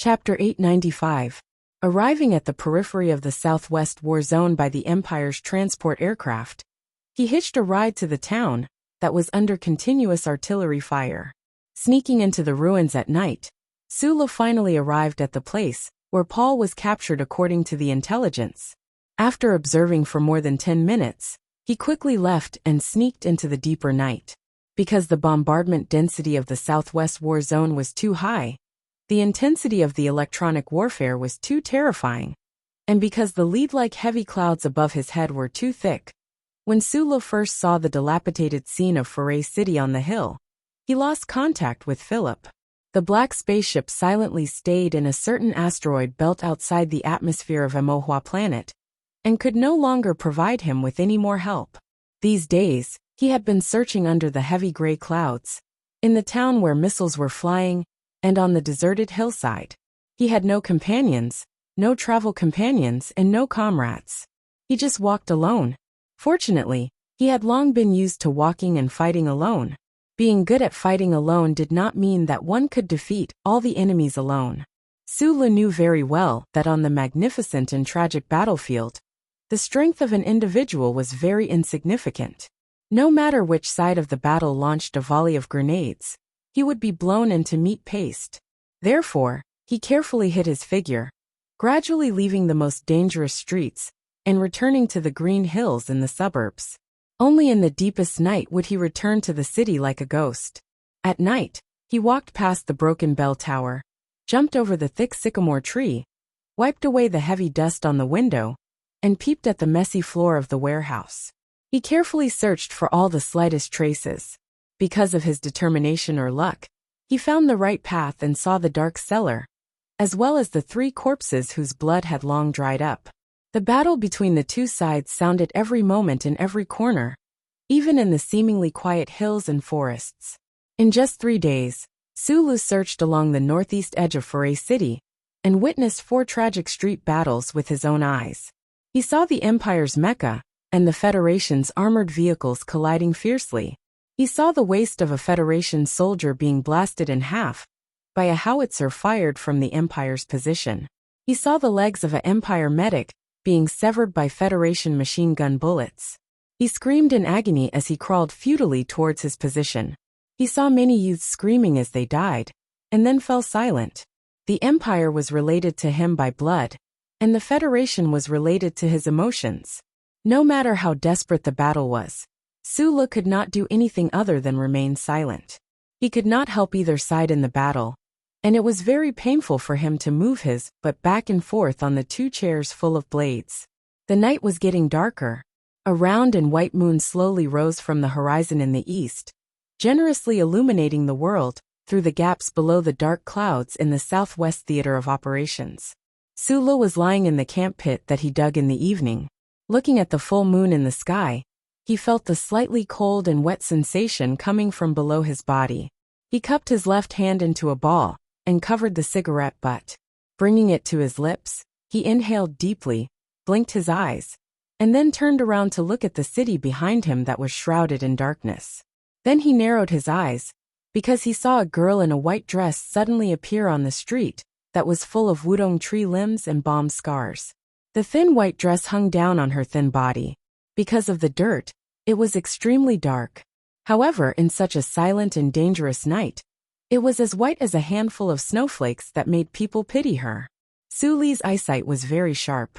Chapter 895. Arriving at the periphery of the Southwest War Zone by the Empire's transport aircraft, he hitched a ride to the town that was under continuous artillery fire. Sneaking into the ruins at night, Sula finally arrived at the place where Paul was captured according to the intelligence. After observing for more than 10 minutes, he quickly left and sneaked into the deeper night. Because the bombardment density of the Southwest War Zone was too high, the intensity of the electronic warfare was too terrifying, and because the lead-like heavy clouds above his head were too thick, when Sula first saw the dilapidated scene of Foray City on the hill, he lost contact with Philip. The black spaceship silently stayed in a certain asteroid belt outside the atmosphere of Emohua planet, and could no longer provide him with any more help. These days, he had been searching under the heavy gray clouds, in the town where missiles were flying, and on the deserted hillside. He had no companions, no travel companions, and no comrades. He just walked alone. Fortunately, he had long been used to walking and fighting alone. Being good at fighting alone did not mean that one could defeat all the enemies alone. Sula knew very well that on the magnificent and tragic battlefield, the strength of an individual was very insignificant. No matter which side of the battle launched a volley of grenades, he would be blown into meat paste. Therefore, he carefully hid his figure, gradually leaving the most dangerous streets and returning to the green hills in the suburbs. Only in the deepest night would he return to the city like a ghost. At night, he walked past the broken bell tower, jumped over the thick sycamore tree, wiped away the heavy dust on the window, and peeped at the messy floor of the warehouse. He carefully searched for all the slightest traces. Because of his determination or luck, he found the right path and saw the dark cellar, as well as the 3 corpses whose blood had long dried up. The battle between the two sides sounded every moment in every corner, even in the seemingly quiet hills and forests. In just 3 days, Sulu searched along the northeast edge of Foray City and witnessed 4 tragic street battles with his own eyes. He saw the Empire's Mecca and the Federation's armored vehicles colliding fiercely. He saw the waist of a Federation soldier being blasted in half by a howitzer fired from the Empire's position. He saw the legs of an Empire medic being severed by Federation machine gun bullets. He screamed in agony as he crawled futilely towards his position. He saw many youths screaming as they died, and then fell silent. The Empire was related to him by blood, and the Federation was related to his emotions. No matter how desperate the battle was, Sula could not do anything other than remain silent. He could not help either side in the battle, and it was very painful for him to move his butt back and forth on the 2 chairs full of blades. The night was getting darker. A round and white moon slowly rose from the horizon in the east, generously illuminating the world through the gaps below the dark clouds in the southwest theater of operations. Sula was lying in the camp pit that he dug in the evening. Looking at the full moon in the sky, he felt the slightly cold and wet sensation coming from below his body. He cupped his left hand into a ball and covered the cigarette butt. Bringing it to his lips, he inhaled deeply, blinked his eyes, and then turned around to look at the city behind him that was shrouded in darkness. Then he narrowed his eyes, because he saw a girl in a white dress suddenly appear on the street that was full of wudong tree limbs and bomb scars. The thin white dress hung down on her thin body. Because of the dirt, it was extremely dark. However, in such a silent and dangerous night, it was as white as a handful of snowflakes that made people pity her. Suli's eyesight was very sharp.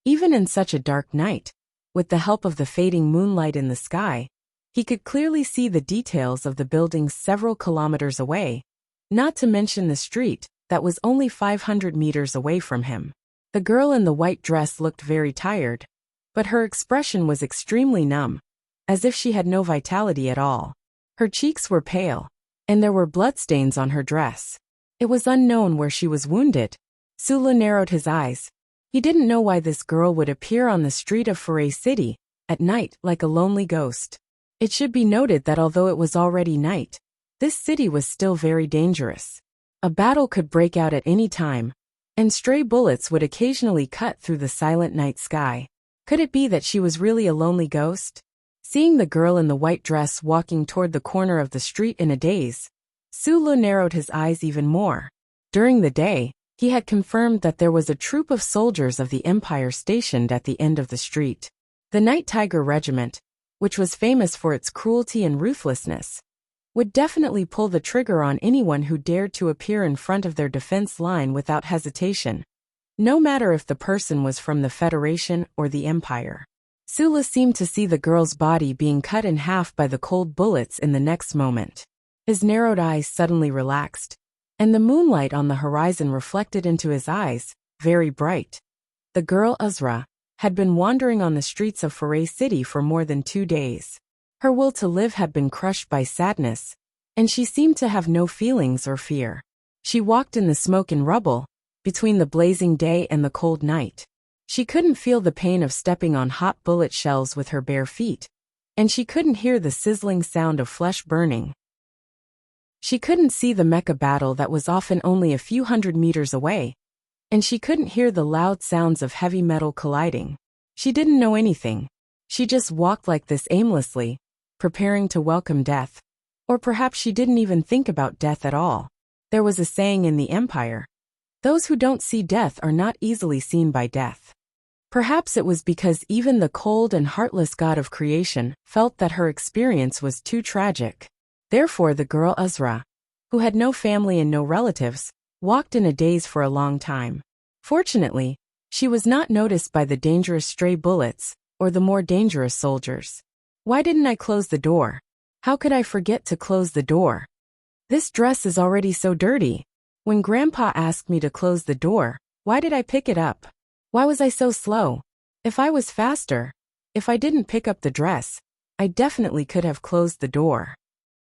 Even in such a dark night, with the help of the fading moonlight in the sky, he could clearly see the details of the buildings several kilometers away, not to mention the street that was only 500 meters away from him. The girl in the white dress looked very tired, but her expression was extremely numb, as if she had no vitality at all. Her cheeks were pale, and there were bloodstains on her dress. It was unknown where she was wounded. Sula narrowed his eyes. He didn't know why this girl would appear on the street of Foray City at night like a lonely ghost. It should be noted that although it was already night, this city was still very dangerous. A battle could break out at any time, and stray bullets would occasionally cut through the silent night sky. Could it be that she was really a lonely ghost? Seeing the girl in the white dress walking toward the corner of the street in a daze, Sulu narrowed his eyes even more. During the day, he had confirmed that there was a troop of soldiers of the Empire stationed at the end of the street. The Night Tiger Regiment, which was famous for its cruelty and ruthlessness, would definitely pull the trigger on anyone who dared to appear in front of their defense line without hesitation, no matter if the person was from the Federation or the Empire. Sulu seemed to see the girl's body being cut in half by the cold bullets in the next moment. His narrowed eyes suddenly relaxed, and the moonlight on the horizon reflected into his eyes, very bright. The girl Azra had been wandering on the streets of Foray City for more than 2 days. Her will to live had been crushed by sadness, and she seemed to have no feelings or fear. She walked in the smoke and rubble, between the blazing day and the cold night. She couldn't feel the pain of stepping on hot bullet shells with her bare feet, and she couldn't hear the sizzling sound of flesh burning. She couldn't see the mecha battle that was often only a few hundred meters away, and she couldn't hear the loud sounds of heavy metal colliding. She didn't know anything. She just walked like this aimlessly, preparing to welcome death. Or perhaps she didn't even think about death at all. There was a saying in the Empire: those who don't see death are not easily seen by death. Perhaps it was because even the cold and heartless god of creation felt that her experience was too tragic. Therefore the girl Azra, who had no family and no relatives, walked in a daze for a long time. Fortunately, she was not noticed by the dangerous stray bullets or the more dangerous soldiers. Why didn't I close the door? How could I forget to close the door? This dress is already so dirty. When Grandpa asked me to close the door, why did I pick it up? Why was I so slow? If I was faster, if I didn't pick up the dress, I definitely could have closed the door.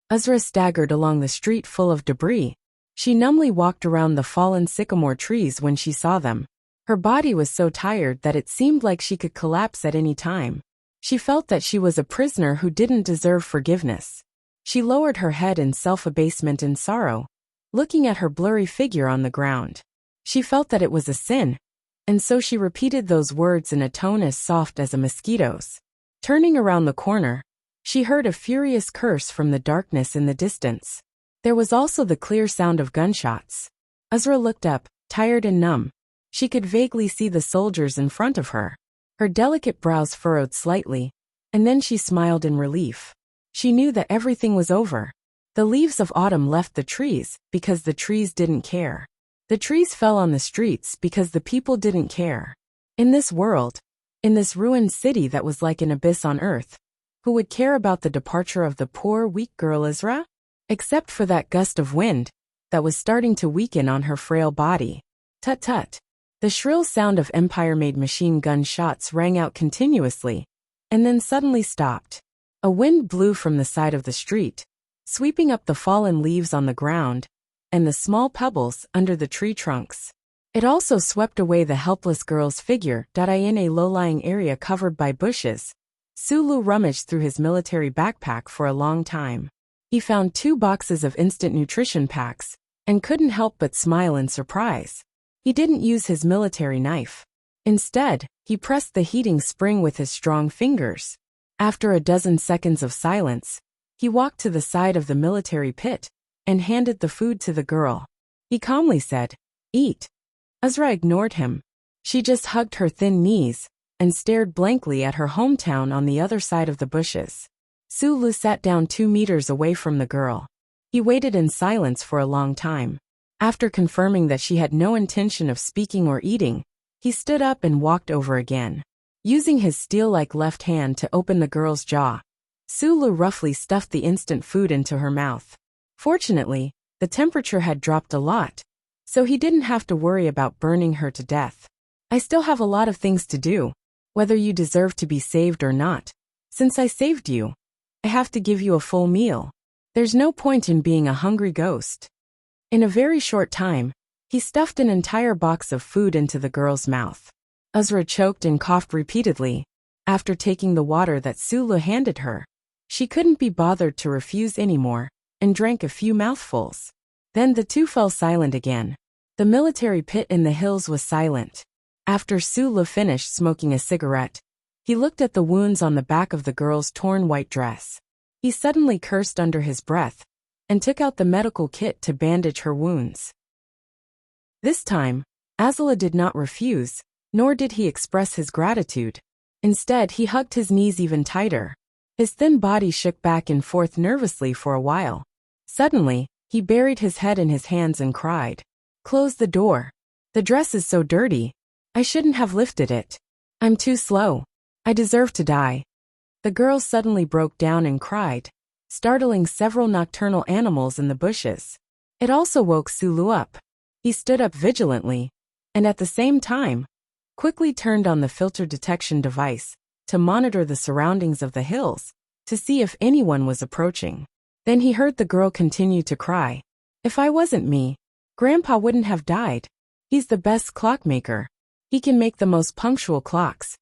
Azra staggered along the street full of debris. She numbly walked around the fallen sycamore trees when she saw them. Her body was so tired that it seemed like she could collapse at any time. She felt that she was a prisoner who didn't deserve forgiveness. She lowered her head in self-abasement and sorrow, looking at her blurry figure on the ground. She felt that it was a sin, and so she repeated those words in a tone as soft as a mosquito's. Turning around the corner, she heard a furious curse from the darkness in the distance. There was also the clear sound of gunshots. Azra looked up, tired and numb. She could vaguely see the soldiers in front of her. Her delicate brows furrowed slightly, and then she smiled in relief. She knew that everything was over. The leaves of autumn left the trees because the trees didn't care. The trees fell on the streets because the people didn't care. In this world, in this ruined city that was like an abyss on earth, who would care about the departure of the poor, weak girl Azra? Except for that gust of wind that was starting to weaken on her frail body. Tut-tut. The shrill sound of Empire-made machine gun shots rang out continuously, and then suddenly stopped. A wind blew from the side of the street, sweeping up the fallen leaves on the ground and the small pebbles under the tree trunks. It also swept away the helpless girl's figure. In a low-lying area covered by bushes, Sulu rummaged through his military backpack for a long time. He found 2 boxes of instant nutrition packs, and couldn't help but smile in surprise. He didn't use his military knife. Instead, he pressed the heating spring with his strong fingers. After a dozen seconds of silence, he walked to the side of the military pit and handed the food to the girl. He calmly said, "Eat." Azra ignored him. She just hugged her thin knees and stared blankly at her hometown on the other side of the bushes. Sulu sat down 2 meters away from the girl. He waited in silence for a long time. After confirming that she had no intention of speaking or eating, he stood up and walked over again. Using his steel-like left hand to open the girl's jaw, Sulu roughly stuffed the instant food into her mouth. Fortunately, the temperature had dropped a lot, so he didn't have to worry about burning her to death. "I still have a lot of things to do, whether you deserve to be saved or not. Since I saved you, I have to give you a full meal. There's no point in being a hungry ghost." In a very short time, he stuffed an entire box of food into the girl's mouth. Azra choked and coughed repeatedly. After taking the water that Sulu handed her, she couldn't be bothered to refuse anymore, and drank a few mouthfuls. Then the two fell silent again. The military pit in the hills was silent. After Sulu finished smoking a cigarette, he looked at the wounds on the back of the girl's torn white dress. He suddenly cursed under his breath and took out the medical kit to bandage her wounds. This time, Azula did not refuse, nor did he express his gratitude. Instead, he hugged his knees even tighter. His thin body shook back and forth nervously for a while. Suddenly, he buried his head in his hands and cried, "Close the door. The dress is so dirty. I shouldn't have lifted it. I'm too slow. I deserve to die." The girl suddenly broke down and cried, startling several nocturnal animals in the bushes. It also woke Sulu up. He stood up vigilantly, and at the same time, quickly turned on the filter detection device to monitor the surroundings of the hills to see if anyone was approaching. Then he heard the girl continue to cry, "If I wasn't me, Grandpa wouldn't have died. He's the best clockmaker. He can make the most punctual clocks."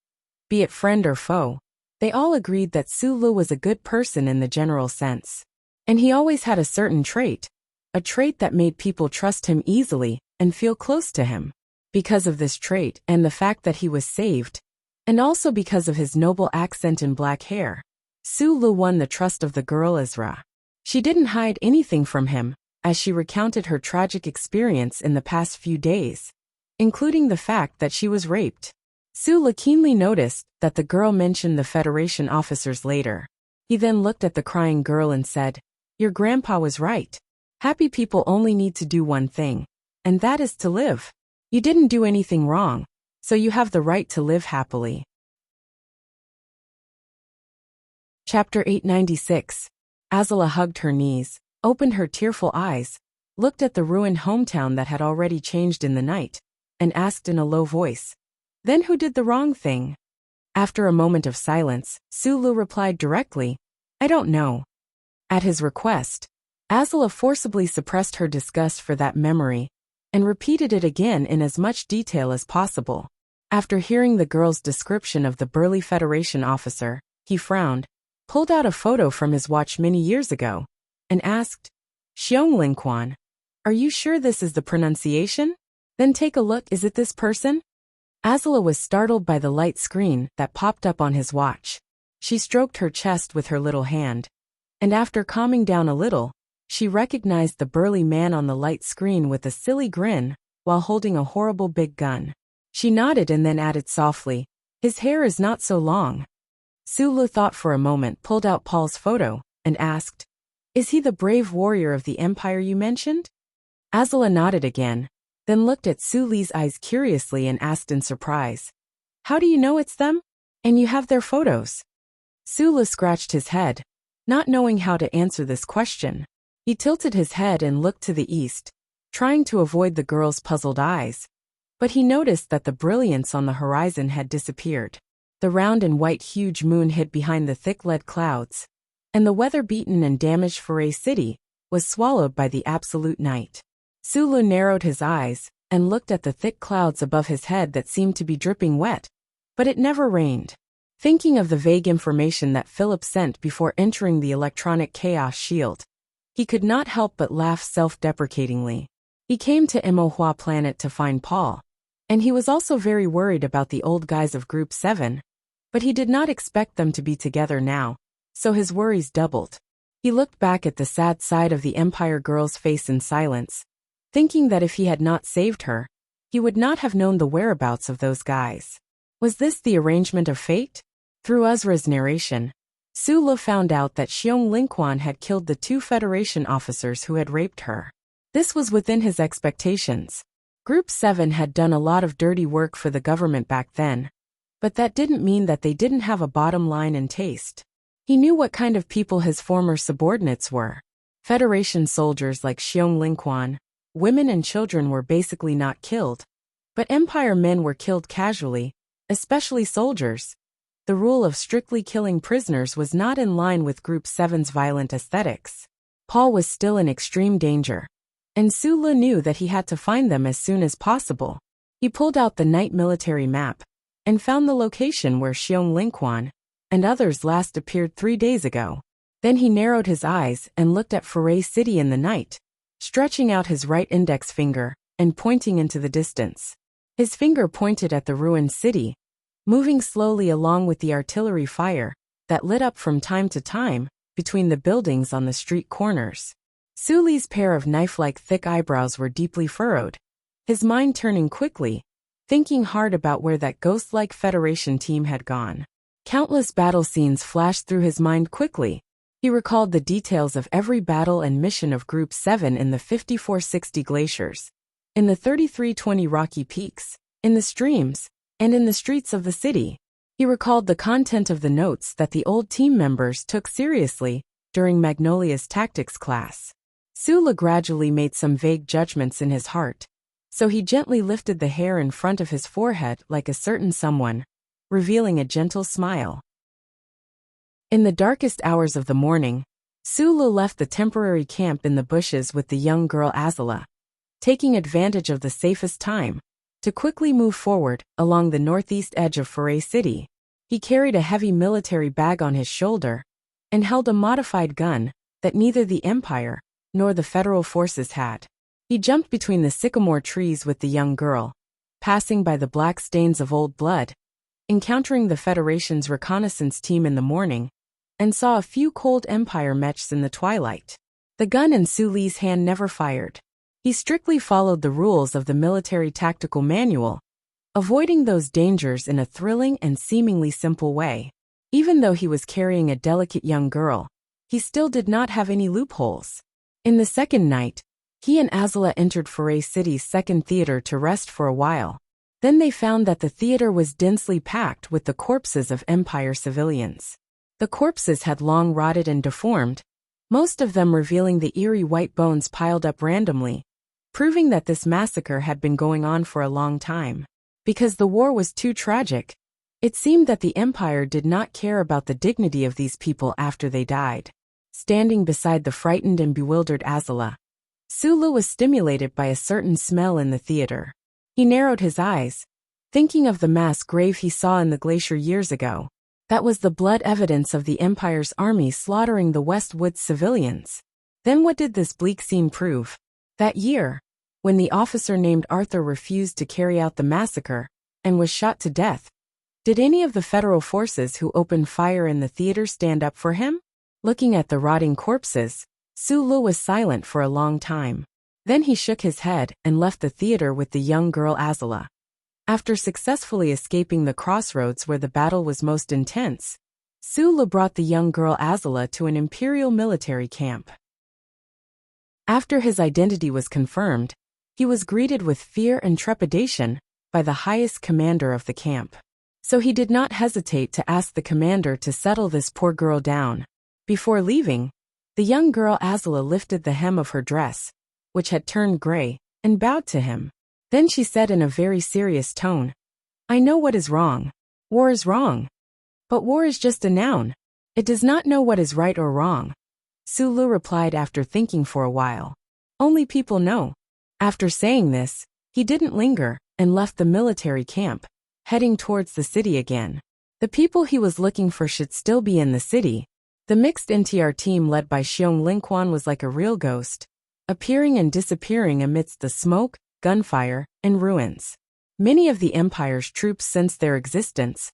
Be it friend or foe, they all agreed that Sulu was a good person in the general sense. And he always had a certain trait, a trait that made people trust him easily and feel close to him. Because of this trait and the fact that he was saved, and also because of his noble accent and black hair, Sulu won the trust of the girl Ezra. She didn't hide anything from him as she recounted her tragic experience in the past few days, including the fact that she was raped. Sulu keenly noticed that the girl mentioned the Federation officers later. He then looked at the crying girl and said, "Your grandpa was right. Happy people only need to do one thing, and that is to live. You didn't do anything wrong, so you have the right to live happily." Chapter 896. Azula hugged her knees, opened her tearful eyes, looked at the ruined hometown that had already changed in the night, and asked in a low voice, "Then who did the wrong thing?" After a moment of silence, Sulu replied directly, "I don't know." At his request, Azula forcibly suppressed her disgust for that memory and repeated it again in as much detail as possible. After hearing the girl's description of the burly Federation officer, he frowned, pulled out a photo from his watch many years ago, and asked, "Xionglinquan, are you sure this is the pronunciation? Then take a look, is it this person?" Azula was startled by the light screen that popped up on his watch. She stroked her chest with her little hand, and after calming down a little, she recognized the burly man on the light screen with a silly grin while holding a horrible big gun. She nodded and then added softly, "His hair is not so long." Sulu thought for a moment, pulled out Paul's photo, and asked, "Is he the brave warrior of the Empire you mentioned?" Azula nodded again, then looked at Suli's eyes curiously and asked in surprise, "How do you know it's them? And you have their photos?" Sulu scratched his head, not knowing how to answer this question. He tilted his head and looked to the east, trying to avoid the girl's puzzled eyes. But he noticed that the brilliance on the horizon had disappeared. The round and white huge moon hid behind the thick lead clouds, and the weather-beaten and damaged Foray City was swallowed by the absolute night. Sulu narrowed his eyes and looked at the thick clouds above his head that seemed to be dripping wet, but it never rained. Thinking of the vague information that Philip sent before entering the electronic chaos shield, he could not help but laugh self-deprecatingly. He came to Imohua Planet to find Paul, and he was also very worried about the old guys of Group 7, but he did not expect them to be together now, so his worries doubled. He looked back at the sad side of the Empire girl's face in silence, thinking that if he had not saved her, he would not have known the whereabouts of those guys. Was this the arrangement of fate? Through Ezra's narration, Sulu found out that Xionglinquan had killed the 2 Federation officers who had raped her. This was within his expectations. Group 7 had done a lot of dirty work for the government back then, but that didn't mean that they didn't have a bottom line and taste. He knew what kind of people his former subordinates were. Federation soldiers like Xionglinquan, women and children were basically not killed, but Empire men were killed casually, especially soldiers. The rule of strictly killing prisoners was not in line with Group 7's violent aesthetics. Paul was still in extreme danger, and Sulu knew that he had to find them as soon as possible. He pulled out the night military map and found the location where Xionglinquan and others last appeared 3 days ago. Then he narrowed his eyes and looked at Foray City in the night, stretching out his right index finger and pointing into the distance. His finger pointed at the ruined city, moving slowly along with the artillery fire that lit up from time to time between the buildings on the street corners. Suli's pair of knife-like thick eyebrows were deeply furrowed, his mind turning quickly, thinking hard about where that ghost-like Federation team had gone. Countless battle scenes flashed through his mind quickly. He recalled the details of every battle and mission of Group 7 in the 5460 glaciers, in the 3320 rocky peaks, in the streams, and in the streets of the city. He recalled the content of the notes that the old team members took seriously during Magnolia's tactics class. Sula gradually made some vague judgments in his heart, so he gently lifted the hair in front of his forehead like a certain someone, revealing a gentle smile. In the darkest hours of the morning, Sula left the temporary camp in the bushes with the young girl Azala, taking advantage of the safest time to quickly move forward along the northeast edge of Foray City. He carried a heavy military bag on his shoulder and held a modified gun that neither the Empire nor the Federal forces had. He jumped between the sycamore trees with the young girl, passing by the black stains of old blood, encountering the Federation's reconnaissance team in the morning, and saw a few cold Empire mechs in the twilight. The gun in Suli's hand never fired. He strictly followed the rules of the military tactical manual, avoiding those dangers in a thrilling and seemingly simple way. Even though he was carrying a delicate young girl, he still did not have any loopholes. In the second night, he and Azala entered Foray City's second theater to rest for a while. Then they found that the theater was densely packed with the corpses of Empire civilians. The corpses had long rotted and deformed, most of them revealing the eerie white bones piled up randomly, proving that this massacre had been going on for a long time. Because the war was too tragic, it seemed that the Empire did not care about the dignity of these people after they died. Standing beside the frightened and bewildered Azala, Sula was stimulated by a certain smell in the theater. He narrowed his eyes, thinking of the mass grave he saw in the glacier years ago. That was the blood evidence of the Empire's army slaughtering the Westwoods civilians. Then what did this bleak scene prove? That year, when the officer named Arthur refused to carry out the massacre and was shot to death, did any of the Federal forces who opened fire in the theater stand up for him? Looking at the rotting corpses, Sulu was silent for a long time. Then he shook his head and left the theater with the young girl Azala. After successfully escaping the crossroads where the battle was most intense, Sulu brought the young girl Azala to an imperial military camp. After his identity was confirmed, he was greeted with fear and trepidation by the highest commander of the camp. So he did not hesitate to ask the commander to settle this poor girl down. Before leaving, the young girl Azala lifted the hem of her dress, which had turned gray, and bowed to him. Then she said in a very serious tone, "I know what is wrong. War is wrong. But war is just a noun. It does not know what is right or wrong." Sulu replied after thinking for a while, "Only people know." After saying this, he didn't linger and left the military camp, heading towards the city again. The people he was looking for should still be in the city. The mixed NTR team led by Xiong Lingquan was like a real ghost, appearing and disappearing amidst the smoke, gunfire, and ruins. Many of the Empire's troops sensed their existence,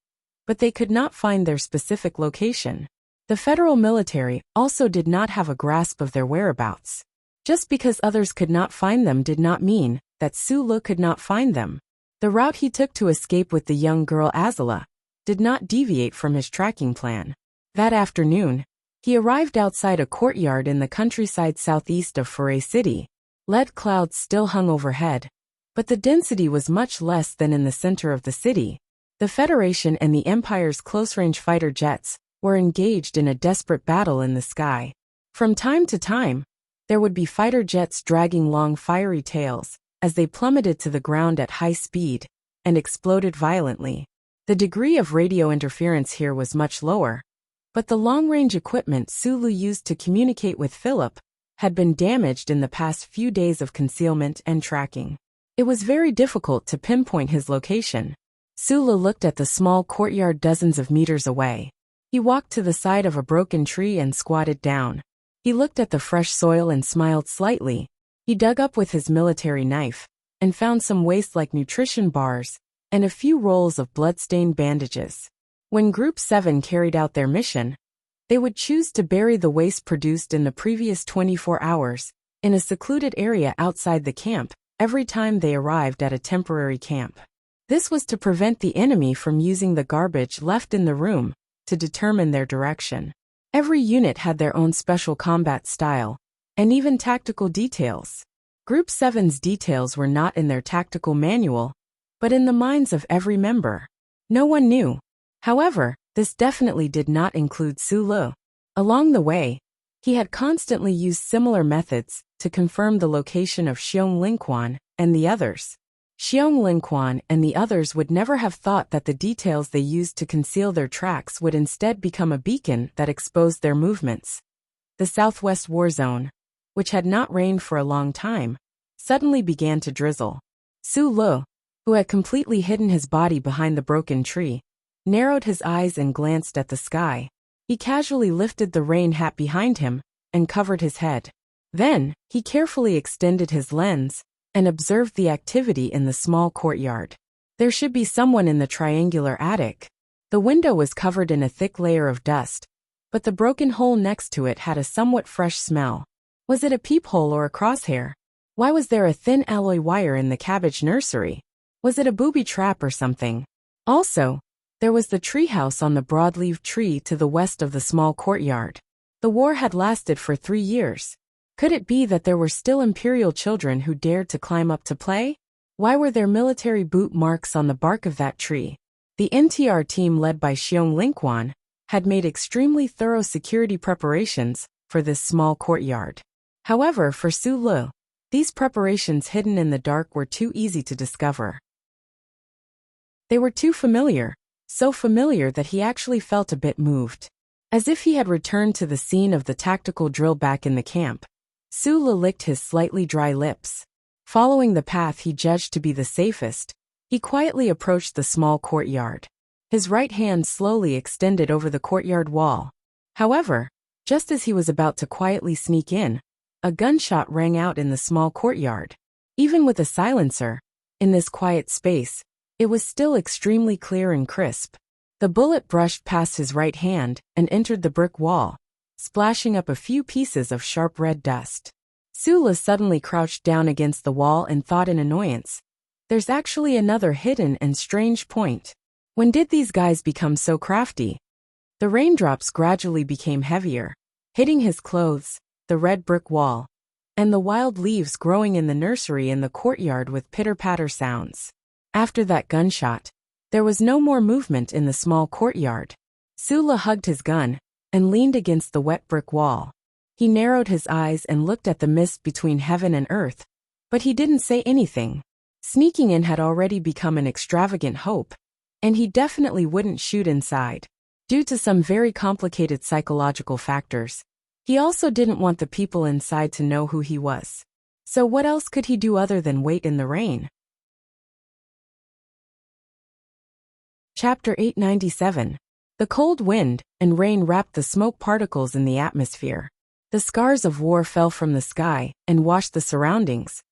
but they could not find their specific location. The Federal military also did not have a grasp of their whereabouts. Just because others could not find them did not mean that Sulu could not find them. The route he took to escape with the young girl Azala did not deviate from his tracking plan. That afternoon, he arrived outside a courtyard in the countryside southeast of Foray City. Lead clouds still hung overhead, but the density was much less than in the center of the city. The Federation and the Empire's close-range fighter jets were engaged in a desperate battle in the sky. From time to time, there would be fighter jets dragging long fiery tails as they plummeted to the ground at high speed and exploded violently. The degree of radio interference here was much lower, but the long-range equipment Sulu used to communicate with Philip had been damaged in the past few days of concealment and tracking. It was very difficult to pinpoint his location. Sulu looked at the small courtyard dozens of meters away. He walked to the side of a broken tree and squatted down. He looked at the fresh soil and smiled slightly. He dug up with his military knife and found some waste-like nutrition bars and a few rolls of blood-stained bandages. When Group 7 carried out their mission, they would choose to bury the waste produced in the previous 24 hours in a secluded area outside the camp every time they arrived at a temporary camp. This was to prevent the enemy from using the garbage left in the room to determine their direction. Every unit had their own special combat style, and even tactical details. Group 7's details were not in their tactical manual, but in the minds of every member. No one knew. However, this definitely did not include Su Lu. Along the way, he had constantly used similar methods to confirm the location of Xiong Lingquan and the others. Xiong Lingquan and the others would never have thought that the details they used to conceal their tracks would instead become a beacon that exposed their movements. The Southwest War Zone, which had not rained for a long time, suddenly began to drizzle. Su Lu, who had completely hidden his body behind the broken tree, narrowed his eyes and glanced at the sky. He casually lifted the rain hat behind him and covered his head. Then, he carefully extended his lens and observed the activity in the small courtyard. There should be someone in the triangular attic. The window was covered in a thick layer of dust, but the broken hole next to it had a somewhat fresh smell. Was it a peephole or a crosshair? Why was there a thin alloy wire in the cabbage nursery? Was it a booby trap or something? Also, there was the treehouse on the broadleaf tree to the west of the small courtyard. The war had lasted for 3 years. Could it be that there were still Imperial children who dared to climb up to play? Why were there military boot marks on the bark of that tree? The NTR team led by Xiong Lingquan had made extremely thorough security preparations for this small courtyard. However, for Su Lu, these preparations hidden in the dark were too easy to discover. They were too familiar, so familiar that he actually felt a bit moved. As if he had returned to the scene of the tactical drill back in the camp, Su Lu licked his slightly dry lips. Following the path he judged to be the safest, he quietly approached the small courtyard. His right hand slowly extended over the courtyard wall. However, just as he was about to quietly sneak in, a gunshot rang out in the small courtyard. Even with a silencer, in this quiet space, it was still extremely clear and crisp. The bullet brushed past his right hand and entered the brick wall, splashing up a few pieces of sharp red dust. Su Lu suddenly crouched down against the wall and thought in annoyance, "There's actually another hidden and strange point. When did these guys become so crafty?" The raindrops gradually became heavier, hitting his clothes, the red brick wall, and the wild leaves growing in the nursery in the courtyard with pitter-patter sounds. After that gunshot, there was no more movement in the small courtyard. Su Lu hugged his gun and leaned against the wet brick wall. He narrowed his eyes and looked at the mist between heaven and earth, but he didn't say anything. Sneaking in had already become an extravagant hope, and he definitely wouldn't shoot inside. Due to some very complicated psychological factors, he also didn't want the people inside to know who he was. So what else could he do other than wait in the rain? Chapter 897. The cold wind and rain wrapped the smoke particles in the atmosphere. The scars of war fell from the sky and washed the surroundings,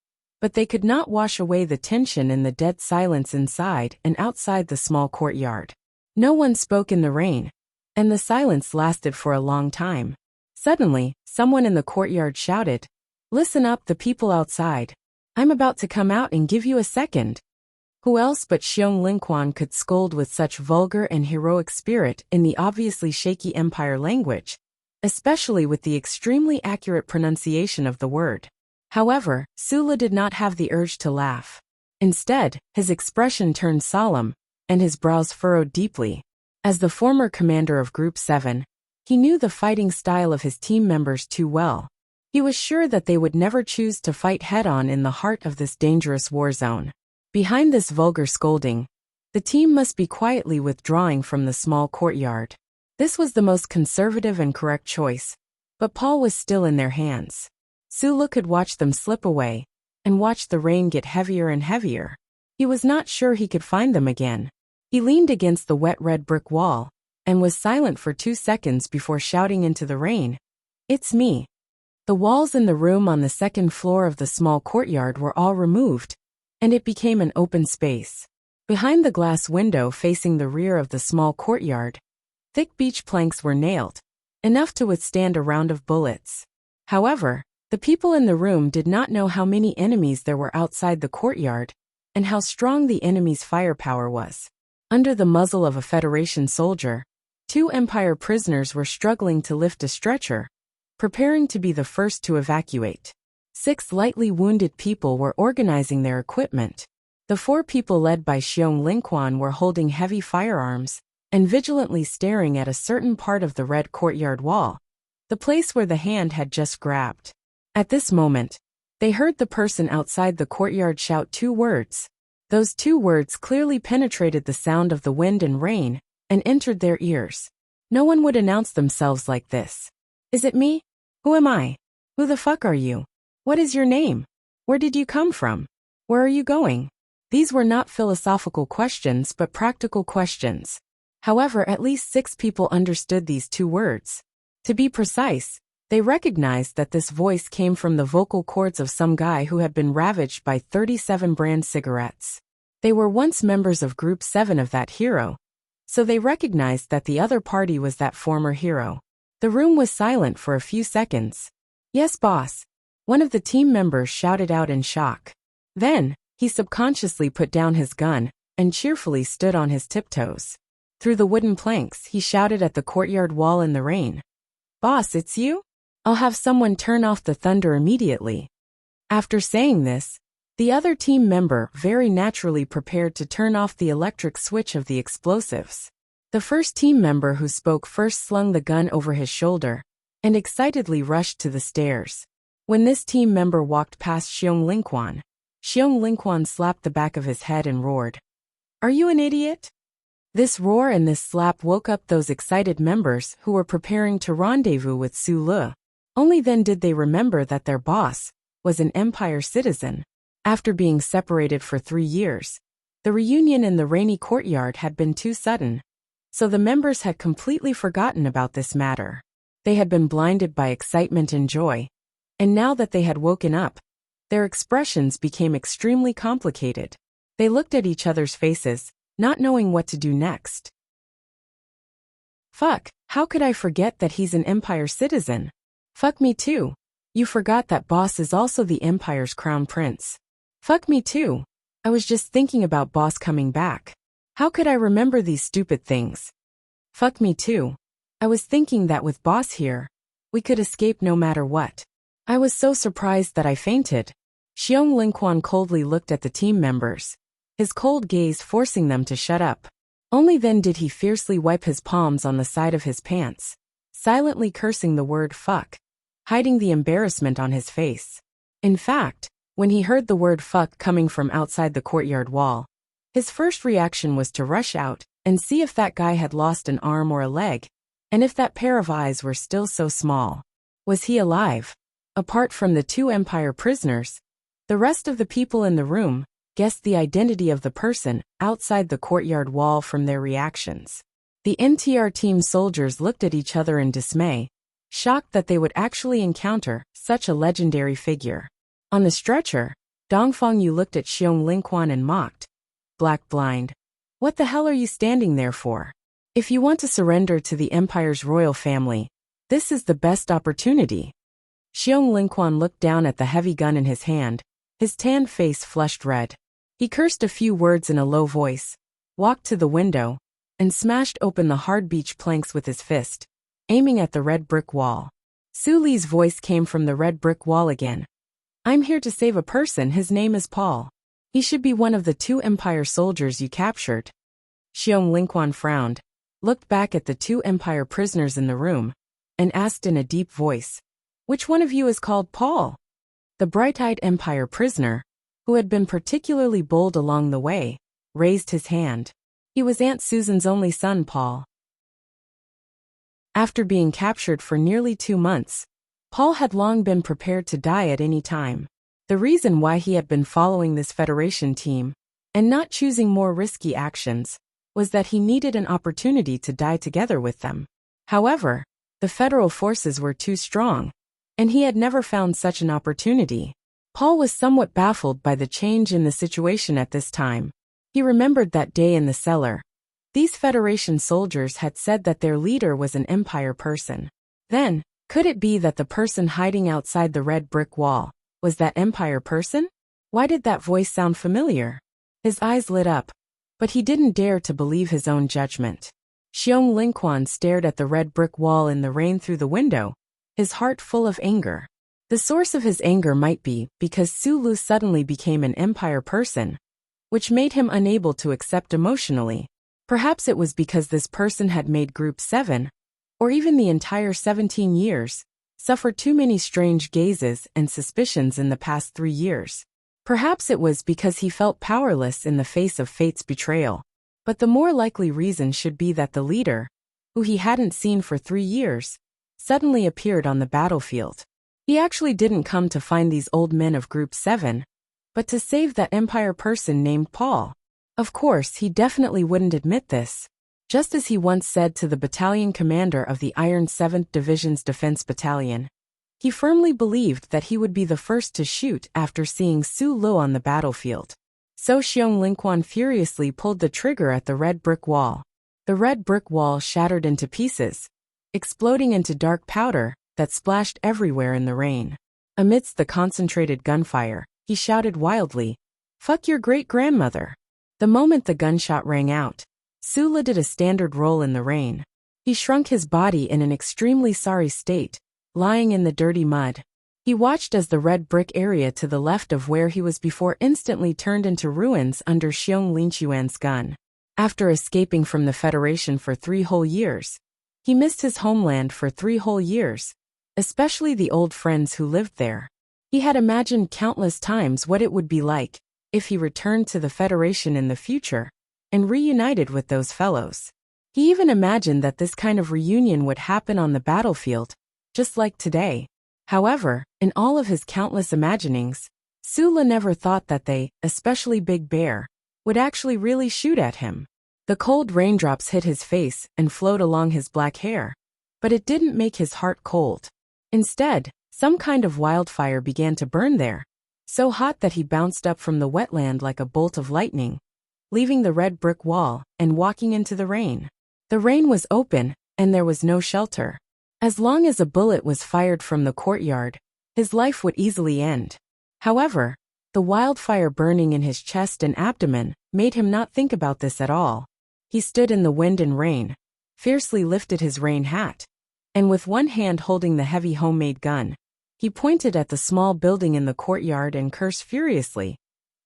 but they could not wash away the tension and the dead silence inside and outside the small courtyard. No one spoke in the rain, and the silence lasted for a long time. Suddenly, someone in the courtyard shouted, "Listen up, the people outside. I'm about to come out and give you a second." Who else but Xiong Lingquan could scold with such vulgar and heroic spirit in the obviously shaky Empire language, especially with the extremely accurate pronunciation of the word? However, Su Lu did not have the urge to laugh. Instead, his expression turned solemn, and his brows furrowed deeply. As the former commander of Group 7, he knew the fighting style of his team members too well. He was sure that they would never choose to fight head-on in the heart of this dangerous war zone. Behind this vulgar scolding, the team must be quietly withdrawing from the small courtyard. This was the most conservative and correct choice, but Paul was still in their hands. Su Lu could watch them slip away, and watch the rain get heavier and heavier. He was not sure he could find them again. He leaned against the wet red brick wall, and was silent for 2 seconds before shouting into the rain, "It's me." The walls in the room on the second floor of the small courtyard were all removed, and it became an open space. Behind the glass window facing the rear of the small courtyard, thick beech planks were nailed, enough to withstand a round of bullets. However, The people in the room did not know how many enemies there were outside the courtyard, and how strong the enemy's firepower was. Under the muzzle of a Federation soldier, 2 Empire prisoners were struggling to lift a stretcher, preparing to be the first to evacuate. 6 lightly wounded people were organizing their equipment. The 4 people led by Xiong Lingquan were holding heavy firearms and vigilantly staring at a certain part of the red courtyard wall, the place where the hand had just grabbed. At this moment, they heard the person outside the courtyard shout 2 words. Those 2 words clearly penetrated the sound of the wind and rain and entered their ears. No one would announce themselves like this. Is it me? Who am I? Who the fuck are you? What is your name? Where did you come from? Where are you going? These were not philosophical questions but practical questions. However, at least 6 people understood these 2 words. To be precise, they recognized that this voice came from the vocal cords of some guy who had been ravaged by 37 brand cigarettes. They were once members of Group 7 of that hero, so they recognized that the other party was that former hero. The room was silent for a few seconds. Yes, boss, one of the team members shouted out in shock. Then, he subconsciously put down his gun and cheerfully stood on his tiptoes. Through the wooden planks, he shouted at the courtyard wall in the rain. Boss, it's you? I'll have someone turn off the thunder immediately. After saying this, the other team member very naturally prepared to turn off the electric switch of the explosives. The first team member who spoke first slung the gun over his shoulder and excitedly rushed to the stairs. When this team member walked past Xiong Lingquan slapped the back of his head and roared. Are you an idiot? This roar and this slap woke up those excited members who were preparing to rendezvous with Su Le. Only then did they remember that their boss was an Empire citizen. After being separated for 3 years, the reunion in the rainy courtyard had been too sudden, so the members had completely forgotten about this matter. They had been blinded by excitement and joy, and now that they had woken up, their expressions became extremely complicated. They looked at each other's faces, not knowing what to do next. Fuck, how could I forget that he's an Empire citizen? Fuck me too. You forgot that boss is also the Empire's crown prince. Fuck me too. I was just thinking about boss coming back. How could I remember these stupid things? Fuck me too. I was thinking that with boss here, we could escape no matter what. I was so surprised that I fainted. Xiong Lingquan coldly looked at the team members, his cold gaze forcing them to shut up. Only then did he fiercely wipe his palms on the side of his pants, silently cursing the word fuck, hiding the embarrassment on his face. In fact, when he heard the word fuck coming from outside the courtyard wall, his first reaction was to rush out and see if that guy had lost an arm or a leg, and if that pair of eyes were still so small. Was he alive? Apart from the 2 Empire prisoners, the rest of the people in the room guessed the identity of the person outside the courtyard wall from their reactions. The NTR team soldiers looked at each other in dismay, shocked that they would actually encounter such a legendary figure. On the stretcher, Dongfeng Yu looked at Xiong Lingquan and mocked. Black blind. What the hell are you standing there for? If you want to surrender to the Empire's royal family, this is the best opportunity. Xiong Lingquan looked down at the heavy gun in his hand, his tanned face flushed red. He cursed a few words in a low voice, walked to the window, and smashed open the hard beech planks with his fist, aiming at the red brick wall. Su Li's voice came from the red brick wall again. I'm here to save a person. His name is Paul. He should be one of the 2 Empire soldiers you captured. Xiong Lingquan frowned, looked back at the 2 Empire prisoners in the room, and asked in a deep voice, which one of you is called Paul? The bright-eyed Empire prisoner, who had been particularly bold along the way, raised his hand. He was Aunt Susan's only son, Paul. After being captured for nearly 2 months, Paul had long been prepared to die at any time. The reason why he had been following this Federation team, and not choosing more risky actions, was that he needed an opportunity to die together with them. However, the Federal forces were too strong, and he had never found such an opportunity. Paul was somewhat baffled by the change in the situation at this time. He remembered that day in the cellar. These Federation soldiers had said that their leader was an Empire person. Then, Could it be that the person hiding outside the red brick wall was that Empire person? Why did that voice sound familiar? His eyes lit up, but he didn't dare to believe his own judgment. Xiong Lingquan stared at the red brick wall in the rain through the window, his heart full of anger. The source of his anger might be because Su Lu suddenly became an Empire person, which made him unable to accept emotionally. Perhaps it was because this person had made Group 7, or even the entire 17 years, suffer too many strange gazes and suspicions in the past 3 years. Perhaps it was because he felt powerless in the face of fate's betrayal. But the more likely reason should be that the leader, who he hadn't seen for 3 years, suddenly appeared on the battlefield. He actually didn't come to find these old men of Group 7, but to save that Empire person named Paul. Of course, he definitely wouldn't admit this, just as he once said to the battalion commander of the Iron 7th Division's Defense Battalion. He firmly believed that he would be the first to shoot after seeing Su Lu on the battlefield. So Xiong Lingquan furiously pulled the trigger at the red brick wall. The red brick wall shattered into pieces, exploding into dark powder that splashed everywhere in the rain. Amidst the concentrated gunfire, he shouted wildly, "Fuck your great-grandmother!" The moment the gunshot rang out, Su Lu did a standard roll in the rain. He shrunk his body in an extremely sorry state, lying in the dirty mud. He watched as the red brick area to the left of where he was before instantly turned into ruins under Xiong Linquan's gun. After escaping from the Federation for 3 whole years, he missed his homeland for 3 whole years, especially the old friends who lived there. He had imagined countless times what it would be like if he returned to the Federation in the future and reunited with those fellows. He even imagined that this kind of reunion would happen on the battlefield, just like today. However, in all of his countless imaginings, Su Lu never thought that they, especially Big Bear, would actually really shoot at him. The cold raindrops hit his face and flowed along his black hair, but it didn't make his heart cold. Instead, some kind of wildfire began to burn there, so hot that he bounced up from the wetland like a bolt of lightning, leaving the red brick wall and walking into the rain. The rain was open, and there was no shelter. As long as a bullet was fired from the courtyard, his life would easily end. However, the wildfire burning in his chest and abdomen made him not think about this at all. He stood in the wind and rain, fiercely lifted his rain hat, and with one hand holding the heavy homemade gun, he pointed at the small building in the courtyard and cursed furiously.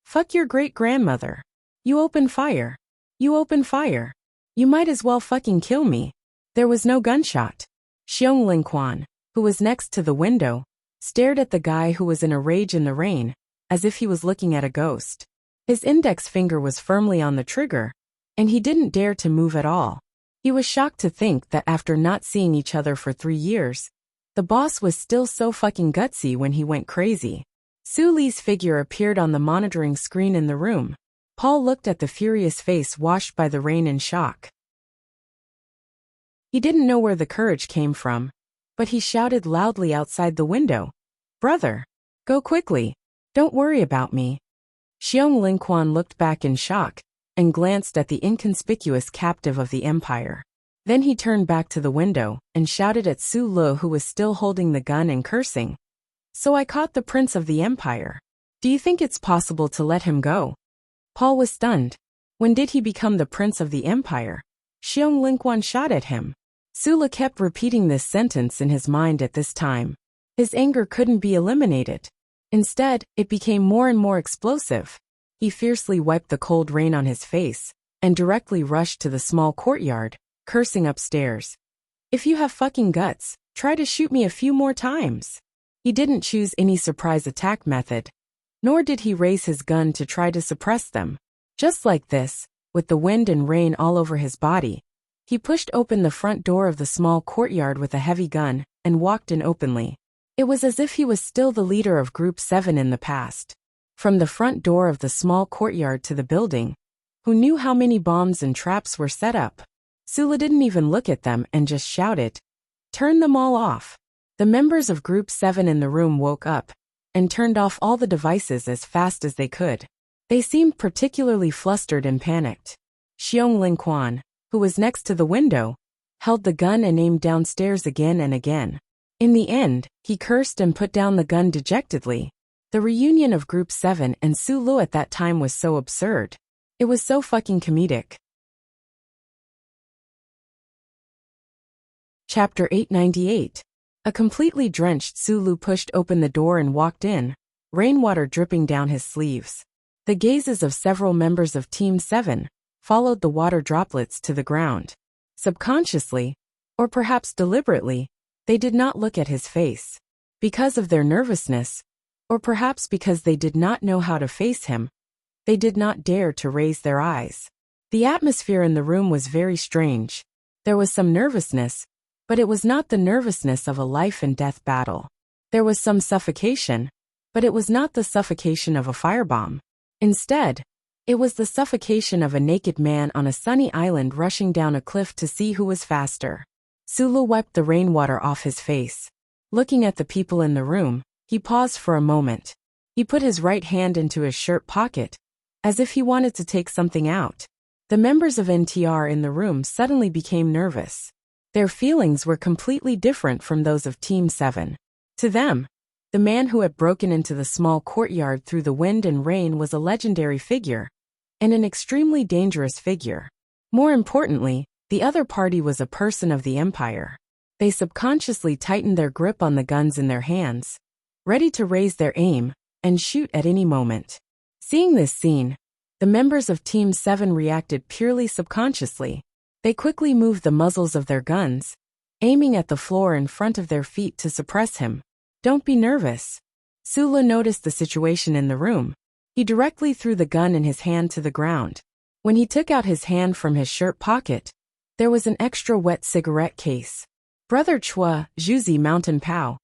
"Fuck your great-grandmother. You open fire. You open fire. You might as well fucking kill me." There was no gunshot. Xiong Lingquan, who was next to the window, stared at the guy who was in a rage in the rain, as if he was looking at a ghost. His index finger was firmly on the trigger, and he didn't dare to move at all. He was shocked to think that after not seeing each other for 3 years, the boss was still so fucking gutsy when he went crazy. Su Li's figure appeared on the monitoring screen in the room. Paul looked at the furious face washed by the rain in shock. He didn't know where the courage came from, but he shouted loudly outside the window, "Brother, go quickly. Don't worry about me." Xiong Lingquan looked back in shock and glanced at the inconspicuous captive of the Empire. Then he turned back to the window and shouted at Su Lu, who was still holding the gun and cursing. "So I caught the Prince of the Empire. Do you think it's possible to let him go?" Paul was stunned. When did he become the Prince of the Empire? Xiong Lingquan shot at him. Su Lu kept repeating this sentence in his mind at this time. His anger couldn't be eliminated. Instead, it became more and more explosive. He fiercely wiped the cold rain on his face and directly rushed to the small courtyard, cursing upstairs. "If you have fucking guts, try to shoot me a few more times." He didn't choose any surprise attack method, nor did he raise his gun to try to suppress them. Just like this, with the wind and rain all over his body, he pushed open the front door of the small courtyard with a heavy gun and walked in openly. It was as if he was still the leader of Group 7 in the past. From the front door of the small courtyard to the building, who knew how many bombs and traps were set up? Su Lu didn't even look at them and just shouted, "Turn them all off." The members of Group 7 in the room woke up and turned off all the devices as fast as they could. They seemed particularly flustered and panicked. Xiong Lingquan, who was next to the window, held the gun and aimed downstairs again and again. In the end, he cursed and put down the gun dejectedly. The reunion of Group 7 and Sulu at that time was so absurd. It was so fucking comedic. Chapter 898. A completely drenched Sulu pushed open the door and walked in, rainwater dripping down his sleeves. The gazes of several members of Team 7 followed the water droplets to the ground. Subconsciously, or perhaps deliberately, they did not look at his face. Because of their nervousness, or perhaps because they did not know how to face him, they did not dare to raise their eyes. The atmosphere in the room was very strange. There was some nervousness, but it was not the nervousness of a life and death battle. There was some suffocation, but it was not the suffocation of a firebomb. Instead, it was the suffocation of a naked man on a sunny island rushing down a cliff to see who was faster. Sulu wiped the rainwater off his face. Looking at the people in the room, he paused for a moment. He put his right hand into his shirt pocket, as if he wanted to take something out. The members of NTR in the room suddenly became nervous. Their feelings were completely different from those of Team 7. To them, the man who had broken into the small courtyard through the wind and rain was a legendary figure, and an extremely dangerous figure. More importantly, the other party was a person of the Empire. They subconsciously tightened their grip on the guns in their hands, ready to raise their aim and shoot at any moment. Seeing this scene, the members of Team 7 reacted purely subconsciously. They quickly moved the muzzles of their guns, aiming at the floor in front of their feet to suppress him. Don't be nervous. Sulu noticed the situation in the room. He directly threw the gun in his hand to the ground. When he took out his hand from his shirt pocket, there was an extra wet cigarette case. Brother Chua, Juzi Mountain Pow.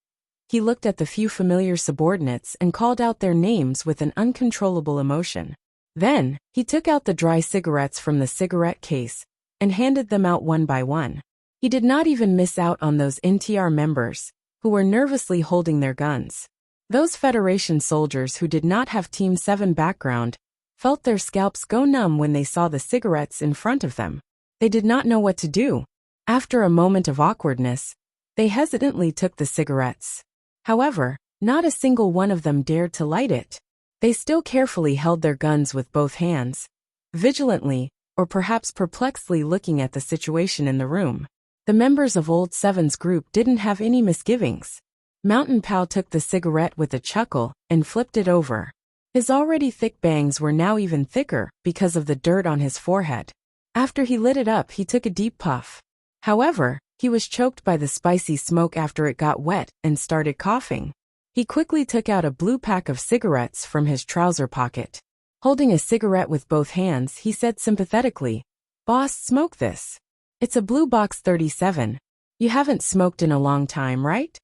He looked at the few familiar subordinates and called out their names with an uncontrollable emotion. Then, he took out the dry cigarettes from the cigarette case and handed them out one by one. He did not even miss out on those NTR members, who were nervously holding their guns. Those Federation soldiers who did not have Team 7 background felt their scalps go numb when they saw the cigarettes in front of them. They did not know what to do. After a moment of awkwardness, they hesitantly took the cigarettes. However, not a single one of them dared to light it. They still carefully held their guns with both hands, vigilantly, or perhaps perplexedly looking at the situation in the room. The members of Old 7's group didn't have any misgivings. Mountain Pow took the cigarette with a chuckle and flipped it over. His already thick bangs were now even thicker because of the dirt on his forehead. After he lit it up, he took a deep puff. However, he was choked by the spicy smoke after it got wet and started coughing. He quickly took out a blue pack of cigarettes from his trouser pocket. Holding a cigarette with both hands, he said sympathetically, "Boss, smoke this. It's a Blue Box 37. You haven't smoked in a long time, right?"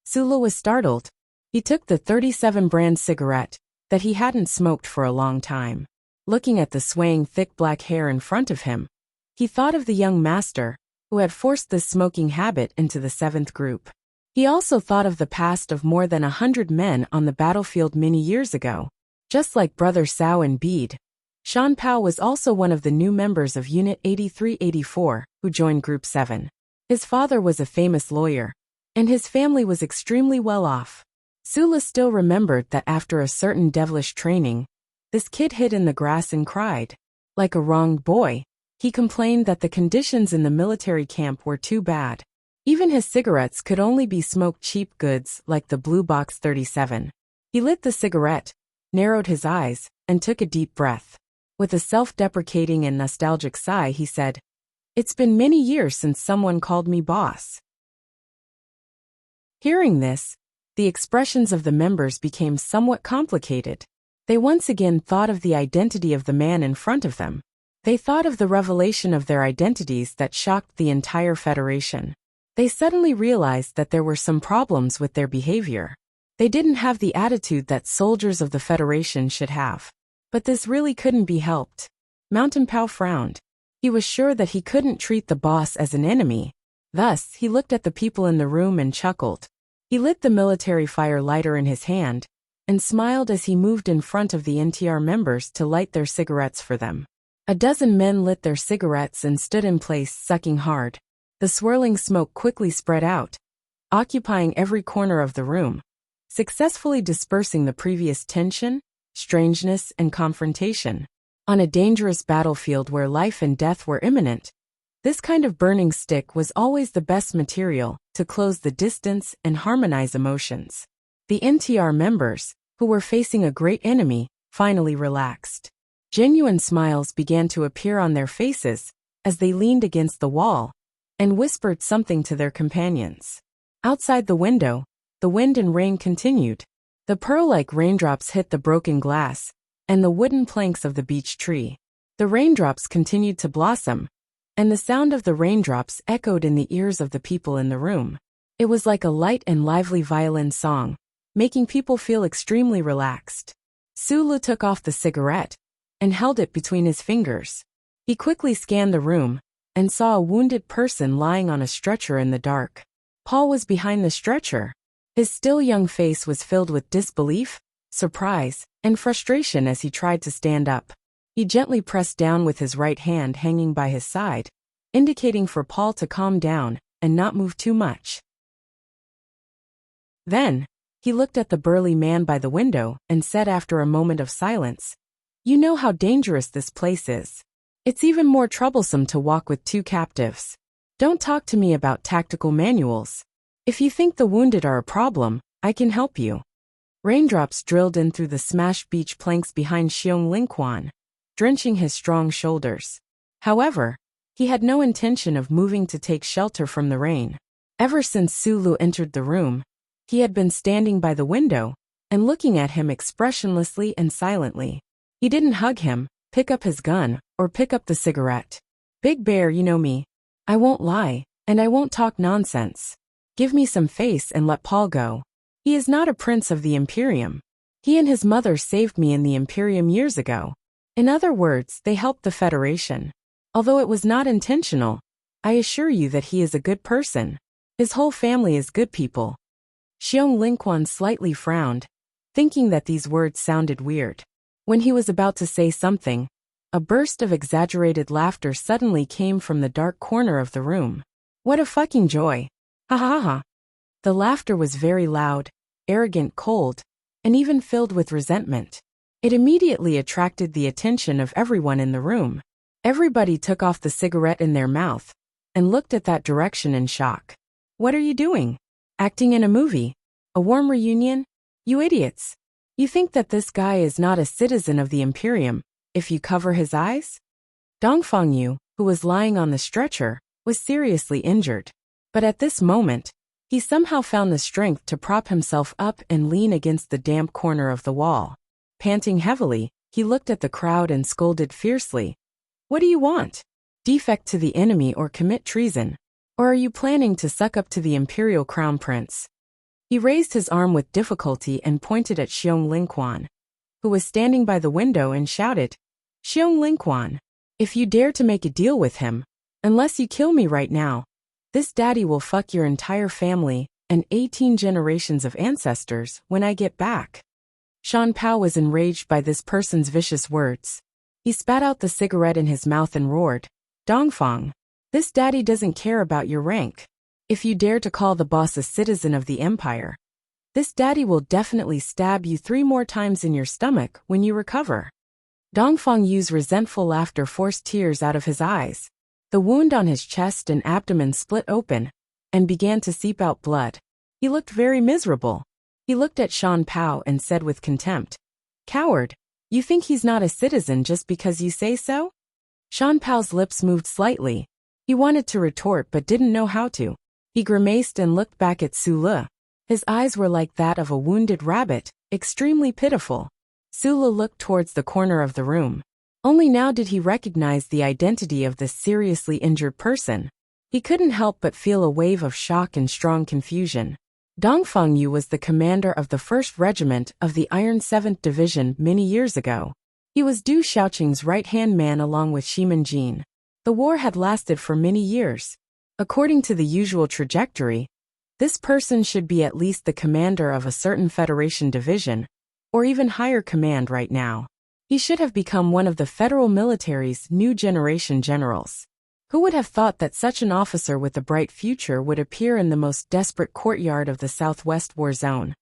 Sulu was startled. He took the 37 brand cigarette that he hadn't smoked for a long time. Looking at the swaying thick black hair in front of him, he thought of the young master who had forced this smoking habit into the 7th group. He also thought of the past of more than 100 men on the battlefield many years ago. Just like Brother Sao and Bede, Sean Pao was also one of the new members of Unit 8384 who joined Group 7. His father was a famous lawyer, and his family was extremely well off. Sula still remembered that after a certain devilish training, this kid hid in the grass and cried. Like a wronged boy, he complained that the conditions in the military camp were too bad. Even his cigarettes could only be smoked cheap goods like the Blue Box 37. He lit the cigarette, narrowed his eyes, and took a deep breath. With a self-deprecating and nostalgic sigh, he said, "It's been many years since someone called me boss." Hearing this, the expressions of the members became somewhat complicated. They once again thought of the identity of the man in front of them. They thought of the revelation of their identities that shocked the entire Federation. They suddenly realized that there were some problems with their behavior. They didn't have the attitude that soldiers of the Federation should have. But this really couldn't be helped. Mountain Pow frowned. He was sure that he couldn't treat the boss as an enemy. Thus, he looked at the people in the room and chuckled. He lit the military fire lighter in his hand and smiled as he moved in front of the NTR members to light their cigarettes for them. A dozen men lit their cigarettes and stood in place, sucking hard. The swirling smoke quickly spread out. occupying every corner of the room, successfully dispersing the previous tension, strangeness, and confrontation. On a dangerous battlefield where life and death were imminent, this kind of burning stick was always the best material to close the distance and harmonize emotions. The NTR members, who were facing a great enemy, finally relaxed. Genuine smiles began to appear on their faces as they leaned against the wall and whispered something to their companions. Outside the window, the wind and rain continued. The pearl-like raindrops hit the broken glass and the wooden planks of the beech tree. The raindrops continued to blossom, and the sound of the raindrops echoed in the ears of the people in the room. It was like a light and lively violin song, making people feel extremely relaxed. Sulu took off the cigarette and held it between his fingers. He quickly scanned the room and saw a wounded person lying on a stretcher in the dark. Paul was behind the stretcher. His still young face was filled with disbelief, surprise, and frustration as he tried to stand up. He gently pressed down with his right hand hanging by his side, indicating for Paul to calm down and not move too much. Then, he looked at the burly man by the window and said after a moment of silence, "You know how dangerous this place is. It's even more troublesome to walk with two captives. Don't talk to me about tactical manuals. If you think the wounded are a problem, I can help you." Raindrops drilled in through the smashed beech planks behind Xiong Lingquan, drenching his strong shoulders. However, he had no intention of moving to take shelter from the rain. Ever since Sulu entered the room, he had been standing by the window and looking at him expressionlessly and silently. He didn't hug him, pick up his gun, or pick up the cigarette. "Big Bear, you know me. I won't lie, and I won't talk nonsense. Give me some face and let Paul go. He is not a prince of the Imperium. He and his mother saved me in the Imperium years ago. In other words, they helped the Federation. Although it was not intentional, I assure you that he is a good person. His whole family is good people." Xiong Lingquan slightly frowned, thinking that these words sounded weird. When he was about to say something, a burst of exaggerated laughter suddenly came from the dark corner of the room. "What a fucking joy. Ha ha ha." The laughter was very loud, arrogant, cold, and even filled with resentment. It immediately attracted the attention of everyone in the room. Everybody took off the cigarette in their mouth and looked at that direction in shock. "What are you doing? Acting in a movie? A warm reunion? You idiots. You think that this guy is not a citizen of the Imperium if you cover his eyes?" Dongfang Yu, who was lying on the stretcher, was seriously injured. But at this moment, he somehow found the strength to prop himself up and lean against the damp corner of the wall. Panting heavily, he looked at the crowd and scolded fiercely. "What do you want? Defect to the enemy or commit treason? Or are you planning to suck up to the Imperial Crown Prince?" He raised his arm with difficulty and pointed at Xiong Lingquan, who was standing by the window, and shouted, "Xiong Lingquan, if you dare to make a deal with him, unless you kill me right now, this daddy will fuck your entire family and 18 generations of ancestors when I get back." Shan Pao was enraged by this person's vicious words. He spat out the cigarette in his mouth and roared, "Dongfang, this daddy doesn't care about your rank. If you dare to call the boss a citizen of the Empire, this daddy will definitely stab you 3 more times in your stomach when you recover." Dongfang Yu's resentful laughter forced tears out of his eyes. The wound on his chest and abdomen split open and began to seep out blood. He looked very miserable. He looked at Shan Pao and said with contempt, "Coward, you think he's not a citizen just because you say so?" Shan Pao's lips moved slightly. He wanted to retort but didn't know how to. He grimaced and looked back at Sulu. His eyes were like that of a wounded rabbit, extremely pitiful. Sulu looked towards the corner of the room. Only now did he recognize the identity of this seriously injured person. He couldn't help but feel a wave of shock and strong confusion. Dongfang Yu was the commander of the 1st Regiment of the Iron 7th Division many years ago. He was Du Xiaoqing's right-hand man along with Shiman Jin. The war had lasted for many years. According to the usual trajectory, this person should be at least the commander of a certain Federation division, or even higher command right now. He should have become one of the federal military's new generation generals. Who would have thought that such an officer with a bright future would appear in the most desperate courtyard of the Southwest War Zone,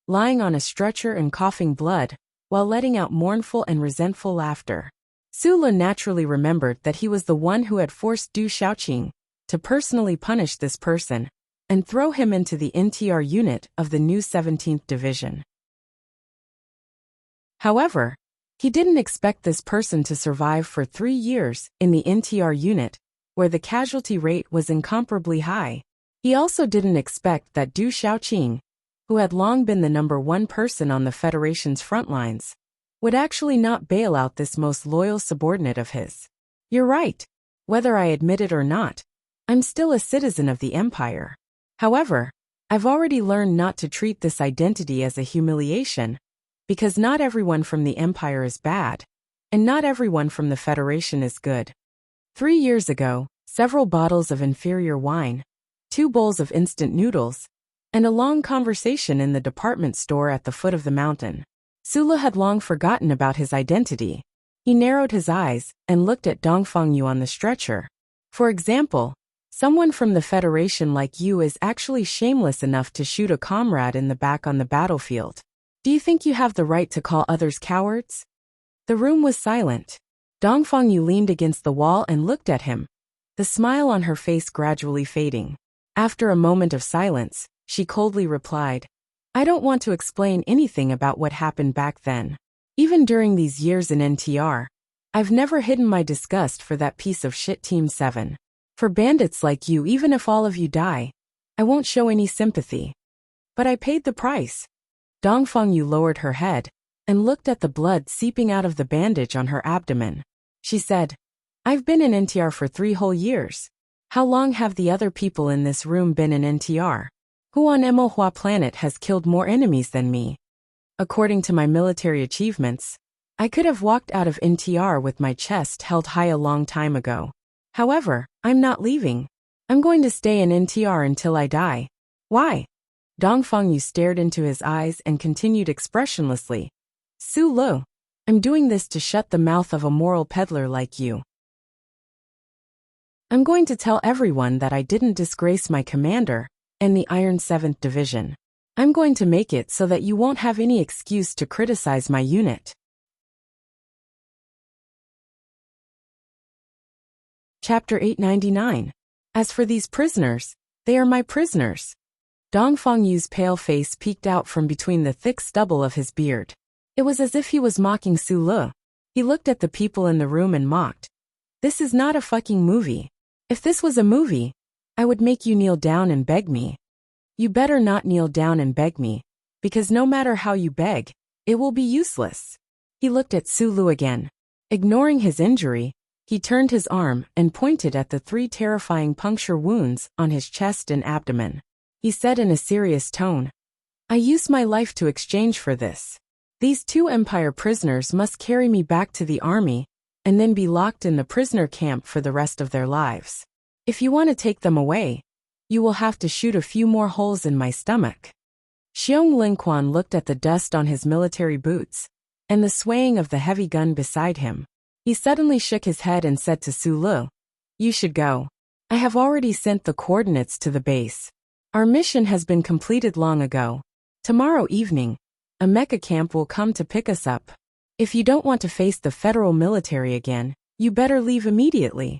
lying on a stretcher and coughing blood, while letting out mournful and resentful laughter? Su Le naturally remembered that he was the one who had forced Du Xiaoqing to personally punish this person and throw him into the NTR unit of the new 17th Division. However, he didn't expect this person to survive for 3 years in the NTR unit, where the casualty rate was incomparably high. He also didn't expect that Du Xiaoqing, who had long been the #1 person on the Federation's front lines, would actually not bail out this most loyal subordinate of his. You're right. Whether I admit it or not, I'm still a citizen of the Empire. However, I've already learned not to treat this identity as a humiliation, because not everyone from the Empire is bad, and not everyone from the Federation is good. 3 years ago, several bottles of inferior wine, 2 bowls of instant noodles, and a long conversation in the department store at the foot of the mountain. Su Le had long forgotten about his identity. He narrowed his eyes and looked at Dongfang Yu on the stretcher. For example, someone from the Federation like you is actually shameless enough to shoot a comrade in the back on the battlefield. Do you think you have the right to call others cowards? The room was silent. Dongfang Yu leaned against the wall and looked at him, the smile on her face gradually fading. After a moment of silence, she coldly replied, I don't want to explain anything about what happened back then. Even during these years in NTR, I've never hidden my disgust for that piece of shit Team 7. For bandits like you, even if all of you die, I won't show any sympathy. But I paid the price. Dongfang Yu lowered her head and looked at the blood seeping out of the bandage on her abdomen. She said, I've been in NTR for 3 whole years. How long have the other people in this room been in NTR? Who on Emohua planet has killed more enemies than me? According to my military achievements, I could have walked out of NTR with my chest held high a long time ago. However, I'm not leaving. I'm going to stay in NTR until I die. Why? Dongfang Yu stared into his eyes and continued expressionlessly. Su Le, I'm doing this to shut the mouth of a moral peddler like you. I'm going to tell everyone that I didn't disgrace my commander and the Iron 7th Division. I'm going to make it so that you won't have any excuse to criticize my unit. Chapter 899. As for these prisoners, they are my prisoners. Dongfang Yu's pale face peeked out from between the thick stubble of his beard. It was as if he was mocking Su Le. He looked at the people in the room and mocked. This is not a fucking movie. If this was a movie, I would make you kneel down and beg me. You better not kneel down and beg me, because no matter how you beg, it will be useless. He looked at Su Le again. Ignoring his injury, he turned his arm and pointed at the 3 terrifying puncture wounds on his chest and abdomen. He said in a serious tone, I use my life to exchange for this. These 2 Empire prisoners must carry me back to the army and then be locked in the prisoner camp for the rest of their lives. If you want to take them away, you will have to shoot a few more holes in my stomach. Xiong Linquan looked at the dust on his military boots and the swaying of the heavy gun beside him. He suddenly shook his head and said to Su Le, You should go. I have already sent the coordinates to the base. Our mission has been completed long ago. Tomorrow evening, a mecha camp will come to pick us up. If you don't want to face the federal military again, you better leave immediately.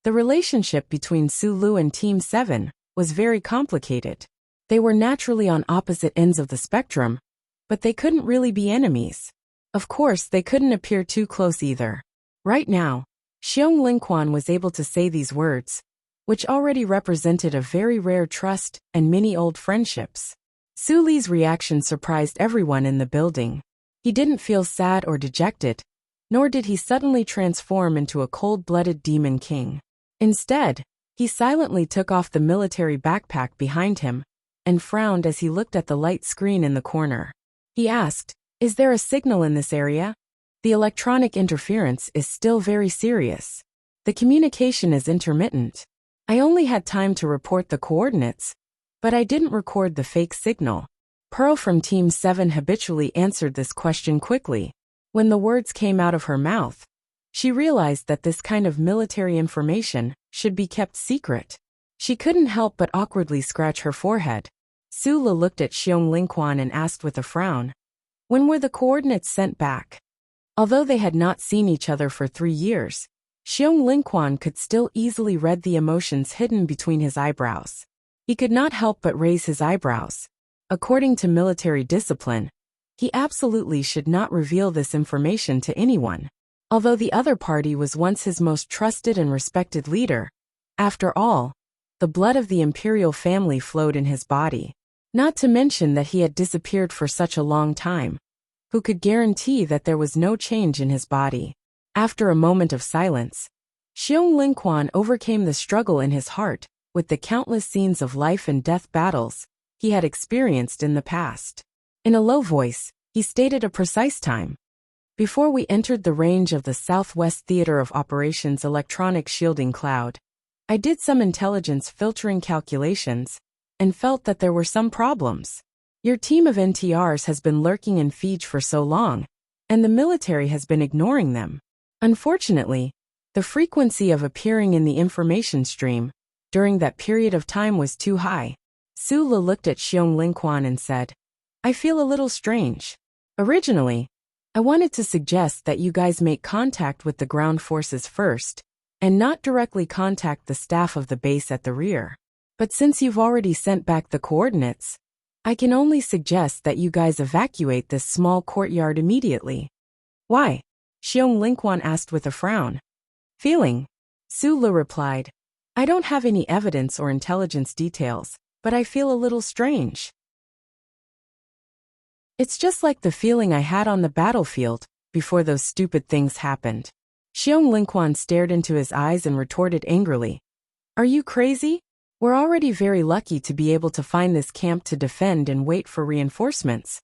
The relationship between Su Le and Team 7 was very complicated. They were naturally on opposite ends of the spectrum, but they couldn't really be enemies. Of course, they couldn't appear too close either. Right now, Xiong Linquan was able to say these words, which already represented a very rare trust and many old friendships. Su Le's reaction surprised everyone in the building. He didn't feel sad or dejected, nor did he suddenly transform into a cold-blooded demon king. Instead, he silently took off the military backpack behind him and frowned as he looked at the light screen in the corner. He asked, Is there a signal in this area? The electronic interference is still very serious. The communication is intermittent. I only had time to report the coordinates, but I didn't record the fake signal. Pearl from Team 7 habitually answered this question quickly. When the words came out of her mouth, She realized that this kind of military information should be kept secret. She couldn't help but awkwardly scratch her forehead. Sula looked at Xiong Lingquan and asked with a frown, "When were the coordinates sent back?" Although they had not seen each other for 3 years, Xiong Lingquan could still easily read the emotions hidden between his eyebrows. He could not help but raise his eyebrows. According to military discipline, he absolutely should not reveal this information to anyone. Although the other party was once his most trusted and respected leader, after all, the blood of the imperial family flowed in his body. Not to mention that he had disappeared for such a long time. Who could guarantee that there was no change in his body? After a moment of silence, Xiong Lingquan overcame the struggle in his heart with the countless scenes of life and death battles he had experienced in the past. In a low voice, he stated a precise time. Before we entered the range of the Southwest Theater of Operations electronic shielding cloud, I did some intelligence filtering calculations and felt that there were some problems. Your team of NTRs has been lurking in Fiji for so long, and the military has been ignoring them. Unfortunately, the frequency of appearing in the information stream during that period of time was too high. Sula looked at Xiong Lingquan and said, "I feel a little strange. Originally, I wanted to suggest that you guys make contact with the ground forces first, and not directly contact the staff of the base at the rear. But since you've already sent back the coordinates, I can only suggest that you guys evacuate this small courtyard immediately." "Why?" Xiong Lingquan asked with a frown. "Feeling," Sula replied. "I don't have any evidence or intelligence details, but I feel a little strange. It's just like the feeling I had on the battlefield before those stupid things happened." Xiong Lingquan stared into his eyes and retorted angrily, "Are you crazy? We're already very lucky to be able to find this camp to defend and wait for reinforcements.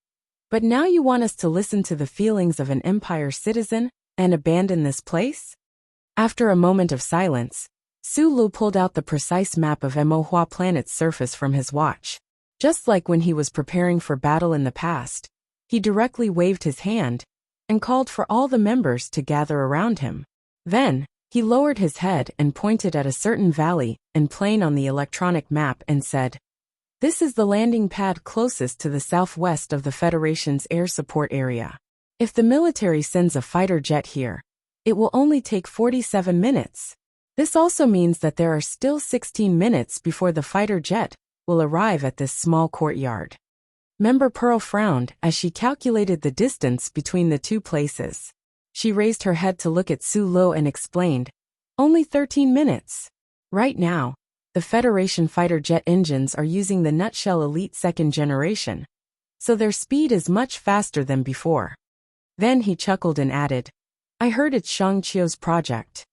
But now you want us to listen to the feelings of an Empire citizen and abandon this place?" After a moment of silence, Sulu pulled out the precise map of Emohua planet's surface from his watch. Just like when he was preparing for battle in the past, he directly waved his hand and called for all the members to gather around him. Then, he lowered his head and pointed at a certain valley and plain on the electronic map and said, "This is the landing pad closest to the southwest of the Federation's air support area. If the military sends a fighter jet here, it will only take 47 minutes. This also means that there are still 16 minutes before the fighter jet will arrive at this small courtyard." Member Pearl frowned as she calculated the distance between the two places. She raised her head to look at Su Lo and explained, "Only 13 minutes. Right now, the Federation fighter jet engines are using the Nutshell Elite second generation, so their speed is much faster than before." Then he chuckled and added, "I heard it's Shang Qiu's project."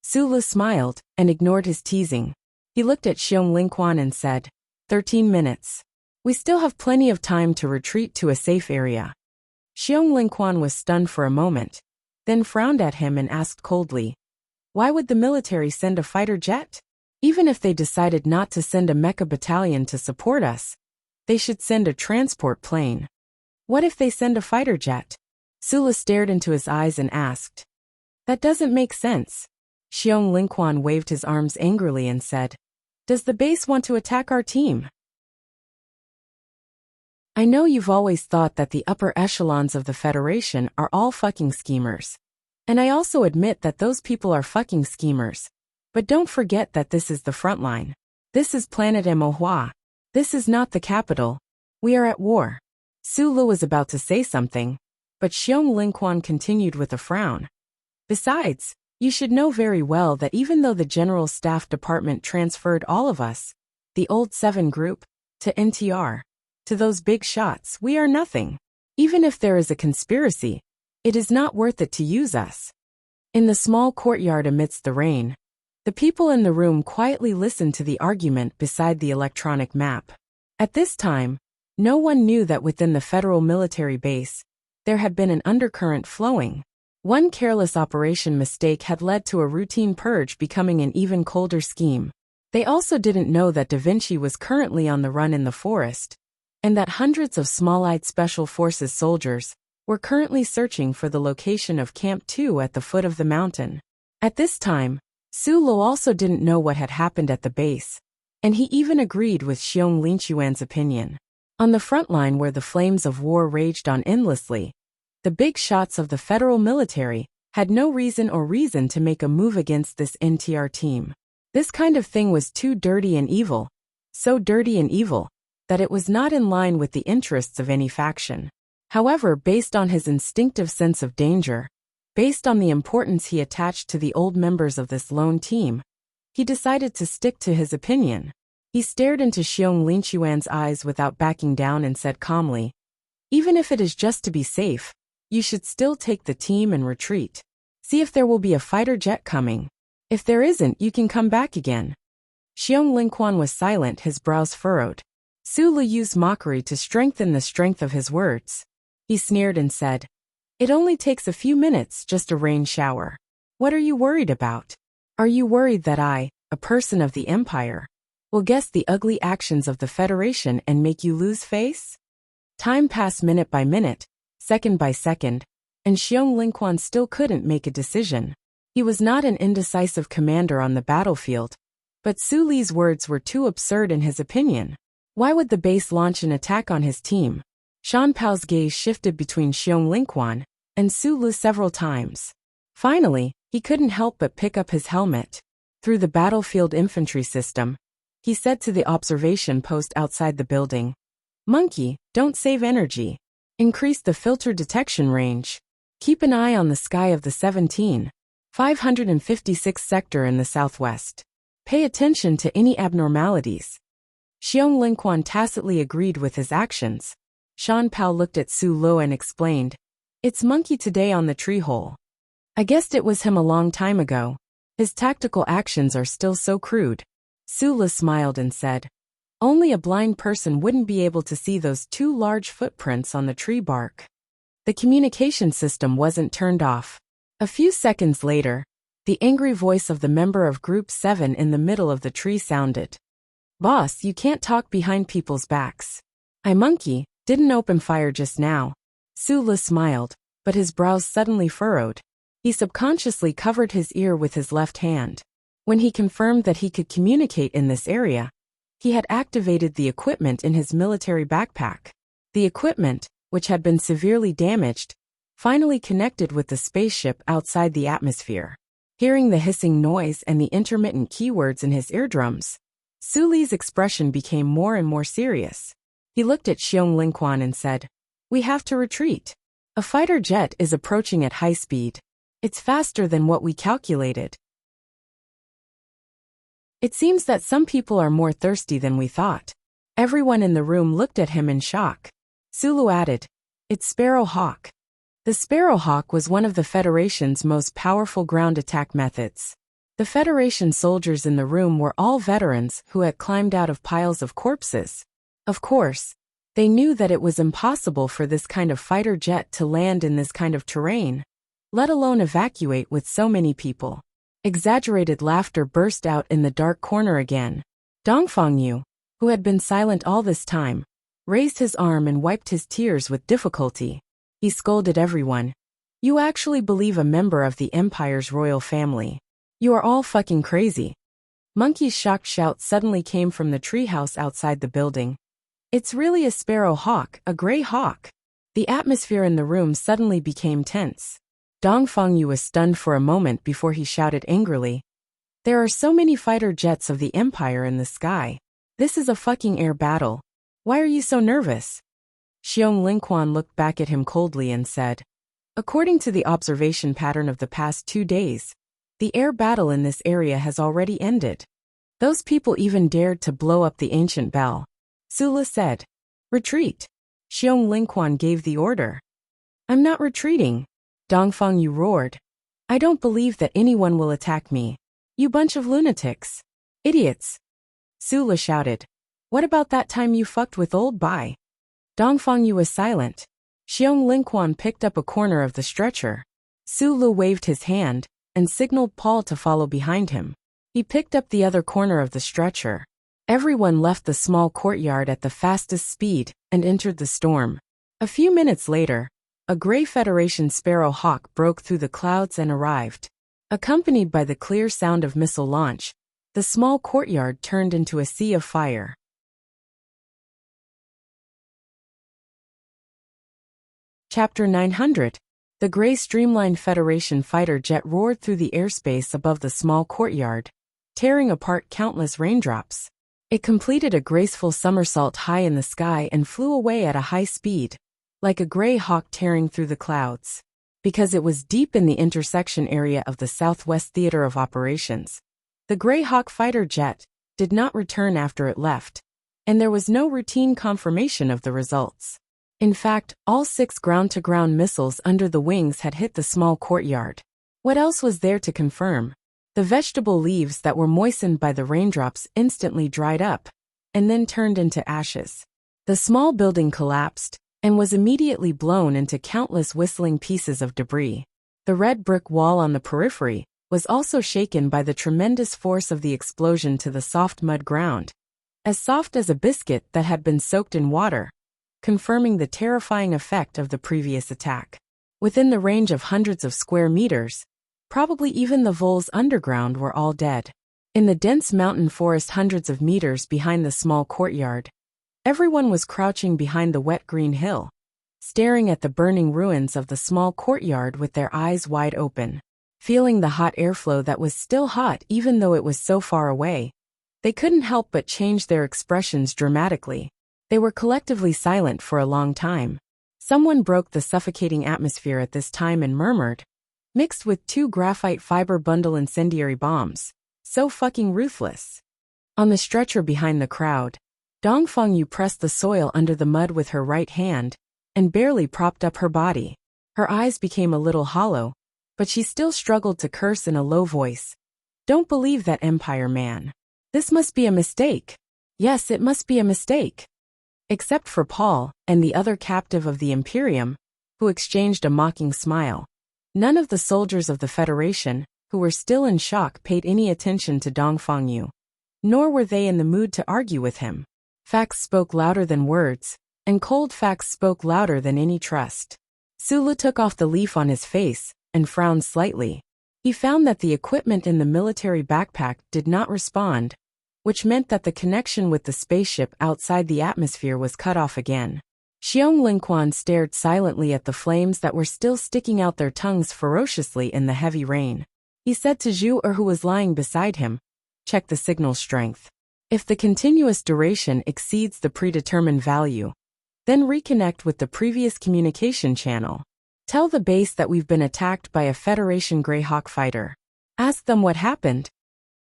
Sula smiled and ignored his teasing. He looked at Xiong Lingquan and said, 13 minutes. We still have plenty of time to retreat to a safe area." Xiong Lingquan was stunned for a moment, then frowned at him and asked coldly, "Why would the military send a fighter jet? Even if they decided not to send a mecha battalion to support us, they should send a transport plane. What if they send a fighter jet?" Sula stared into his eyes and asked, "That doesn't make sense." Xiong Lingquan waved his arms angrily and said, "Does the base want to attack our team? I know you've always thought that the upper echelons of the Federation are all fucking schemers. And I also admit that those people are fucking schemers. But don't forget that this is the front line. This is planet Emohua. This is not the capital. We are at war." Sulu was about to say something, but Xiong Lingquan continued with a frown. "Besides, you should know very well that even though the General Staff Department transferred all of us, the old 7 group, to NTR, to those big shots, we are nothing. Even if there is a conspiracy, it is not worth it to use us." In the small courtyard amidst the rain, the people in the room quietly listened to the argument beside the electronic map. At this time, no one knew that within the federal military base, there had been an undercurrent flowing. One careless operation mistake had led to a routine purge becoming an even colder scheme. They also didn't know that Da Vinci was currently on the run in the forest, and that hundreds of small-eyed Special Forces soldiers were currently searching for the location of Camp 2 at the foot of the mountain. At this time, Su Lo also didn't know what had happened at the base, and he even agreed with Xiong Linquan's opinion. On the front line where the flames of war raged on endlessly, the big shots of the federal military had no reason to make a move against this NTR team. This kind of thing was too dirty and evil, so dirty and evil, that it was not in line with the interests of any faction. However, based on his instinctive sense of danger, based on the importance he attached to the old members of this lone team, he decided to stick to his opinion. He stared into Xiong Linquan's eyes without backing down and said calmly, "Even if it is just to be safe, you should still take the team and retreat. See if there will be a fighter jet coming. If there isn't, you can come back again." Xiong Linquan was silent, his brows furrowed. Su Lu used mockery to strengthen the strength of his words. He sneered and said, "It only takes a few minutes, just a rain shower. What are you worried about? Are you worried that I, a person of the Empire, will guess the ugly actions of the Federation and make you lose face?" Time passed minute by minute, second by second, and Xiong Linquan still couldn't make a decision. He was not an indecisive commander on the battlefield, but Su Li's words were too absurd in his opinion. Why would the base launch an attack on his team? Shan Pao's gaze shifted between Xiong Linquan and Su Lu several times. Finally, he couldn't help but pick up his helmet. Through the battlefield infantry system, he said to the observation post outside the building, "Monkey, don't save energy. Increase the filter detection range. Keep an eye on the sky of the 17,556 sector in the southwest. Pay attention to any abnormalities." Xiong Linquan tacitly agreed with his actions. Shan Pao looked at Su Lo and explained, "It's Monkey today on the tree hole. I guessed it was him a long time ago. His tactical actions are still so crude." Su Lo smiled and said, "Only a blind person wouldn't be able to see those two large footprints on the tree bark." The communication system wasn't turned off. A few seconds later, the angry voice of the member of Group 7 in the middle of the tree sounded. "Boss, you can't talk behind people's backs. I Monkey didn't open fire just now." Su Lu smiled, but his brows suddenly furrowed. He subconsciously covered his ear with his left hand. When he confirmed that he could communicate in this area, he had activated the equipment in his military backpack. The equipment, which had been severely damaged, finally connected with the spaceship outside the atmosphere. Hearing the hissing noise and the intermittent keywords in his eardrums, Su Li's expression became more and more serious. He looked at Xiong Linquan and said, "We have to retreat. A fighter jet is approaching at high speed. It's faster than what we calculated. It seems that some people are more thirsty than we thought." Everyone in the room looked at him in shock. Su Lu added, "It's Sparrow Hawk." The Sparrow Hawk was one of the Federation's most powerful ground attack methods. The Federation soldiers in the room were all veterans who had climbed out of piles of corpses. Of course, they knew that it was impossible for this kind of fighter jet to land in this kind of terrain, let alone evacuate with so many people. Exaggerated laughter burst out in the dark corner again. Dongfang Yu, who had been silent all this time, raised his arm and wiped his tears with difficulty. He scolded everyone. "You actually believe a member of the Empire's royal family? You are all fucking crazy." Monkey's shocked shout suddenly came from the treehouse outside the building. "It's really a Sparrow Hawk, a gray hawk." The atmosphere in the room suddenly became tense. Dongfang Yu was stunned for a moment before he shouted angrily, "There are so many fighter jets of the Empire in the sky. This is a fucking air battle. Why are you so nervous?" Xiong Linquan looked back at him coldly and said, "According to the observation pattern of the past 2 days, the air battle in this area has already ended. Those people even dared to blow up the ancient bell." Su Lu said, "Retreat." Xiong Linquan gave the order. "I'm not retreating." Dongfang Yu roared. "I don't believe that anyone will attack me. You bunch of lunatics. Idiots." Su Lu shouted, "What about that time you fucked with old Bai?" Dongfang Yu was silent. Xiong Linquan picked up a corner of the stretcher. Su Lu waved his hand and signaled Paul to follow behind him. He picked up the other corner of the stretcher. Everyone left the small courtyard at the fastest speed and entered the storm. A few minutes later, a gray Federation Sparrow Hawk broke through the clouds and arrived. Accompanied by the clear sound of missile launch, the small courtyard turned into a sea of fire. Chapter 900. The gray streamlined Federation fighter jet roared through the airspace above the small courtyard, tearing apart countless raindrops. It completed a graceful somersault high in the sky and flew away at a high speed, like a gray hawk tearing through the clouds. Because it was deep in the intersection area of the Southwest Theater of Operations, the Gray Hawk fighter jet did not return after it left, and there was no routine confirmation of the results. In fact, all 6 ground-to-ground missiles under the wings had hit the small courtyard. What else was there to confirm? The vegetable leaves that were moistened by the raindrops instantly dried up, and then turned into ashes. The small building collapsed, and was immediately blown into countless whistling pieces of debris. The red brick wall on the periphery was also shaken by the tremendous force of the explosion to the soft mud ground, as soft as a biscuit that had been soaked in water, confirming the terrifying effect of the previous attack. Within the range of hundreds of square meters, probably even the voles underground were all dead. In the dense mountain forest hundreds of meters behind the small courtyard, everyone was crouching behind the wet green hill, staring at the burning ruins of the small courtyard with their eyes wide open. Feeling the hot airflow that was still hot even though it was so far away, they couldn't help but change their expressions dramatically. They were collectively silent for a long time. Someone broke the suffocating atmosphere at this time and murmured, "Mixed with 2 graphite fiber bundle incendiary bombs. So fucking ruthless." On the stretcher behind the crowd, Dongfeng Yu pressed the soil under the mud with her right hand, and barely propped up her body. Her eyes became a little hollow, but she still struggled to curse in a low voice. "Don't believe that Empire man. This must be a mistake. Yes, it must be a mistake." Except for Paul, and the other captive of the Imperium, who exchanged a mocking smile. None of the soldiers of the Federation, who were still in shock, paid any attention to Dongfeng Yu. Nor were they in the mood to argue with him. Facts spoke louder than words, and cold facts spoke louder than any trust. Sulu took off the leaf on his face, and frowned slightly. He found that the equipment in the military backpack did not respond, which meant that the connection with the spaceship outside the atmosphere was cut off again. Xiong Lingquan stared silently at the flames that were still sticking out their tongues ferociously in the heavy rain. He said to Zhu Er, who was lying beside him, "Check the signal strength. If the continuous duration exceeds the predetermined value, then reconnect with the previous communication channel. Tell the base that we've been attacked by a Federation Greyhawk fighter. Ask them what happened."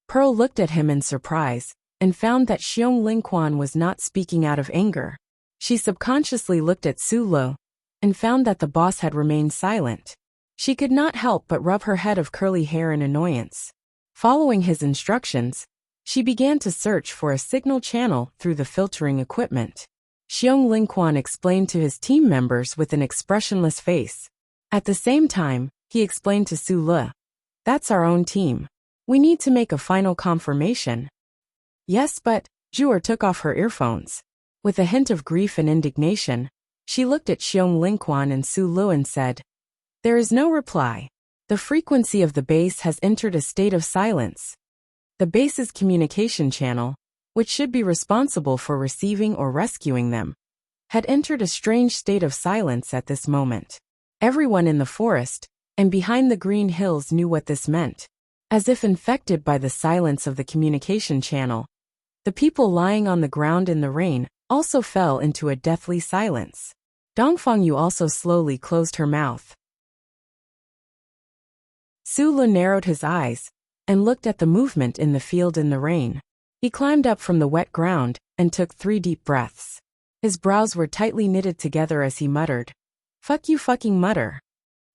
Pearl looked at him in surprise, and found that Xiong Lingquan was not speaking out of anger. She subconsciously looked at Sulo, and found that the boss had remained silent. She could not help but rub her head of curly hair in annoyance. Following his instructions, she began to search for a signal channel through the filtering equipment. Xiong Lingquan explained to his team members with an expressionless face. At the same time, he explained to Su Le, "That's our own team. We need to make a final confirmation." "Yes, but..." Zhuer took off her earphones. With a hint of grief and indignation, she looked at Xiong Lingquan and Su Le and said, "There is no reply. The frequency of the base has entered a state of silence. The base's communication channel, which should be responsible for receiving or rescuing them, had entered a strange state of silence at this moment." Everyone in the forest and behind the green hills knew what this meant. As if infected by the silence of the communication channel, the people lying on the ground in the rain also fell into a deathly silence. Dongfeng Yu also slowly closed her mouth. Su Le narrowed his eyes and looked at the movement in the field in the rain. He climbed up from the wet ground and took 3 deep breaths. His brows were tightly knitted together as he muttered, "Fuck you fucking mutter."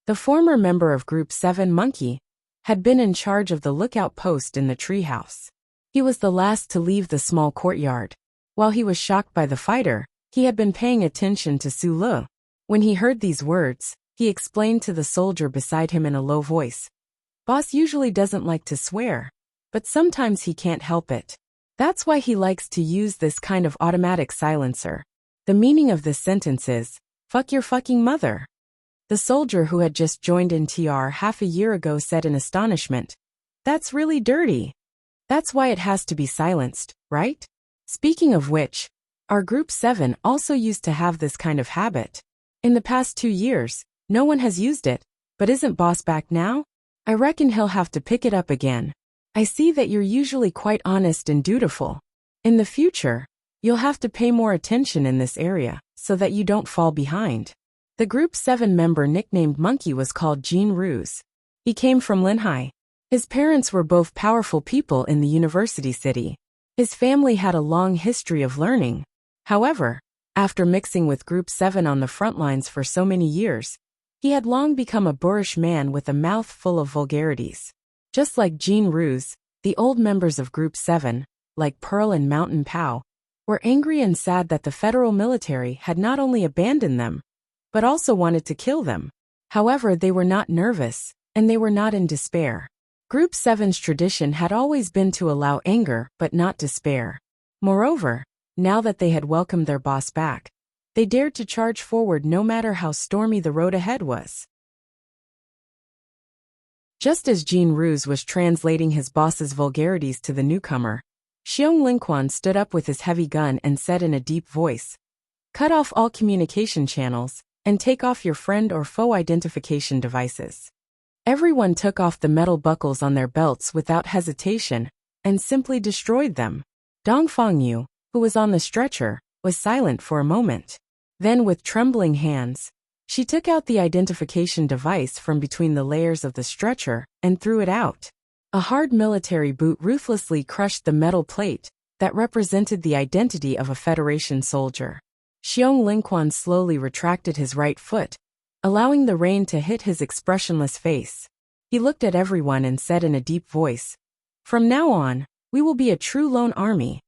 The former member of Group 7 Monkey had been in charge of the lookout post in the treehouse. He was the last to leave the small courtyard. While he was shocked by the fighter, he had been paying attention to Su Le. When he heard these words, he explained to the soldier beside him in a low voice, "Boss usually doesn't like to swear, but sometimes he can't help it. That's why he likes to use this kind of automatic silencer. The meaning of this sentence is, fuck your fucking mother." The soldier who had just joined NTR half a year ago said in astonishment. That's really dirty. That's why it has to be silenced, right? Speaking of which, our Group 7 also used to have this kind of habit. In the past 2 years, no one has used it, but isn't boss back now? I reckon he'll have to pick it up again. I see that you're usually quite honest and dutiful. In the future, you'll have to pay more attention in this area, so that you don't fall behind. The Group 7 member nicknamed Monkey was called Jean Ruse. He came from Linhai. His parents were both powerful people in the university city. His family had a long history of learning. However, after mixing with Group 7 on the front lines for so many years, he had long become a boorish man with a mouth full of vulgarities. Just like Jean Ruse, the old members of Group 7, like Pearl and Mountain Pow, were angry and sad that the federal military had not only abandoned them, but also wanted to kill them. However, they were not nervous, and they were not in despair. Group 7's tradition had always been to allow anger but not despair. Moreover, now that they had welcomed their boss back, they dared to charge forward no matter how stormy the road ahead was. Just as Jean Ruse was translating his boss's vulgarities to the newcomer, Xiong Lingquan stood up with his heavy gun and said in a deep voice, "Cut off all communication channels, and take off your friend or foe identification devices." Everyone took off the metal buckles on their belts without hesitation, and simply destroyed them. Dong Fangyu, who was on the stretcher, was silent for a moment. Then with trembling hands, she took out the identification device from between the layers of the stretcher and threw it out. A hard military boot ruthlessly crushed the metal plate that represented the identity of a Federation soldier. Xiong Lingquan slowly retracted his right foot, allowing the rain to hit his expressionless face. He looked at everyone and said in a deep voice, "From now on, we will be a true lone army.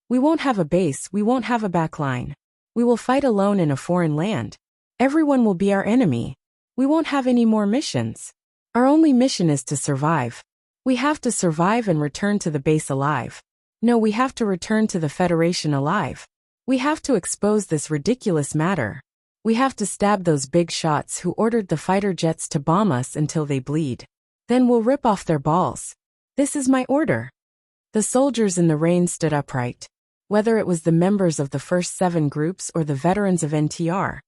We won't have a base, we won't have a backline. We will fight alone in a foreign land. Everyone will be our enemy. We won't have any more missions. Our only mission is to survive. We have to survive and return to the base alive. No, we have to return to the Federation alive. We have to expose this ridiculous matter. We have to stab those big shots who ordered the fighter jets to bomb us until they bleed. Then we'll rip off their balls. This is my order." The soldiers in the rain stood upright. Whether it was the members of the first 7 groups or the veterans of NTR,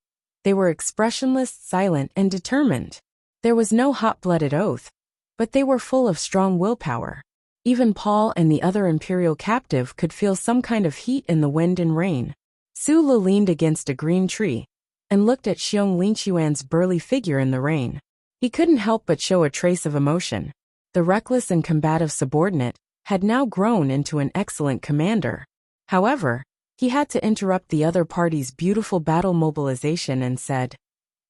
they were expressionless, silent, and determined. There was no hot-blooded oath, but they were full of strong willpower. Even Paul and the other Imperial captive could feel some kind of heat in the wind and rain. Su Le leaned against a green tree and looked at Xiong Lingquan's burly figure in the rain. He couldn't help but show a trace of emotion. The reckless and combative subordinate had now grown into an excellent commander. However, he had to interrupt the other party's beautiful battle mobilization and said,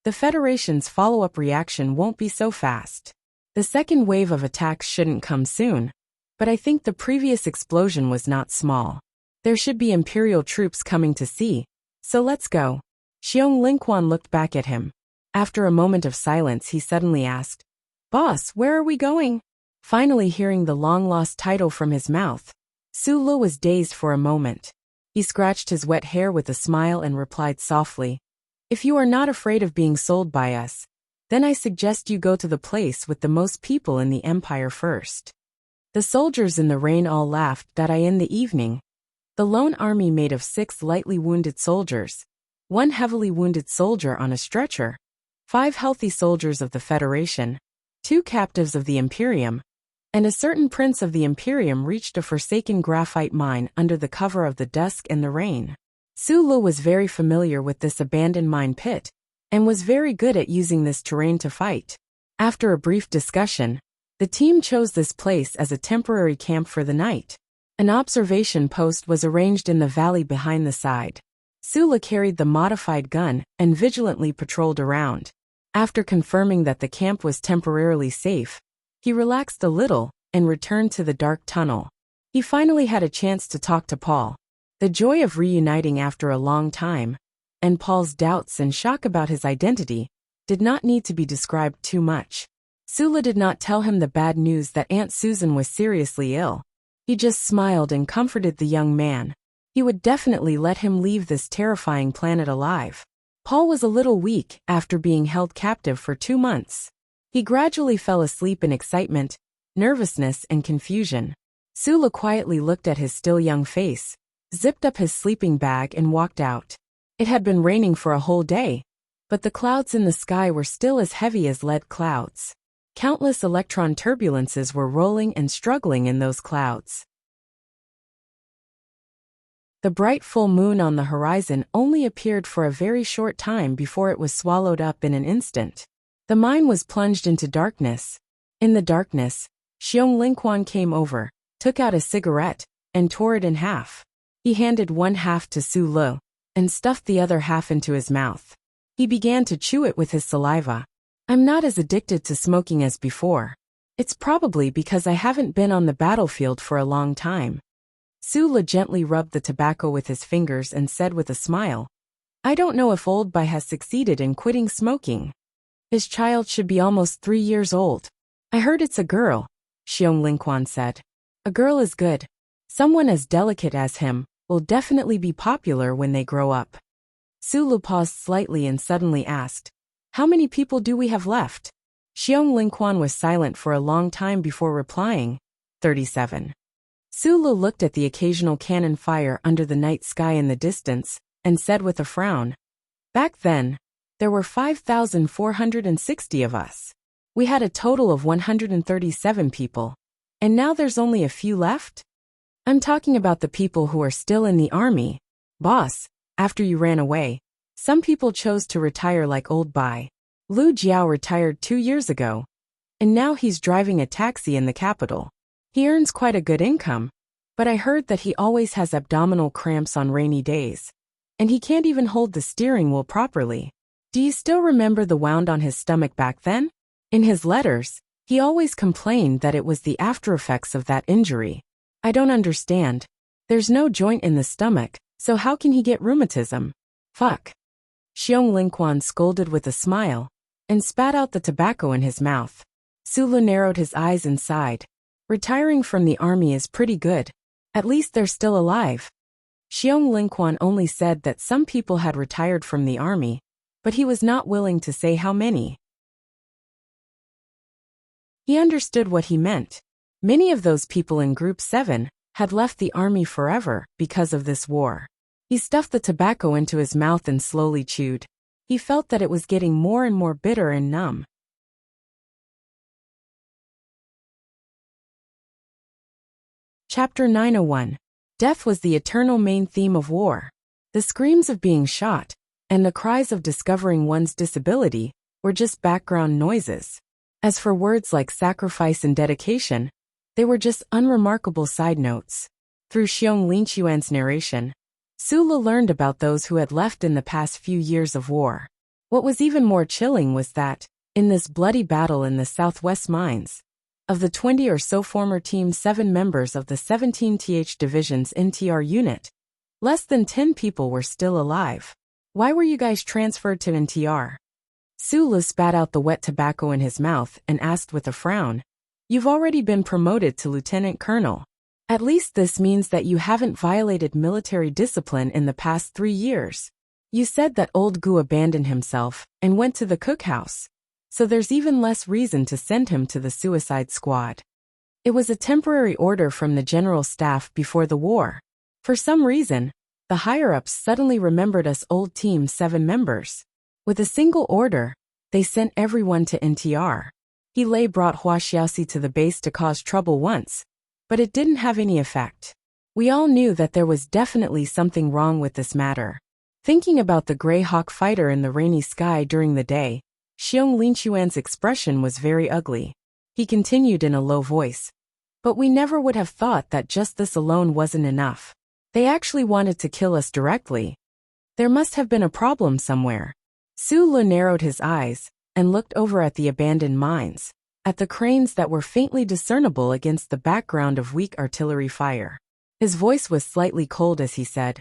"The Federation's follow-up reaction won't be so fast. The second wave of attacks shouldn't come soon, but I think the previous explosion was not small. There should be Imperial troops coming to see, so let's go." Xiong Lingquan looked back at him. After a moment of silence, he suddenly asked, "Boss, where are we going?" Finally hearing the long-lost title from his mouth, Su Le was dazed for a moment. He scratched his wet hair with a smile and replied softly, "If you are not afraid of being sold by us, then I suggest you go to the place with the most people in the Empire first." The soldiers in the rain all laughed that in the evening, the lone army made of 6 lightly wounded soldiers, 1 heavily wounded soldier on a stretcher, 5 healthy soldiers of the Federation, 2 captives of the Imperium, and a certain prince of the Imperium reached a forsaken graphite mine under the cover of the dusk and the rain. Su Le was very familiar with this abandoned mine pit, and was very good at using this terrain to fight. After a brief discussion, the team chose this place as a temporary camp for the night. An observation post was arranged in the valley behind the side. Su Le carried the modified gun and vigilantly patrolled around. After confirming that the camp was temporarily safe, he relaxed a little and returned to the dark tunnel. He finally had a chance to talk to Paul. The joy of reuniting after a long time, and Paul's doubts and shock about his identity, did not need to be described too much. Su Le did not tell him the bad news that Aunt Susan was seriously ill. He just smiled and comforted the young man. He would definitely let him leave this terrifying planet alive. Paul was a little weak after being held captive for 2 months. He gradually fell asleep in excitement, nervousness, and confusion. Sula quietly looked at his still young face, zipped up his sleeping bag and walked out. It had been raining for a whole day, but the clouds in the sky were still as heavy as lead clouds. Countless electron turbulences were rolling and struggling in those clouds. The bright full moon on the horizon only appeared for a very short time before it was swallowed up in an instant. The mine was plunged into darkness. In the darkness, Xiong Lingquan came over, took out a cigarette, and tore it in half. He handed one half to Su Lu, and stuffed the other half into his mouth. He began to chew it with his saliva. I'm not as addicted to smoking as before. It's probably because I haven't been on the battlefield for a long time. Su Lu gently rubbed the tobacco with his fingers and said with a smile, I don't know if old Bai has succeeded in quitting smoking. His child should be almost 3 years old. I heard it's a girl, Xiong Lingquan said. A girl is good. Someone as delicate as him will definitely be popular when they grow up. Su Lu paused slightly and suddenly asked, How many people do we have left? Xiong Lingquan was silent for a long time before replying, 37. Su Lu looked at the occasional cannon fire under the night sky in the distance, and said with a frown, Back then, there were 5,460 of us. We had a total of 137 people. And now there's only a few left? I'm talking about the people who are still in the army. Boss, after you ran away, some people chose to retire like old Bai. Lu Jiao retired 2 years ago, and now he's driving a taxi in the capital. He earns quite a good income, but I heard that he always has abdominal cramps on rainy days, and he can't even hold the steering wheel properly. Do you still remember the wound on his stomach back then? In his letters, he always complained that it was the aftereffects of that injury. I don't understand. There's no joint in the stomach, so how can he get rheumatism? Fuck. Xiong Lingquan scolded with a smile, and spat out the tobacco in his mouth. Su Lu narrowed his eyes and sighed. Retiring from the army is pretty good. At least they're still alive. Xiong Lingquan only said that some people had retired from the army, but he was not willing to say how many. He understood what he meant. Many of those people in Group 7 had left the army forever because of this war. He stuffed the tobacco into his mouth and slowly chewed. He felt that it was getting more and more bitter and numb. Chapter 901. Death was the eternal main theme of war. The screams of being shot, and the cries of discovering one's disability, were just background noises. As for words like sacrifice and dedication, they were just unremarkable side notes. Through Xiong Linquan's narration, Su Lu learned about those who had left in the past few years of war. What was even more chilling was that, in this bloody battle in the southwest mines, of the 20 or so former Team 7 members of the 17th Division's NTR unit, less than 10 people were still alive. Why were you guys transferred to NTR? Su Lu spat out the wet tobacco in his mouth and asked with a frown, You've already been promoted to Lieutenant Colonel. At least this means that you haven't violated military discipline in the past 3 years. You said that old Gu abandoned himself and went to the cookhouse, so there's even less reason to send him to the suicide squad. It was a temporary order from the general staff before the war. For some reason, the higher-ups suddenly remembered us old Team 7 members. With a single order, they sent everyone to NTR. He Lei brought Hua Xiaoxi to the base to cause trouble once, but it didn't have any effect. We all knew that there was definitely something wrong with this matter. Thinking about the Grey Hawk fighter in the rainy sky during the day, Xiong Linquan's expression was very ugly. He continued in a low voice. But we never would have thought that just this alone wasn't enough. They actually wanted to kill us directly. There must have been a problem somewhere. Su Lu narrowed his eyes and looked over at the abandoned mines, at the cranes that were faintly discernible against the background of weak artillery fire. His voice was slightly cold as he said,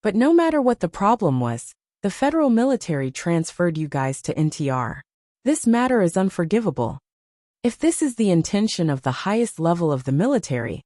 But no matter what the problem was, the federal military transferred you guys to NTR. This matter is unforgivable. If this is the intention of the highest level of the military,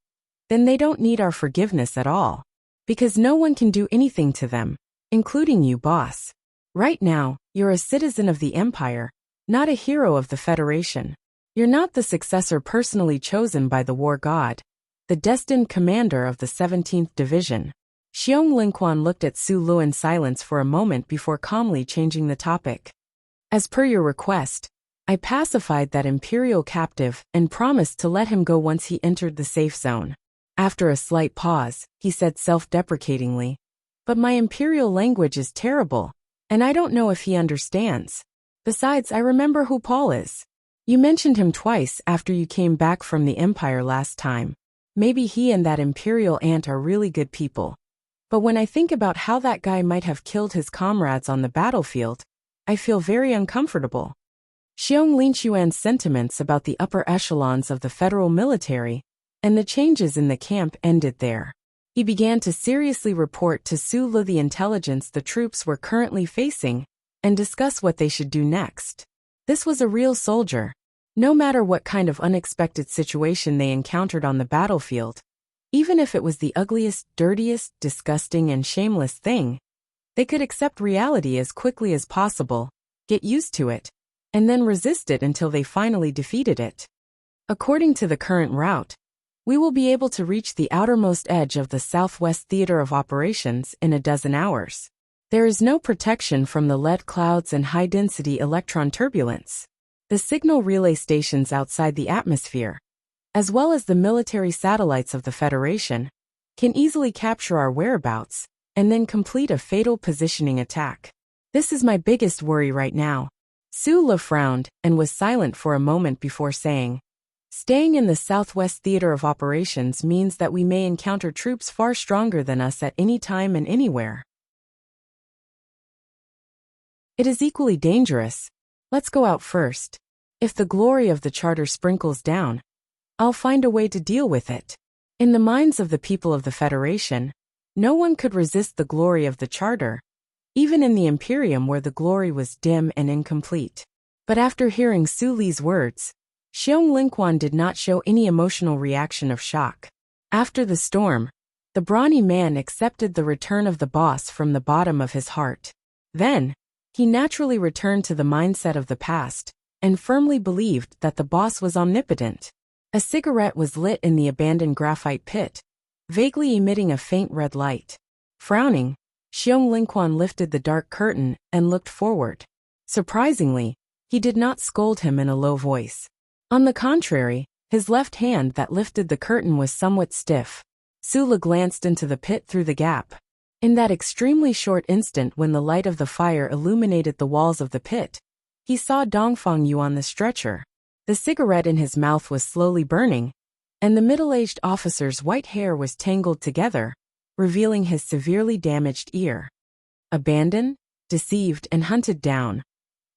then they don't need our forgiveness at all. Because no one can do anything to them, including you, boss. Right now, you're a citizen of the Empire, not a hero of the Federation. You're not the successor personally chosen by the war god, the destined commander of the 17th Division. Xiong Linquan looked at Su Lu in silence for a moment before calmly changing the topic. As per your request, I pacified that imperial captive and promised to let him go once he entered the safe zone. After a slight pause, he said self-deprecatingly, "But my imperial language is terrible, and I don't know if he understands. Besides, I remember who Paul is. You mentioned him twice after you came back from the Empire last time. Maybe he and that imperial aunt are really good people. But when I think about how that guy might have killed his comrades on the battlefield, I feel very uncomfortable." Xiong Linquan's sentiments about the upper echelons of the federal military and the changes in the camp ended there. He began to seriously report to Su Lu the intelligence the troops were currently facing and discuss what they should do next. This was a real soldier. No matter what kind of unexpected situation they encountered on the battlefield, even if it was the ugliest, dirtiest, disgusting, and shameless thing, they could accept reality as quickly as possible, get used to it, and then resist it until they finally defeated it. According to the current route, we will be able to reach the outermost edge of the Southwest Theater of Operations in a dozen hours. There is no protection from the lead clouds and high-density electron turbulence. The signal relay stations outside the atmosphere, as well as the military satellites of the Federation, can easily capture our whereabouts and then complete a fatal positioning attack. This is my biggest worry right now. Su Lu frowned and was silent for a moment before saying, "Staying in the Southwest Theater of Operations means that we may encounter troops far stronger than us at any time and anywhere. It is equally dangerous. Let's go out first. If the glory of the Charter sprinkles down, I'll find a way to deal with it." In the minds of the people of the Federation, no one could resist the glory of the Charter, even in the Imperium where the glory was dim and incomplete. But after hearing Su Li's words, Xiong Linquan did not show any emotional reaction of shock. After the storm, the brawny man accepted the return of the boss from the bottom of his heart. Then, he naturally returned to the mindset of the past and firmly believed that the boss was omnipotent. A cigarette was lit in the abandoned graphite pit, vaguely emitting a faint red light. Frowning, Xiong Linquan lifted the dark curtain and looked forward. Surprisingly, he did not scold him in a low voice. On the contrary, his left hand that lifted the curtain was somewhat stiff. Su Lu glanced into the pit through the gap. In that extremely short instant when the light of the fire illuminated the walls of the pit, he saw Dongfang Yu on the stretcher. The cigarette in his mouth was slowly burning, and the middle-aged officer's white hair was tangled together, revealing his severely damaged ear. Abandoned, deceived, and hunted down.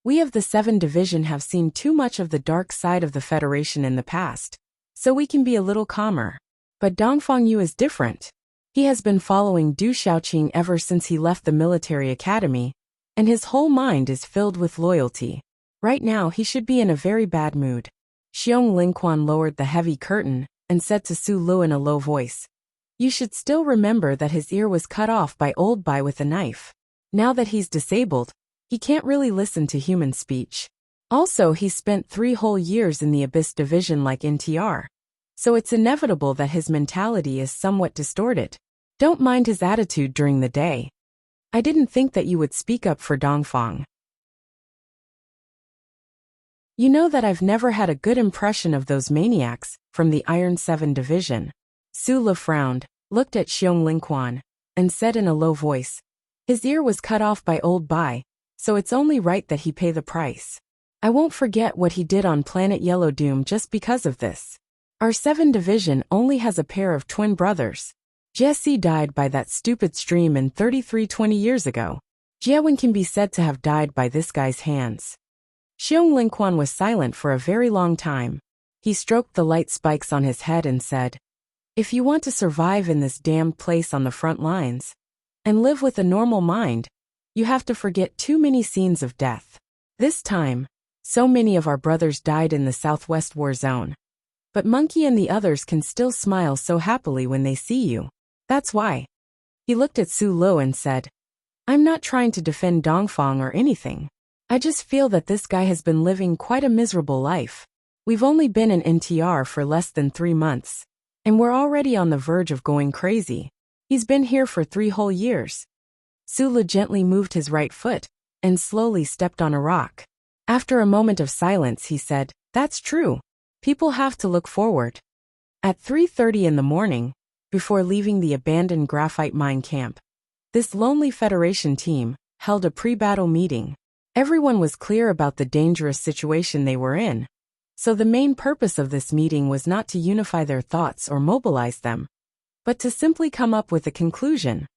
We of the 7th Division have seen too much of the dark side of the Federation in the past, so we can be a little calmer. But Dongfang Yu is different. He has been following Du Xiaoqing ever since he left the military academy, and his whole mind is filled with loyalty. Right now he should be in a very bad mood. Xiong Linquan lowered the heavy curtain and said to Su Lu in a low voice, "You should still remember that his ear was cut off by Old Bai with a knife. Now that he's disabled, he can't really listen to human speech. Also, he spent 3 whole years in the Abyss Division like NTR, so it's inevitable that his mentality is somewhat distorted. Don't mind his attitude during the day. I didn't think that you would speak up for Dongfang. You know that I've never had a good impression of those maniacs from the Iron 7 Division." Su Lu frowned, looked at Xiong Linquan, and said in a low voice, "His ear was cut off by Old Bai, so it's only right that he pay the price. I won't forget what he did on planet Yellow Doom just because of this. Our 7th Division only has a pair of twin brothers. Jesse died by that stupid stream in 3320 years ago. Jiawen can be said to have died by this guy's hands." Xiong Linquan was silent for a very long time. He stroked the light spikes on his head and said, "If you want to survive in this damned place on the front lines, and live with a normal mind, you have to forget too many scenes of death. This time, so many of our brothers died in the Southwest War Zone. But Monkey and the others can still smile so happily when they see you. That's why." He looked at Su Lu and said, I'm not trying to defend Dongfang or anything. I just feel that this guy has been living quite a miserable life. We've only been in NTR for less than 3 months. And we're already on the verge of going crazy. He's been here for 3 whole years. Sulu gently moved his right foot and slowly stepped on a rock. After a moment of silence, he said, "That's true. People have to look forward." At 3:30 in the morning, before leaving the abandoned graphite mine camp, this lonely Federation team held a pre-battle meeting. Everyone was clear about the dangerous situation they were in. So the main purpose of this meeting was not to unify their thoughts or mobilize them, but to simply come up with a conclusion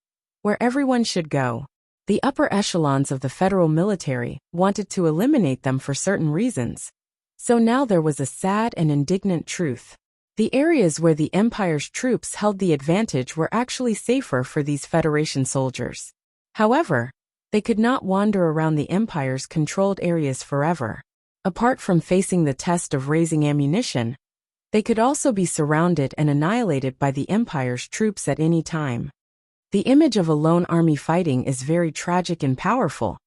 where everyone should go. The upper echelons of the federal military wanted to eliminate them for certain reasons. So now there was a sad and indignant truth. The areas where the Empire's troops held the advantage were actually safer for these Federation soldiers. However, they could not wander around the Empire's controlled areas forever. Apart from facing the test of raising ammunition, they could also be surrounded and annihilated by the Empire's troops at any time. The image of a lone army fighting is very tragic and powerful,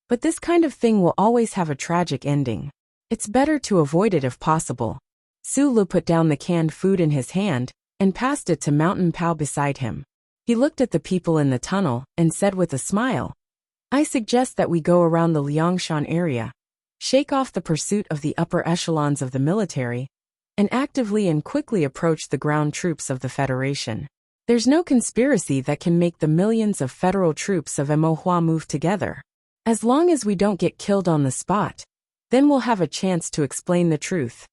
but this kind of thing will always have a tragic ending. It's better to avoid it if possible. Sulu put down the canned food in his hand and passed it to Mountain Pao beside him. He looked at the people in the tunnel and said with a smile, "I suggest that we go around the Liangshan area, shake off the pursuit of the upper echelons of the military, and actively and quickly approach the ground troops of the Federation. There's no conspiracy that can make the millions of federal troops of Emohua move together. As long as we don't get killed on the spot, then we'll have a chance to explain the truth.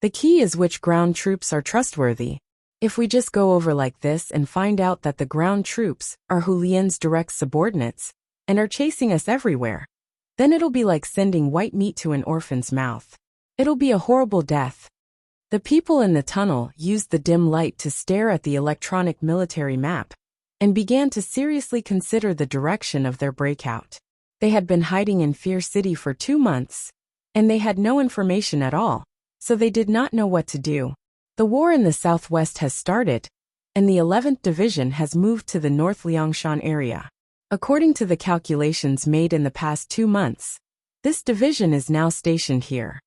The key is which ground troops are trustworthy. If we just go over like this and find out that the ground troops are Hu Lian's direct subordinates and are chasing us everywhere, then it'll be like sending white meat to an orphan's mouth. It'll be a horrible death." The people in the tunnel used the dim light to stare at the electronic military map and began to seriously consider the direction of their breakout. They had been hiding in Fear City for 2 months, and they had no information at all, so they did not know what to do. The war in the southwest has started, and the 11th Division has moved to the North Liangshan area. According to the calculations made in the past 2 months, this division is now stationed here.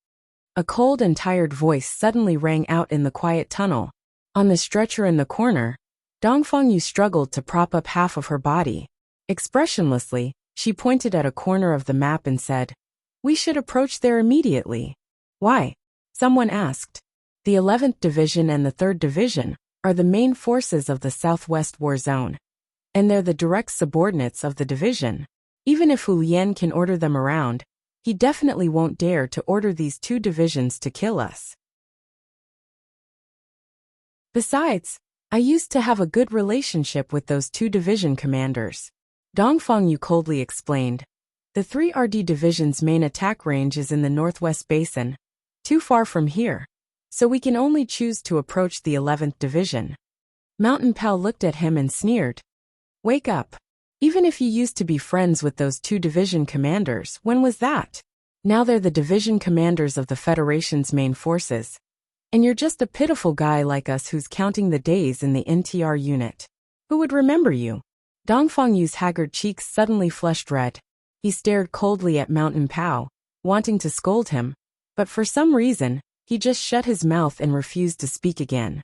A cold and tired voice suddenly rang out in the quiet tunnel. On the stretcher in the corner, Dongfang Yu struggled to prop up half of her body. Expressionlessly, she pointed at a corner of the map and said, "We should approach there immediately." "Why?" someone asked. The 11th Division and the 3rd Division are the main forces of the Southwest War Zone, and they're the direct subordinates of the division. Even if Hu Lian can order them around, he definitely won't dare to order these 2 divisions to kill us. Besides, I used to have a good relationship with those 2 division commanders. Dongfang Yu coldly explained. The 3 RD Division's main attack range is in the Northwest Basin, too far from here, so we can only choose to approach the 11th Division. Mountain Pao looked at him and sneered. "Wake up. Even if you used to be friends with those 2 division commanders, when was that? Now they're the division commanders of the Federation's main forces. And you're just a pitiful guy like us who's counting the days in the NTR unit. Who would remember you?" Dongfang Yu's haggard cheeks suddenly flushed red. He stared coldly at Mountain Pao, wanting to scold him, but for some reason, he just shut his mouth and refused to speak again.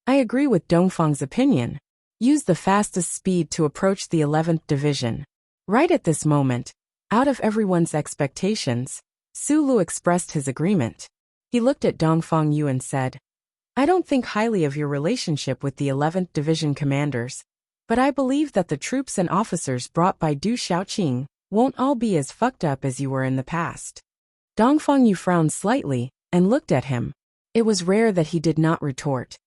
"I agree with Dongfang's opinion. Use the fastest speed to approach the 11th Division." Right at this moment, out of everyone's expectations, Sulu expressed his agreement. He looked at Dongfang Yu and said, "I don't think highly of your relationship with the 11th Division commanders, but I believe that the troops and officers brought by Du Xiaoqing won't all be as fucked up as you were in the past." Dongfang Yu frowned slightly and looked at him. It was rare that he did not retort.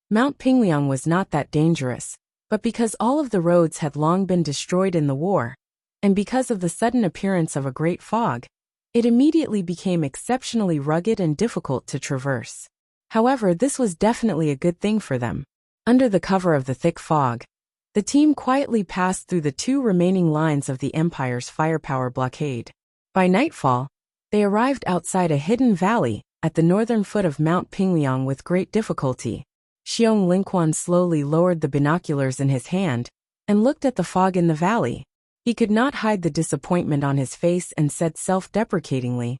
Mount Pingliang was not that dangerous, but because all of the roads had long been destroyed in the war, and because of the sudden appearance of a great fog, it immediately became exceptionally rugged and difficult to traverse. However, this was definitely a good thing for them. Under the cover of the thick fog, the team quietly passed through the 2 remaining lines of the Empire's firepower blockade. By nightfall, they arrived outside a hidden valley at the northern foot of Mount Pingliang with great difficulty. Xiong Lingquan slowly lowered the binoculars in his hand and looked at the fog in the valley. He could not hide the disappointment on his face and said self-deprecatingly,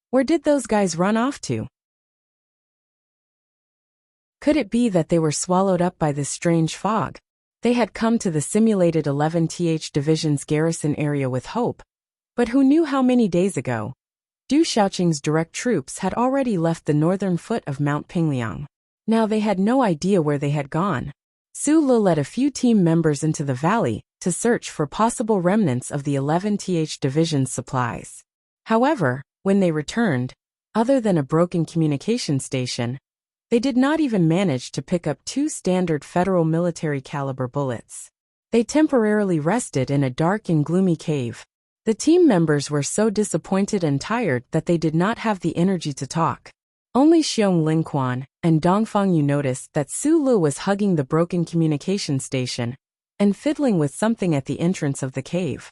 "Where did those guys run off to? Could it be that they were swallowed up by this strange fog?" They had come to the simulated 11th Division's garrison area with hope, but who knew how many days ago? Du Shaoqing's direct troops had already left the northern foot of Mount Pingliang. Now they had no idea where they had gone. Su Le led a few team members into the valley to search for possible remnants of the 11th Division's supplies. However, when they returned, other than a broken communication station, they did not even manage to pick up 2 standard federal military caliber bullets. They temporarily rested in a dark and gloomy cave. The team members were so disappointed and tired that they did not have the energy to talk. Only Xiong Lingquan and Dongfang Yu noticed that Su Lu was hugging the broken communication station and fiddling with something at the entrance of the cave.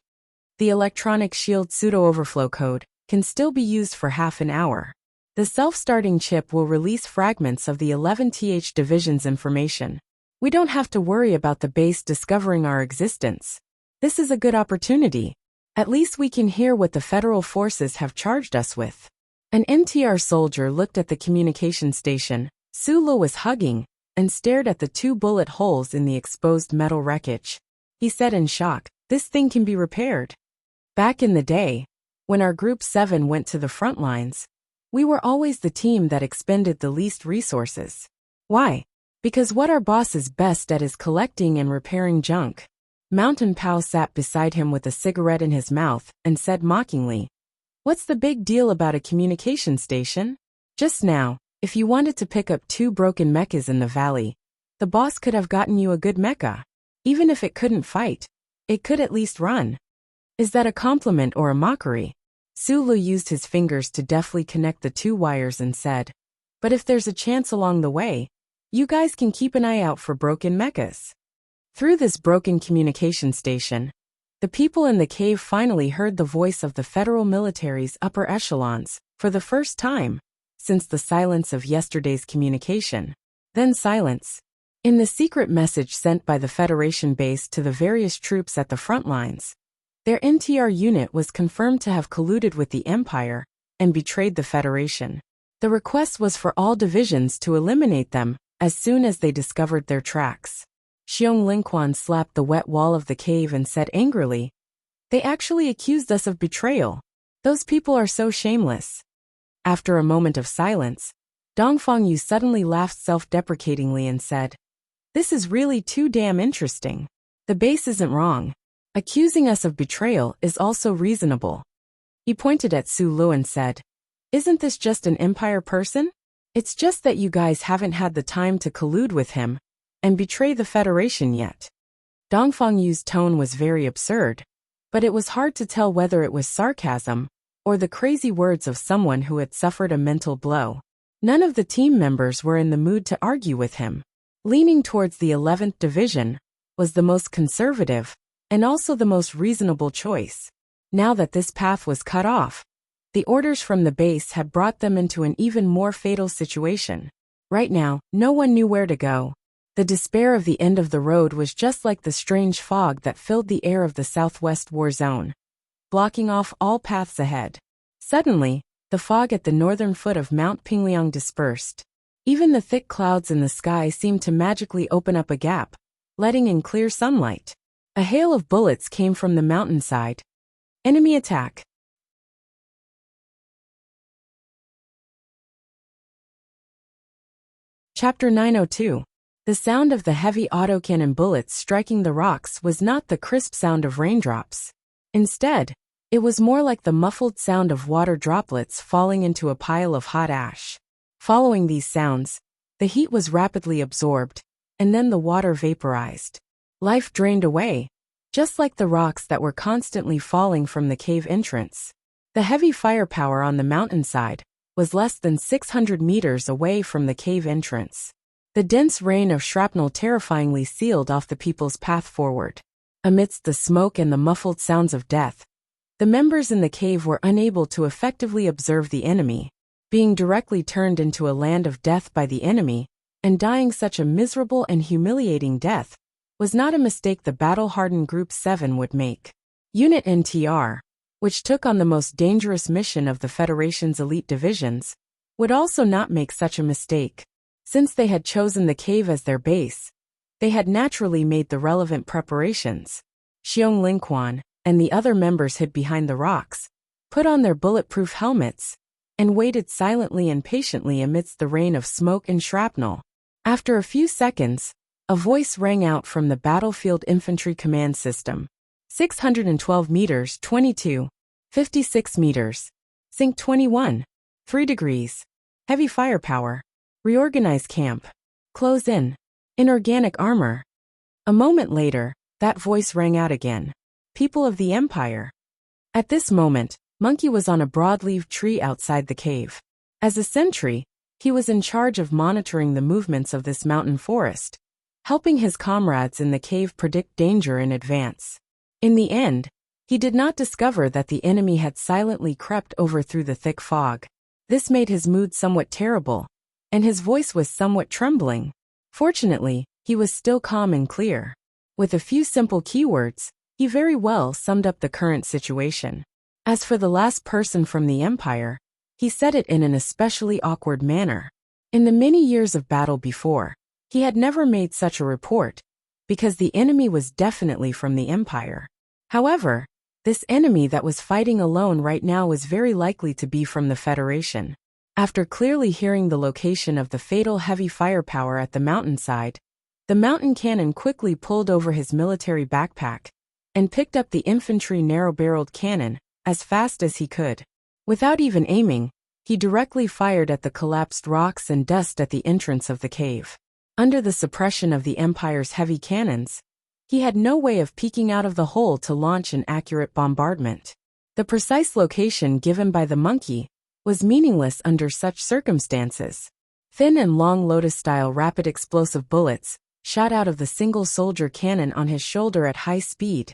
The electronic shield pseudo-overflow code can still be used for half an hour. The self-starting chip will release fragments of the 11th Division's information. We don't have to worry about the base discovering our existence. This is a good opportunity. At least we can hear what the federal forces have charged us with. An NTR soldier looked at the communication station Su Lu was hugging and stared at the 2 bullet holes in the exposed metal wreckage. He said in shock, "This thing can be repaired." Back in the day, when our Group 7 went to the front lines, we were always the team that expended the least resources. Why? Because what our boss is best at is collecting and repairing junk. Mountain Pao sat beside him with a cigarette in his mouth and said mockingly, "What's the big deal about a communication station? Just now, if you wanted to pick up 2 broken mechas in the valley, the boss could have gotten you a good mecha. Even if it couldn't fight, it could at least run." Is that a compliment or a mockery? Su Lu used his fingers to deftly connect the 2 wires and said, "But if there's a chance along the way, you guys can keep an eye out for broken mechas." Through this broken communication station, the people in the cave finally heard the voice of the federal military's upper echelons, for the first time, since the silence of yesterday's communication. Then silence. In the secret message sent by the Federation base to the various troops at the front lines, their NTR unit was confirmed to have colluded with the Empire and betrayed the Federation. The request was for all divisions to eliminate them as soon as they discovered their tracks. Xiong Lingquan slapped the wet wall of the cave and said angrily, "They actually accused us of betrayal. Those people are so shameless." After a moment of silence, Dongfang Yu suddenly laughed self-deprecatingly and said, "This is really too damn interesting. The base isn't wrong. Accusing us of betrayal is also reasonable." He pointed at Su Lu and said, "Isn't this just an Empire person? It's just that you guys haven't had the time to collude with him and betray the Federation yet." Dongfang Yu's tone was very absurd, but it was hard to tell whether it was sarcasm or the crazy words of someone who had suffered a mental blow. None of the team members were in the mood to argue with him. Leaning towards the 11th Division was the most conservative and also the most reasonable choice. Now that this path was cut off, the orders from the base had brought them into an even more fatal situation. Right now, no one knew where to go. The despair of the end of the road was just like the strange fog that filled the air of the southwest war zone, blocking off all paths ahead. Suddenly, the fog at the northern foot of Mount Pingliang dispersed. Even the thick clouds in the sky seemed to magically open up a gap, letting in clear sunlight. A hail of bullets came from the mountainside. Enemy attack. Chapter 902. The sound of the heavy autocannon bullets striking the rocks was not the crisp sound of raindrops. Instead, it was more like the muffled sound of water droplets falling into a pile of hot ash. Following these sounds, the heat was rapidly absorbed, and then the water vaporized. Life drained away, just like the rocks that were constantly falling from the cave entrance. The heavy firepower on the mountainside was less than 600 meters away from the cave entrance. The dense rain of shrapnel terrifyingly sealed off the people's path forward. Amidst the smoke and the muffled sounds of death, the members in the cave were unable to effectively observe the enemy. Being directly turned into a land of death by the enemy, and dying such a miserable and humiliating death, was not a mistake the battle-hardened Group 7 would make. Unit NTR, which took on the most dangerous mission of the Federation's elite divisions, would also not make such a mistake. Since they had chosen the cave as their base, they had naturally made the relevant preparations. Xiong Lingquan and the other members hid behind the rocks, put on their bulletproof helmets, and waited silently and patiently amidst the rain of smoke and shrapnel. After a few seconds, a voice rang out from the Battlefield Infantry Command System. 612 meters 22. 56 meters. Sync 21. 3 degrees. Heavy firepower. Reorganize camp. Close in. Inorganic armor. A moment later, that voice rang out again. People of the Empire. At this moment, Monkey was on a broadleaf tree outside the cave. As a sentry, he was in charge of monitoring the movements of this mountain forest, helping his comrades in the cave predict danger in advance. In the end, he did not discover that the enemy had silently crept over through the thick fog. This made his mood somewhat terrible, and his voice was somewhat trembling. Fortunately, he was still calm and clear. With a few simple keywords, he very well summed up the current situation. As for the last person from the Empire, he said it in an especially awkward manner. In the many years of battle before, he had never made such a report, because the enemy was definitely from the Empire. However, this enemy that was fighting alone right now was very likely to be from the Federation. After clearly hearing the location of the fatal heavy firepower at the mountainside, the mountain cannon quickly pulled over his military backpack and picked up the infantry narrow-barreled cannon as fast as he could. Without even aiming, he directly fired at the collapsed rocks and dust at the entrance of the cave. Under the suppression of the Empire's heavy cannons, he had no way of peeking out of the hole to launch an accurate bombardment. The precise location given by the monkey was meaningless under such circumstances. Thin and long lotus-style rapid explosive bullets shot out of the single-soldier cannon on his shoulder at high speed,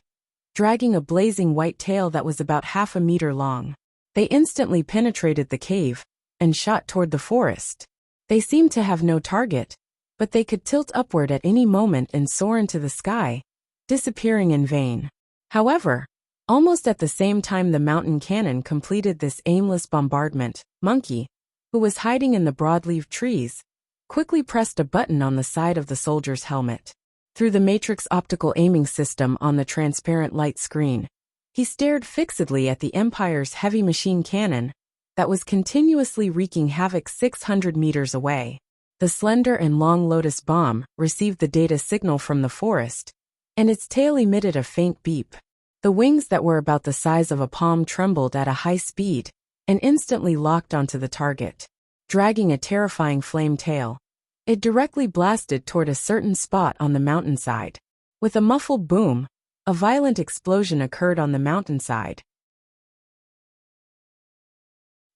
dragging a blazing white tail that was about half a meter long. They instantly penetrated the cave and shot toward the forest. They seemed to have no target, but they could tilt upward at any moment and soar into the sky, disappearing in vain. However, almost at the same time the mountain cannon completed this aimless bombardment, Monkey, who was hiding in the broadleaf trees, quickly pressed a button on the side of the soldier's helmet. Through the matrix optical aiming system on the transparent light screen, he stared fixedly at the Empire's heavy machine cannon that was continuously wreaking havoc 600 meters away. The slender and long lotus bomb received the data signal from the forest, and its tail emitted a faint beep. The wings that were about the size of a palm trembled at a high speed and instantly locked onto the target. Dragging a terrifying flame tail, it directly blasted toward a certain spot on the mountainside. With a muffled boom, a violent explosion occurred on the mountainside.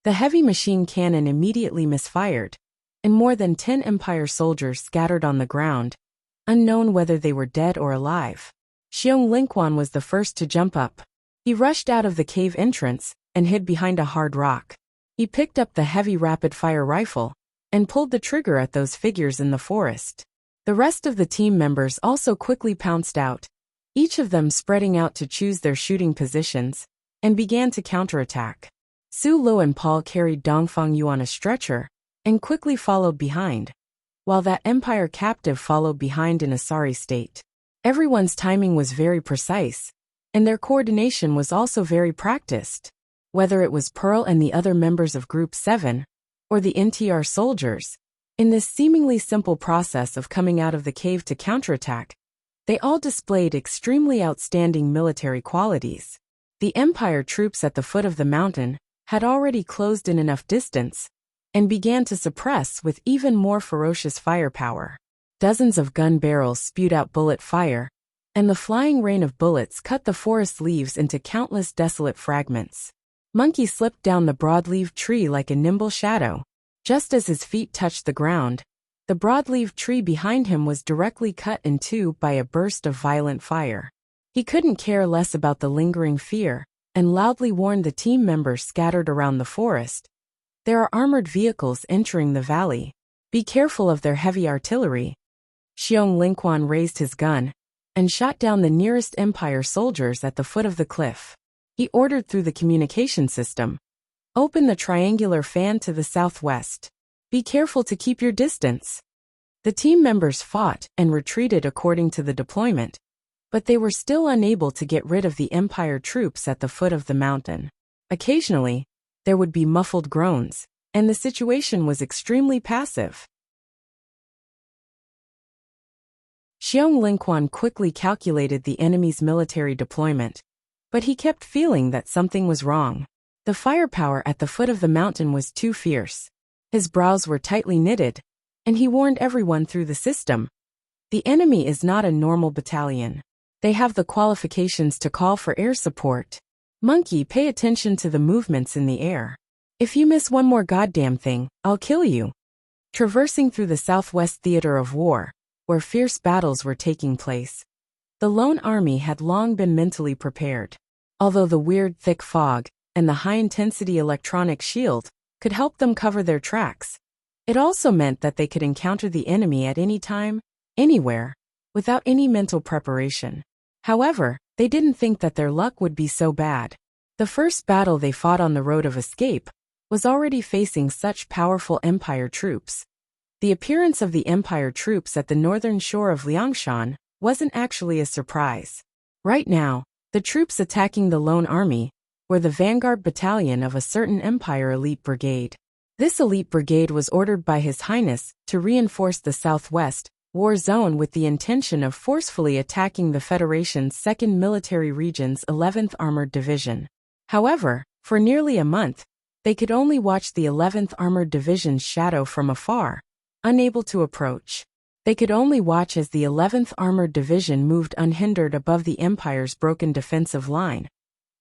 The heavy machine cannon immediately misfired, and more than 10 Empire soldiers scattered on the ground, unknown whether they were dead or alive. Xiong Lingquan was the first to jump up. He rushed out of the cave entrance and hid behind a hard rock. He picked up the heavy rapid-fire rifle and pulled the trigger at those figures in the forest. The rest of the team members also quickly pounced out, each of them spreading out to choose their shooting positions, and began to counterattack. Su Lo and Paul carried Dongfang Yu on a stretcher and quickly followed behind, while that Empire captive followed behind in a sorry state. Everyone's timing was very precise, and their coordination was also very practiced. Whether it was Pearl and the other members of Group 7, or the NTR soldiers, in this seemingly simple process of coming out of the cave to counterattack, they all displayed extremely outstanding military qualities. The Empire troops at the foot of the mountain had already closed in enough distance and began to suppress with even more ferocious firepower. Dozens of gun barrels spewed out bullet fire, and the flying rain of bullets cut the forest leaves into countless desolate fragments. Monkey slipped down the broadleaf tree like a nimble shadow. Just as his feet touched the ground, the broadleaf tree behind him was directly cut in two by a burst of violent fire. He couldn't care less about the lingering fear, and loudly warned the team members scattered around the forest. There are armored vehicles entering the valley. Be careful of their heavy artillery. Xiong Lingquan raised his gun and shot down the nearest Empire soldiers at the foot of the cliff. He ordered through the communication system, "Open the triangular fan to the southwest. Be careful to keep your distance." The team members fought and retreated according to the deployment, but they were still unable to get rid of the Empire troops at the foot of the mountain. Occasionally, there would be muffled groans, and the situation was extremely passive. Xiong Lingquan quickly calculated the enemy's military deployment, but he kept feeling that something was wrong. The firepower at the foot of the mountain was too fierce. His brows were tightly knitted, and he warned everyone through the system. The enemy is not a normal battalion. They have the qualifications to call for air support. Monkey, pay attention to the movements in the air. If you miss one more goddamn thing, I'll kill you. Traversing through the southwest theater of war, where fierce battles were taking place, the lone army had long been mentally prepared. Although the weird thick fog and the high-intensity electronic shield could help them cover their tracks, it also meant that they could encounter the enemy at any time, anywhere, without any mental preparation. However, they didn't think that their luck would be so bad. The first battle they fought on the road of escape was already facing such powerful Empire troops. The appearance of the Empire troops at the northern shore of Liangshan wasn't actually a surprise. Right now, the troops attacking the lone army were the vanguard battalion of a certain Empire elite brigade. This elite brigade was ordered by His Highness to reinforce the southwest war zone with the intention of forcefully attacking the Federation's 2nd Military Region's 11th Armored Division. However, for nearly a month, they could only watch the 11th Armored Division's shadow from afar, unable to approach. They could only watch as the 11th Armored Division moved unhindered above the Empire's broken defensive line,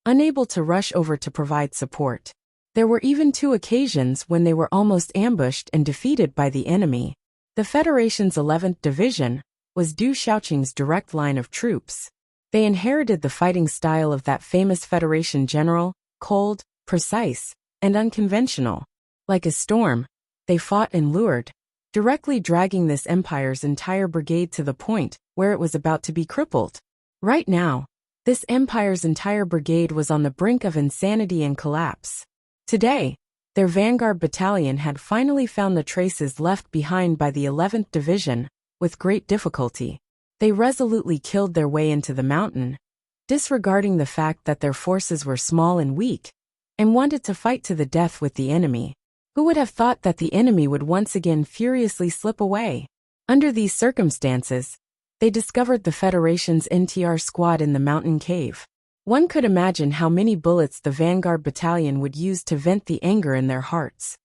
unable to rush over to provide support. There were even 2 occasions when they were almost ambushed and defeated by the enemy. The Federation's 11th Division was Du Shaoqing's direct line of troops. They inherited the fighting style of that famous Federation general, cold, precise, and unconventional. Like a storm, they fought and lured, directly dragging this Empire's entire brigade to the point where it was about to be crippled. Right now, this Empire's entire brigade was on the brink of insanity and collapse. Today, their vanguard battalion had finally found the traces left behind by the 11th Division, with great difficulty. They resolutely killed their way into the mountain, disregarding the fact that their forces were small and weak, and wanted to fight to the death with the enemy. Who would have thought that the enemy would once again furiously slip away? Under these circumstances, they discovered the Federation's NTR squad in the mountain cave. One could imagine how many bullets the vanguard battalion would use to vent the anger in their hearts.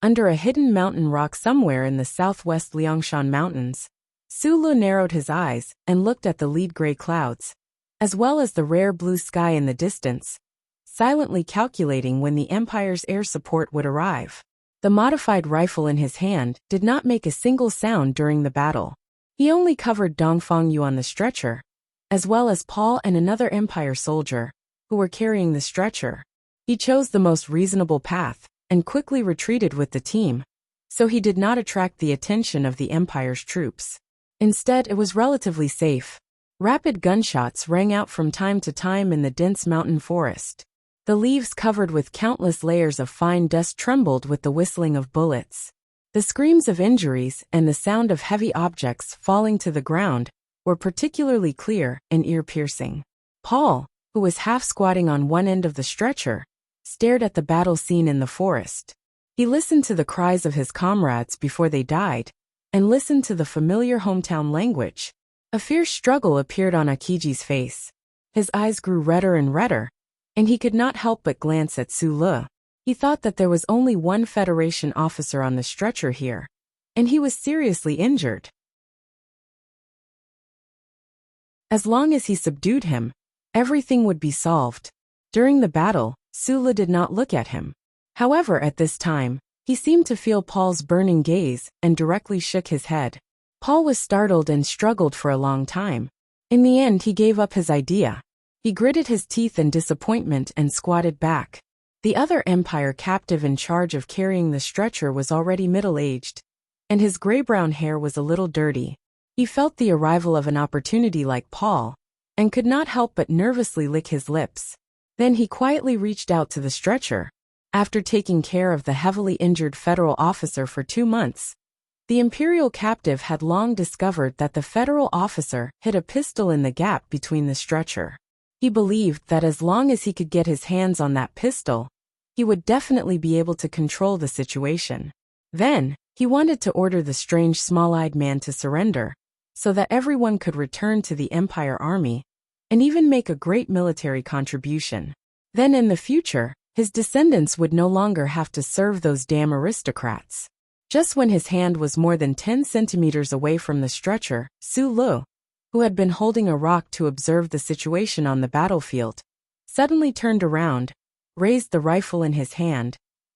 Under a hidden mountain rock somewhere in the southwest Liangshan Mountains, Su Lu narrowed his eyes and looked at the lead gray clouds, as well as the rare blue sky in the distance, silently calculating when the Empire's air support would arrive. The modified rifle in his hand did not make a single sound during the battle. He only covered Dongfang Yu on the stretcher, as well as Paul and another Empire soldier, who were carrying the stretcher. He chose the most reasonable path, and quickly retreated with the team, so he did not attract the attention of the Empire's troops. Instead, it was relatively safe. Rapid gunshots rang out from time to time in the dense mountain forest. The leaves covered with countless layers of fine dust trembled with the whistling of bullets. The screams of injuries and the sound of heavy objects falling to the ground were particularly clear and ear-piercing. Paul, who was half-squatting on one end of the stretcher, stared at the battle scene in the forest. He listened to the cries of his comrades before they died, and listened to the familiar hometown language. A fierce struggle appeared on Akiji's face. His eyes grew redder and redder, and he could not help but glance at Su Lu. He thought that there was only one Federation officer on the stretcher here, and he was seriously injured. As long as he subdued him, everything would be solved. During the battle, Su Lu did not look at him. However, at this time, he seemed to feel Paul's burning gaze and directly shook his head. Paul was startled and struggled for a long time. In the end, he gave up his idea. He gritted his teeth in disappointment and squatted back. The other Empire captive in charge of carrying the stretcher was already middle-aged, and his gray-brown hair was a little dirty. He felt the arrival of an opportunity like Paul, and could not help but nervously lick his lips. Then he quietly reached out to the stretcher. After taking care of the heavily injured federal officer for 2 months, the imperial captive had long discovered that the federal officer hid a pistol in the gap between the stretcher. He believed that as long as he could get his hands on that pistol, he would definitely be able to control the situation. Then, he wanted to order the strange small-eyed man to surrender, so that everyone could return to the Empire army, and even make a great military contribution. Then in the future, his descendants would no longer have to serve those damn aristocrats. Just when his hand was more than 10 centimeters away from the stretcher, Su Lu, who had been holding a rock to observe the situation on the battlefield, suddenly turned around, raised the rifle in his hand,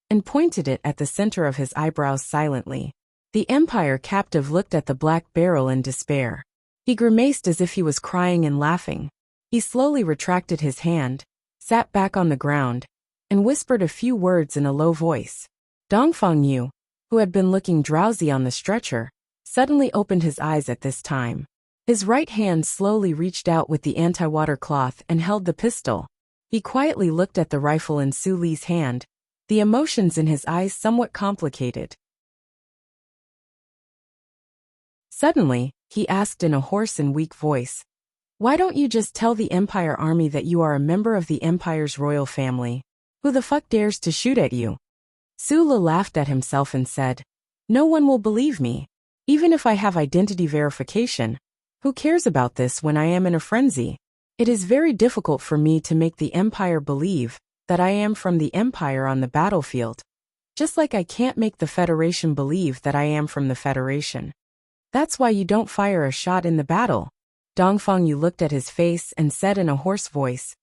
and pointed it at the center of his eyebrows silently. The Empire captive looked at the black barrel in despair. He grimaced as if he was crying and laughing. He slowly retracted his hand, sat back on the ground, and whispered a few words in a low voice. Dongfang Yu, who had been looking drowsy on the stretcher, suddenly opened his eyes at this time. His right hand slowly reached out with the anti-water cloth and held the pistol. He quietly looked at the rifle in Su Li's hand, the emotions in his eyes somewhat complicated. Suddenly, he asked in a hoarse and weak voice, "Why don't you just tell the Empire army that you are a member of the Empire's royal family? Who the fuck dares to shoot at you?" Su Li laughed at himself and said, "No one will believe me. Even if I have identity verification, who cares about this when I am in a frenzy? It is very difficult for me to make the Empire believe that I am from the Empire on the battlefield, just like I can't make the Federation believe that I am from the Federation. That's why you don't fire a shot in the battle." Dongfang Yu looked at his face and said in a hoarse voice,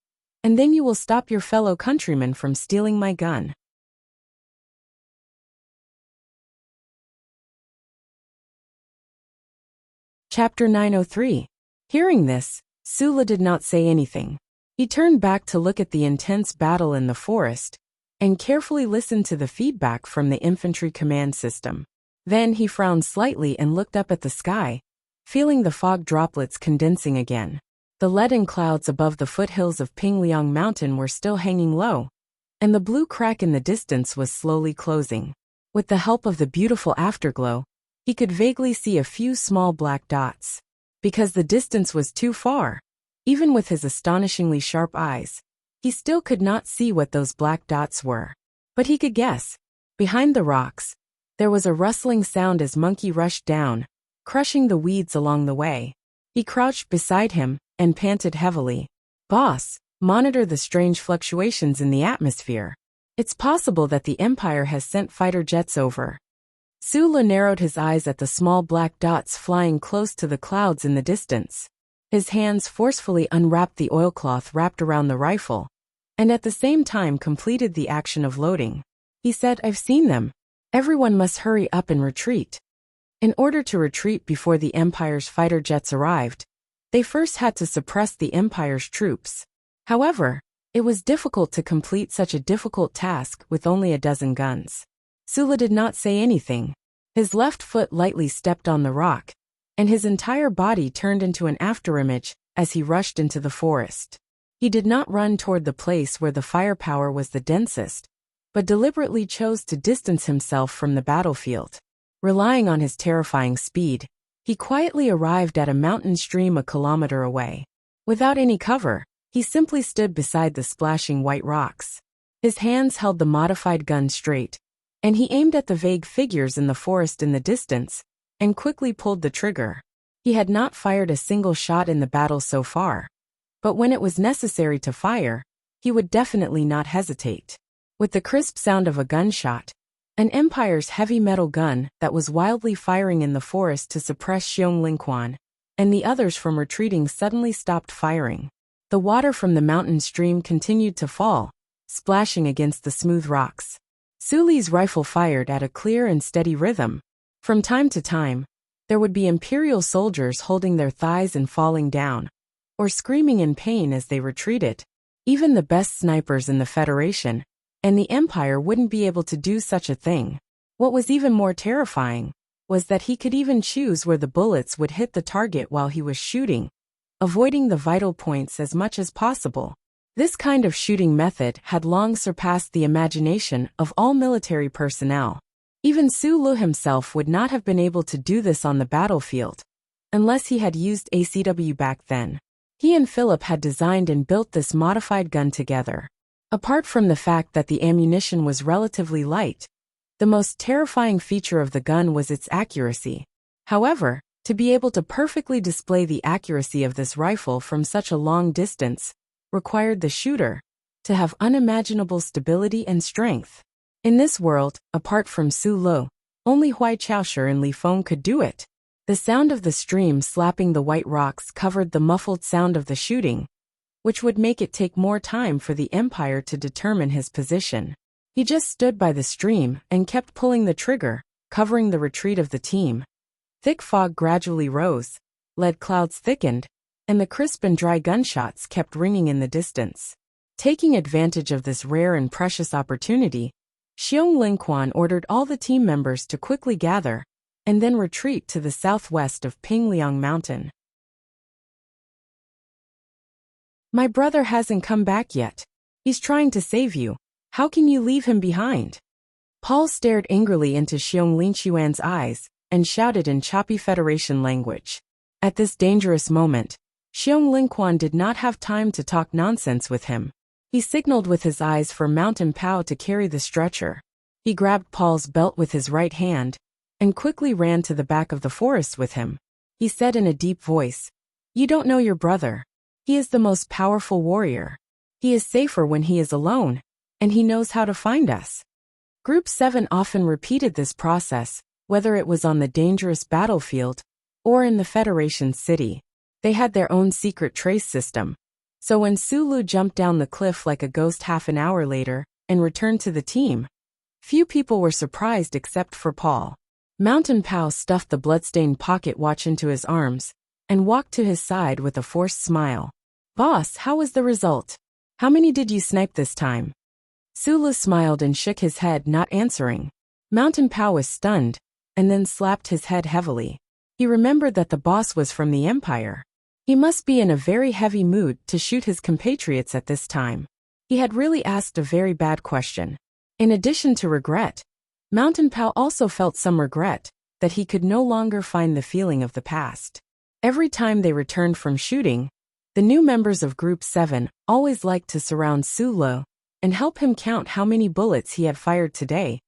"And then you will stop your fellow countrymen from stealing my gun." Chapter 903. Hearing this, Su Li did not say anything. He turned back to look at the intense battle in the forest, and carefully listened to the feedback from the infantry command system. Then he frowned slightly and looked up at the sky, feeling the fog droplets condensing again. The leaden clouds above the foothills of Pingliang Mountain were still hanging low, and the blue crack in the distance was slowly closing. With the help of the beautiful afterglow, he could vaguely see a few small black dots. Because the distance was too far, even with his astonishingly sharp eyes, he still could not see what those black dots were. But he could guess. Behind the rocks, there was a rustling sound as Monkey rushed down, crushing the weeds along the way. He crouched beside him and panted heavily. "Boss, monitor the strange fluctuations in the atmosphere. It's possible that the Empire has sent fighter jets over." Su Li narrowed his eyes at the small black dots flying close to the clouds in the distance. His hands forcefully unwrapped the oilcloth wrapped around the rifle, and at the same time completed the action of loading. He said, "I've seen them. Everyone must hurry up and retreat." In order to retreat before the Empire's fighter jets arrived, they first had to suppress the Empire's troops. However, it was difficult to complete such a difficult task with only a dozen guns. Su Li did not say anything. His left foot lightly stepped on the rock, and his entire body turned into an afterimage as he rushed into the forest. He did not run toward the place where the firepower was the densest, but deliberately chose to distance himself from the battlefield. Relying on his terrifying speed, he quietly arrived at a mountain stream a kilometer away. Without any cover, he simply stood beside the splashing white rocks. His hands held the modified gun straight, and he aimed at the vague figures in the forest in the distance, and quickly pulled the trigger. He had not fired a single shot in the battle so far, but when it was necessary to fire, he would definitely not hesitate. With the crisp sound of a gunshot, an Empire's heavy metal gun that was wildly firing in the forest to suppress Xiong Lingquan, and the others from retreating suddenly stopped firing. The water from the mountain stream continued to fall, splashing against the smooth rocks. Su Li's rifle fired at a clear and steady rhythm. From time to time, there would be Imperial soldiers holding their thighs and falling down, or screaming in pain as they retreated. Even the best snipers in the Federation and the Empire wouldn't be able to do such a thing. What was even more terrifying was that he could even choose where the bullets would hit the target while he was shooting, avoiding the vital points as much as possible. This kind of shooting method had long surpassed the imagination of all military personnel. Even Su Lu himself would not have been able to do this on the battlefield, unless he had used ACW back then. He and Philip had designed and built this modified gun together. Apart from the fact that the ammunition was relatively light, the most terrifying feature of the gun was its accuracy. However, to be able to perfectly display the accuracy of this rifle from such a long distance required the shooter to have unimaginable stability and strength. In this world, apart from Su Lu, only Huai Chaoshi and Li Feng could do it. The sound of the stream slapping the white rocks covered the muffled sound of the shooting, which would make it take more time for the Empire to determine his position. He just stood by the stream and kept pulling the trigger, covering the retreat of the team. Thick fog gradually rose, lead clouds thickened, and the crisp and dry gunshots kept ringing in the distance. Taking advantage of this rare and precious opportunity, Xiong Lingquan ordered all the team members to quickly gather, and then retreat to the southwest of Pingliang Mountain. My brother hasn't come back yet. He's trying to save you. How can you leave him behind? Paul stared angrily into Xiong Lingquan's eyes and shouted in choppy Federation language. At this dangerous moment, Xiong Lingquan did not have time to talk nonsense with him. He signaled with his eyes for Mountain Pao to carry the stretcher. He grabbed Paul's belt with his right hand and quickly ran to the back of the forest with him. He said in a deep voice, "You don't know your brother. He is the most powerful warrior. He is safer when he is alone, and he knows how to find us." Group 7 often repeated this process, whether it was on the dangerous battlefield or in the Federation city. They had their own secret trace system. So when Su Lu jumped down the cliff like a ghost half an hour later and returned to the team, few people were surprised except for Paul. Mountain Pao stuffed the bloodstained pocket watch into his arms and walked to his side with a forced smile. "Boss, how was the result? How many did you snipe this time?" Su Lu smiled and shook his head, not answering. Mountain Pao was stunned, and then slapped his head heavily. He remembered that the boss was from the Empire. He must be in a very heavy mood to shoot his compatriots at this time. He had really asked a very bad question. In addition to regret, Mountain Pao also felt some regret that he could no longer find the feeling of the past. Every time they returned from shooting, the new members of Group 7 always liked to surround Su Lu and help him count how many bullets he had fired today,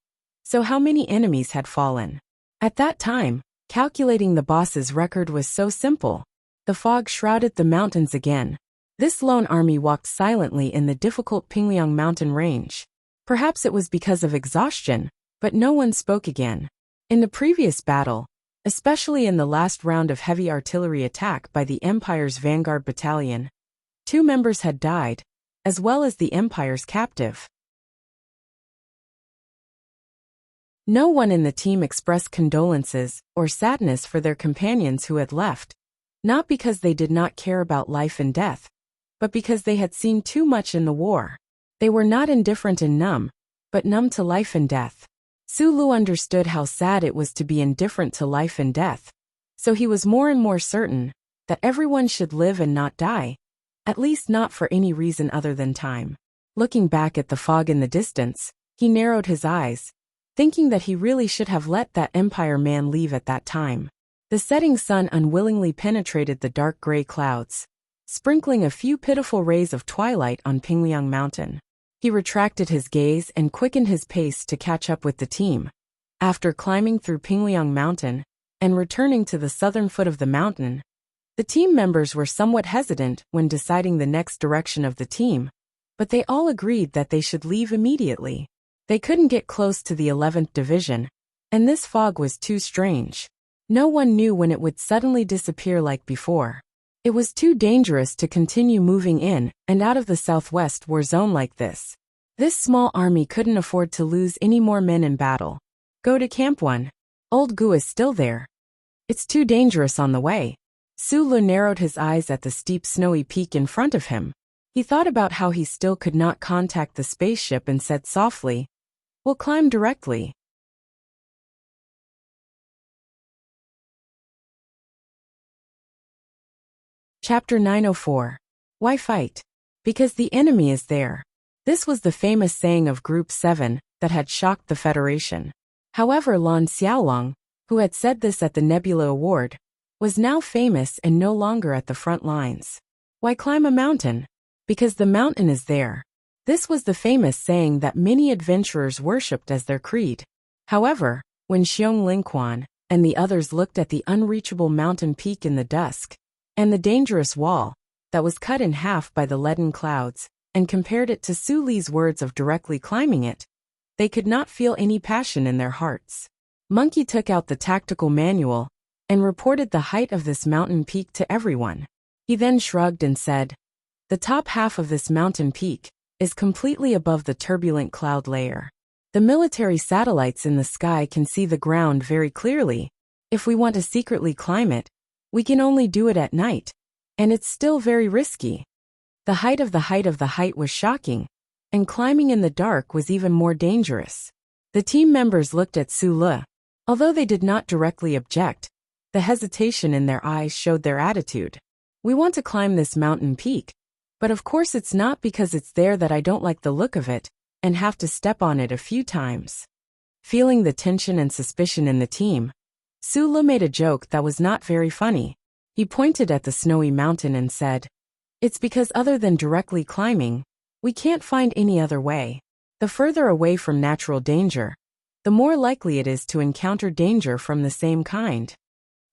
so how many enemies had fallen. At that time, calculating the boss's record was so simple. The fog shrouded the mountains again. This lone army walked silently in the difficult Pingliang mountain range. Perhaps it was because of exhaustion, but no one spoke again. In the previous battle, especially in the last round of heavy artillery attack by the Empire's Vanguard Battalion, 2 members had died, as well as the Empire's captive. No one in the team expressed condolences or sadness for their companions who had left, not because they did not care about life and death, but because they had seen too much in the war. They were not indifferent and numb, but numb to life and death. Su Lu understood how sad it was to be indifferent to life and death, so he was more and more certain that everyone should live and not die, at least not for any reason other than time. Looking back at the fog in the distance, he narrowed his eyes, thinking that he really should have let that Empire man leave at that time. The setting sun unwillingly penetrated the dark gray clouds, sprinkling a few pitiful rays of twilight on Pingliang Mountain. He retracted his gaze and quickened his pace to catch up with the team. After climbing through Pingliang Mountain and returning to the southern foot of the mountain, the team members were somewhat hesitant when deciding the next direction of the team, but they all agreed that they should leave immediately. They couldn't get close to the 11th Division, and this fog was too strange. No one knew when it would suddenly disappear like before. It was too dangerous to continue moving in and out of the southwest war zone like this. This small army couldn't afford to lose any more men in battle. Go to Camp 1. Old Gu is still there. It's too dangerous on the way. Su Lu narrowed his eyes at the steep snowy peak in front of him. He thought about how he still could not contact the spaceship and said softly, "We'll climb directly." Chapter 904. Why fight? Because the enemy is there. This was the famous saying of Group 7 that had shocked the Federation. However, Lan Xiaolong, who had said this at the Nebula Award, was now famous and no longer at the front lines. Why climb a mountain? Because the mountain is there. This was the famous saying that many adventurers worshipped as their creed. However, when Xiong Lingquan and the others looked at the unreachable mountain peak in the dusk, and the dangerous wall that was cut in half by the leaden clouds, and compared it to Su Li's words of directly climbing it, they could not feel any passion in their hearts. Monkey took out the tactical manual and reported the height of this mountain peak to everyone. He then shrugged and said, "The top half of this mountain peak is completely above the turbulent cloud layer. The military satellites in the sky can see the ground very clearly. If we want to secretly climb it, we can only do it at night, and it's still very risky." The height of the height of the height was shocking, and climbing in the dark was even more dangerous. The team members looked at Su Li. Although they did not directly object, the hesitation in their eyes showed their attitude. "We want to climb this mountain peak, but of course it's not because it's there that I don't like the look of it and have to step on it a few times." Feeling the tension and suspicion in the team, Su Li made a joke that was not very funny. He pointed at the snowy mountain and said, "It's because other than directly climbing, we can't find any other way. The further away from natural danger, the more likely it is to encounter danger from the same kind.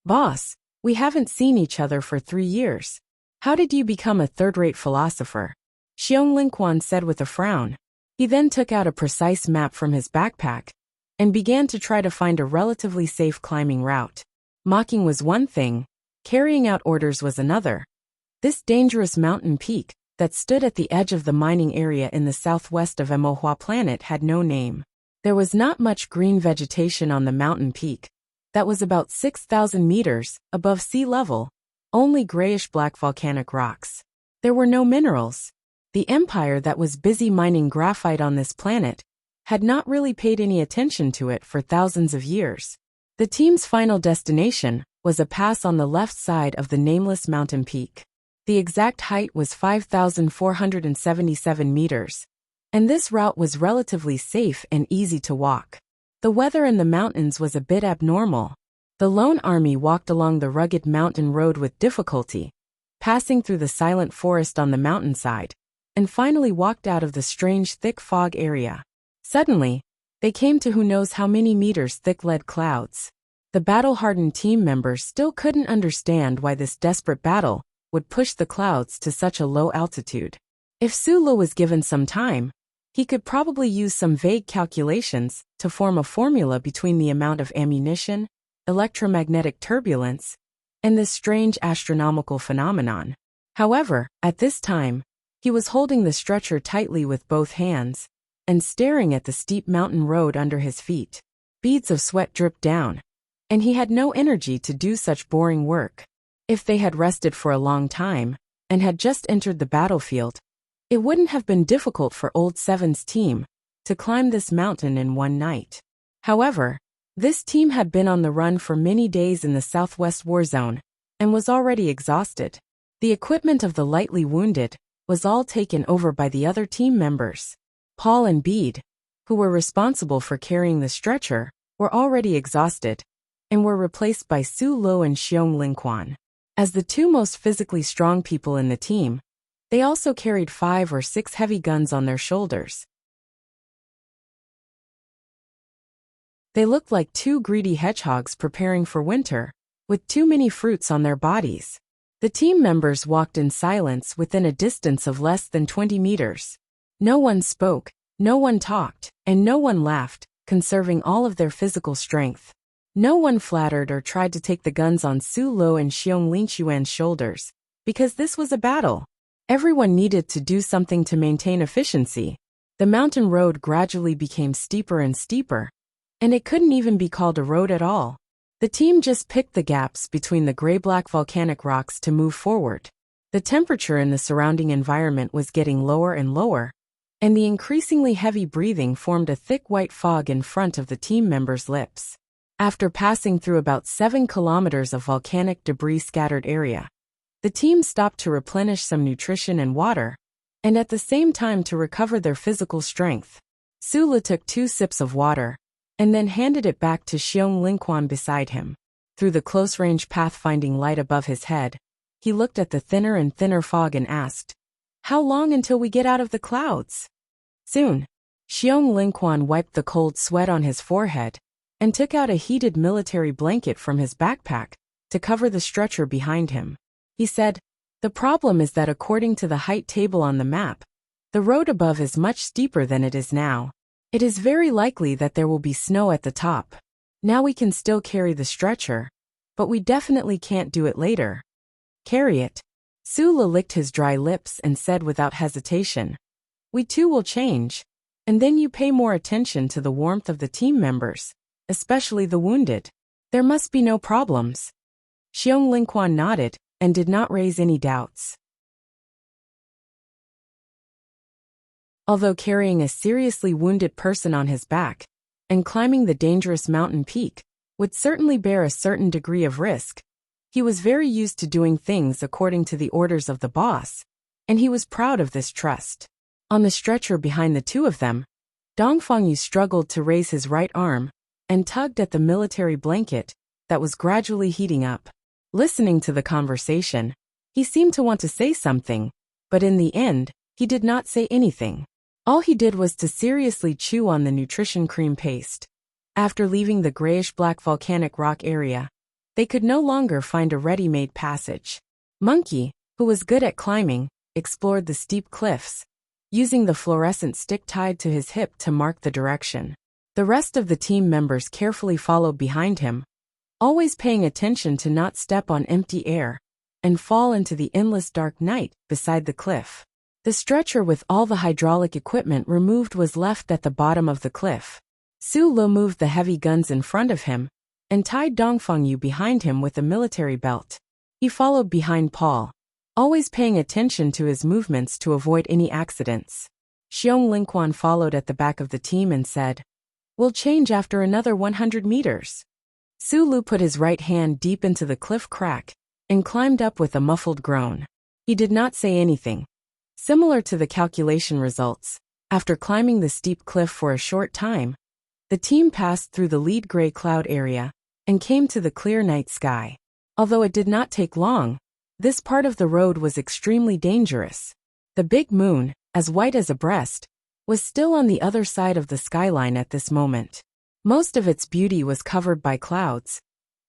Boss, we haven't seen each other for 3 years. How did you become a third-rate philosopher?" Xiong Lingquan said with a frown. He then took out a precise map from his backpack and began to try to find a relatively safe climbing route. Mocking was one thing, carrying out orders was another. This dangerous mountain peak that stood at the edge of the mining area in the southwest of Emohua planet had no name. There was not much green vegetation on the mountain peak. That was about 6,000 meters above sea level, only grayish-black volcanic rocks. There were no minerals. The empire that was busy mining graphite on this planet had not really paid any attention to it for thousands of years. The team's final destination was a pass on the left side of the nameless mountain peak. The exact height was 5,477 meters, and this route was relatively safe and easy to walk. The weather in the mountains was a bit abnormal. The lone army walked along the rugged mountain road with difficulty, passing through the silent forest on the mountainside, and finally walked out of the strange thick fog area. Suddenly, they came to who knows how many meters thick lead clouds. The battle-hardened team members still couldn't understand why this desperate battle would push the clouds to such a low altitude. If Su Li was given some time, he could probably use some vague calculations to form a formula between the amount of ammunition, electromagnetic turbulence, and this strange astronomical phenomenon. However, at this time, he was holding the stretcher tightly with both hands and staring at the steep mountain road under his feet. Beads of sweat dripped down, and he had no energy to do such boring work. If they had rested for a long time and had just entered the battlefield, it wouldn't have been difficult for Old Seven's team to climb this mountain in one night. However, this team had been on the run for many days in the Southwest War Zone and was already exhausted. The equipment of the lightly wounded was all taken over by the other team members. Paul and Bede, who were responsible for carrying the stretcher, were already exhausted and were replaced by Su Li and Xiong Lingquan. As the two most physically strong people in the team, they also carried 5 or 6 heavy guns on their shoulders. They looked like 2 greedy hedgehogs preparing for winter, with too many fruits on their bodies. The team members walked in silence within a distance of less than 20 meters. No one spoke, no one talked, and no one laughed, conserving all of their physical strength. No one flattered or tried to take the guns on Su Li and Xiong Lingquan's shoulders, because this was a battle. Everyone needed to do something to maintain efficiency. The mountain road gradually became steeper and steeper, and it couldn't even be called a road at all. The team just picked the gaps between the gray-black volcanic rocks to move forward. The temperature in the surrounding environment was getting lower and lower, and the increasingly heavy breathing formed a thick white fog in front of the team members' lips. After passing through about 7 kilometers of volcanic debris-scattered area, The team stopped to replenish some nutrition and water, and at the same time to recover their physical strength. Sulu took 2 sips of water, and then handed it back to Xiong Lingquan beside him. Through the close-range pathfinding light above his head, he looked at the thinner and thinner fog and asked, "How long until we get out of the clouds?" "Soon." Xiong Lingquan wiped the cold sweat on his forehead and took out a heated military blanket from his backpack to cover the stretcher behind him. He said, "The problem is that according to the height table on the map, the road above is much steeper than it is now. It is very likely that there will be snow at the top. Now we can still carry the stretcher, but we definitely can't do it later." "Carry it." Sula licked his dry lips and said without hesitation, "We too will change, and then you pay more attention to the warmth of the team members, especially the wounded. There must be no problems." Xiong Lingquan nodded and did not raise any doubts. Although carrying a seriously wounded person on his back and climbing the dangerous mountain peak would certainly bear a certain degree of risk, he was very used to doing things according to the orders of the boss, and he was proud of this trust. On the stretcher behind the two of them, Dongfangyu struggled to raise his right arm and tugged at the military blanket that was gradually heating up. Listening to the conversation, he seemed to want to say something, but in the end, he did not say anything. All he did was to seriously chew on the nutrition cream paste. After leaving the grayish-black volcanic rock area, they could no longer find a ready-made passage. Monkey, who was good at climbing, explored the steep cliffs, using the fluorescent stick tied to his hip to mark the direction. The rest of the team members carefully followed behind him, always paying attention to not step on empty air and fall into the endless dark night beside the cliff. The stretcher with all the hydraulic equipment removed was left at the bottom of the cliff. Su Lo moved the heavy guns in front of him and tied Dongfangyu behind him with a military belt. He followed behind Paul, always paying attention to his movements to avoid any accidents. Xiong Lingquan followed at the back of the team and said, "We'll change after another 100 meters." Su Lu put his right hand deep into the cliff crack and climbed up with a muffled groan. He did not say anything. Similar to the calculation results, after climbing the steep cliff for a short time, the team passed through the lead gray cloud area and came to the clear night sky. Although it did not take long, this part of the road was extremely dangerous. The big moon, as white as a breast, was still on the other side of the skyline at this moment. Most of its beauty was covered by clouds,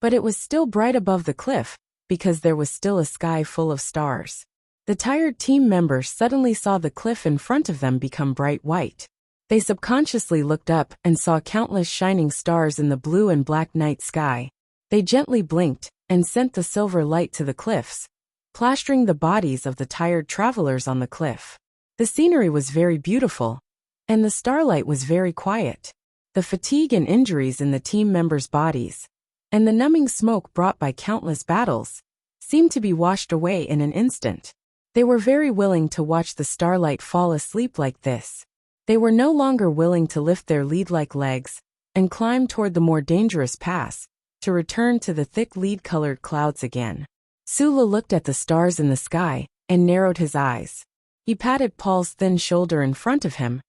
but it was still bright above the cliff because there was still a sky full of stars. The tired team members suddenly saw the cliff in front of them become bright white. They subconsciously looked up and saw countless shining stars in the blue and black night sky. They gently blinked and sent the silver light to the cliffs, plastering the bodies of the tired travelers on the cliff. The scenery was very beautiful, and the starlight was very quiet. The fatigue and injuries in the team members' bodies, and the numbing smoke brought by countless battles, seemed to be washed away in an instant. They were very willing to watch the starlight fall asleep like this. They were no longer willing to lift their lead-like legs and climb toward the more dangerous pass, to return to the thick lead-colored clouds again. Sula looked at the stars in the sky and narrowed his eyes. He patted Paul's thin shoulder in front of him,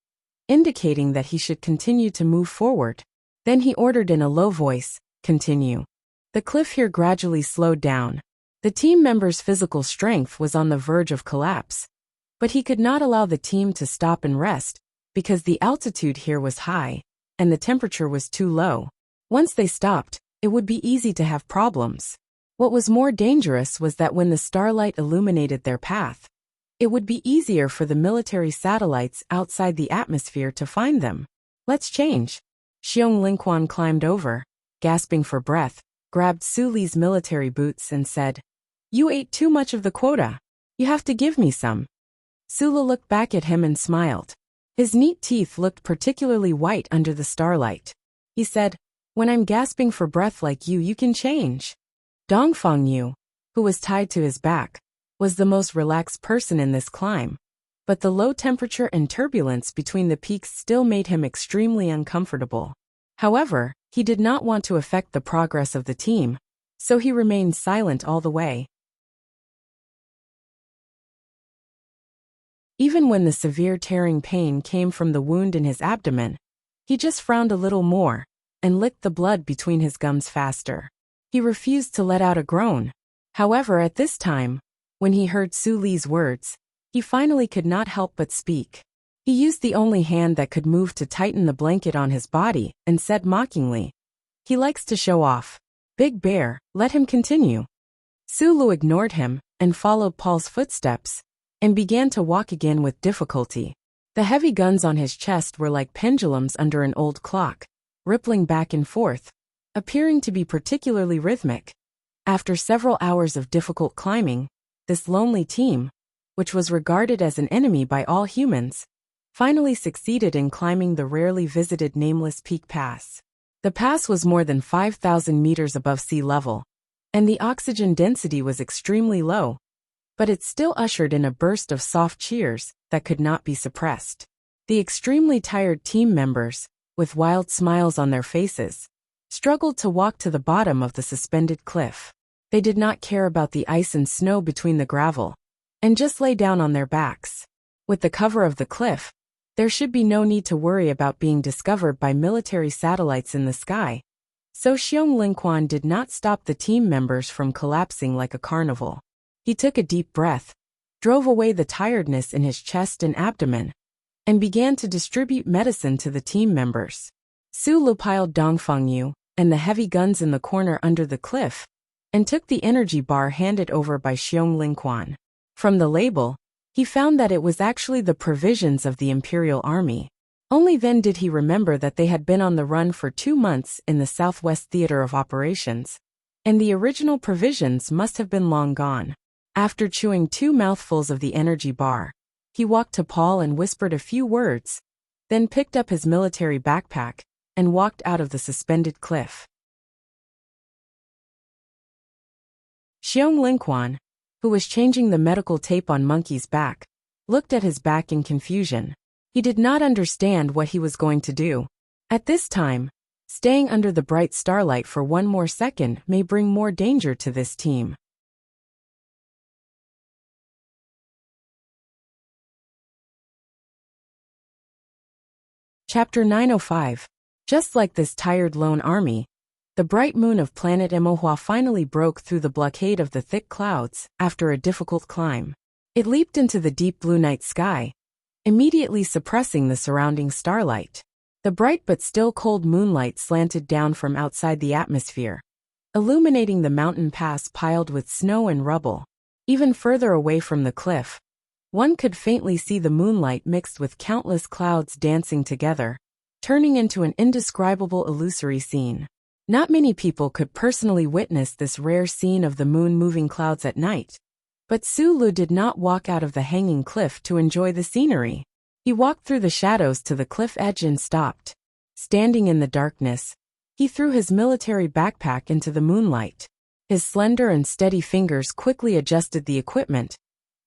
indicating that he should continue to move forward. Then he ordered in a low voice, "Continue." The cliff here gradually slowed down. The team member's physical strength was on the verge of collapse, but he could not allow the team to stop and rest because the altitude here was high and the temperature was too low. Once they stopped, it would be easy to have problems. What was more dangerous was that when the starlight illuminated their path, it would be easier for the military satellites outside the atmosphere to find them. "Let's change." Xiong Lingquan climbed over, gasping for breath, grabbed Su Li's military boots and said, "You ate too much of the quota. You have to give me some." Sula looked back at him and smiled. His neat teeth looked particularly white under the starlight. He said, "When I'm gasping for breath like you can change." Dongfangyu, who was tied to his back, was the most relaxed person in this climb, but the low temperature and turbulence between the peaks still made him extremely uncomfortable. However, he did not want to affect the progress of the team, so he remained silent all the way. Even when the severe tearing pain came from the wound in his abdomen, he just frowned a little more and licked the blood between his gums faster. He refused to let out a groan. However, at this time, when he heard Su Li's words, he finally could not help but speak. He used the only hand that could move to tighten the blanket on his body and said mockingly, "He likes to show off. Big Bear, let him continue." Su Lu ignored him and followed Paul's footsteps and began to walk again with difficulty. The heavy guns on his chest were like pendulums under an old clock, rippling back and forth, appearing to be particularly rhythmic. After several hours of difficult climbing, this lonely team, which was regarded as an enemy by all humans, finally succeeded in climbing the rarely visited Nameless Peak Pass. The pass was more than 5,000 meters above sea level, and the oxygen density was extremely low, but it still ushered in a burst of soft cheers that could not be suppressed. The extremely tired team members, with wild smiles on their faces, struggled to walk to the bottom of the suspended cliff. They did not care about the ice and snow between the gravel, and just lay down on their backs. With the cover of the cliff, there should be no need to worry about being discovered by military satellites in the sky, so Xiong Lingquan did not stop the team members from collapsing like a carnival. He took a deep breath, drove away the tiredness in his chest and abdomen, and began to distribute medicine to the team members. Su Lu piled Dongfeng Yu and the heavy guns in the corner under the cliff, and took the energy bar handed over by Xiong Lingquan. From the label, he found that it was actually the provisions of the Imperial Army. Only then did he remember that they had been on the run for 2 months in the Southwest Theater of Operations, and the original provisions must have been long gone. After chewing 2 mouthfuls of the energy bar, he walked to Paul and whispered a few words, then picked up his military backpack and walked out of the suspended cliff. Xiong Lingquan, who was changing the medical tape on Monkey's back, looked at his back in confusion. He did not understand what he was going to do. At this time, staying under the bright starlight for 1 more second may bring more danger to this team. Chapter 905. Just like this tired lone army, the bright moon of planet Emohua finally broke through the blockade of the thick clouds after a difficult climb. It leaped into the deep blue night sky, immediately suppressing the surrounding starlight. The bright but still cold moonlight slanted down from outside the atmosphere, illuminating the mountain pass piled with snow and rubble. Even further away from the cliff, one could faintly see the moonlight mixed with countless clouds dancing together, turning into an indescribable illusory scene. Not many people could personally witness this rare scene of the moon moving clouds at night, but Su Lu did not walk out of the hanging cliff to enjoy the scenery. He walked through the shadows to the cliff edge and stopped. Standing in the darkness, he threw his military backpack into the moonlight. His slender and steady fingers quickly adjusted the equipment,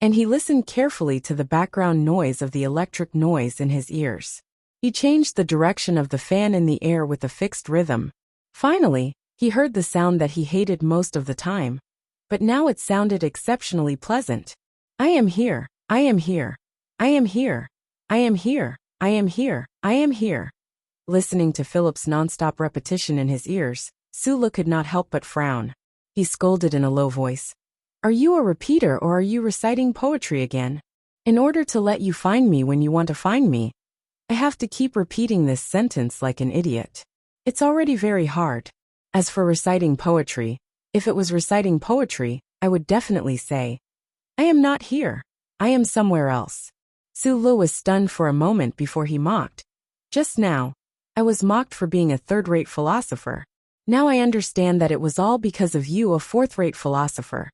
and he listened carefully to the background noise of the electric noise in his ears. He changed the direction of the fan in the air with a fixed rhythm. Finally, he heard the sound that he hated most of the time, but now it sounded exceptionally pleasant. I am here, I am here, I am here, I am here, I am here, I am here. Listening to Philip's nonstop repetition in his ears, Su Lu could not help but frown. He scolded in a low voice. Are you a repeater or are you reciting poetry again? In order to let you find me when you want to find me, I have to keep repeating this sentence like an idiot. It's already very hard. As for reciting poetry, if it was reciting poetry, I would definitely say, I am not here. I am somewhere else. Su Lu was stunned for a moment before he mocked. Just now, I was mocked for being a third-rate philosopher. Now I understand that it was all because of you, a fourth-rate philosopher.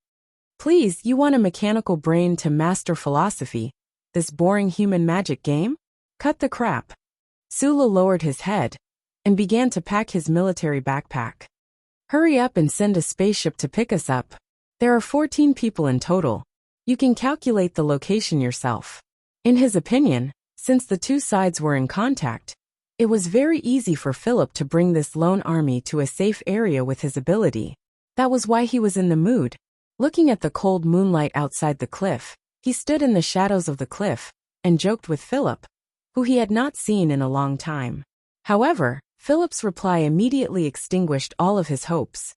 Please, you want a mechanical brain to master philosophy, this boring human magic game? Cut the crap. Su Lu lowered his head and began to pack his military backpack. Hurry up and send a spaceship to pick us up. There are 14 people in total. You can calculate the location yourself. In his opinion, since the 2 sides were in contact, it was very easy for Philip to bring this lone army to a safe area with his ability. That was why he was in the mood. Looking at the cold moonlight outside the cliff, he stood in the shadows of the cliff, and joked with Philip, who he had not seen in a long time. However, Philip's reply immediately extinguished all of his hopes.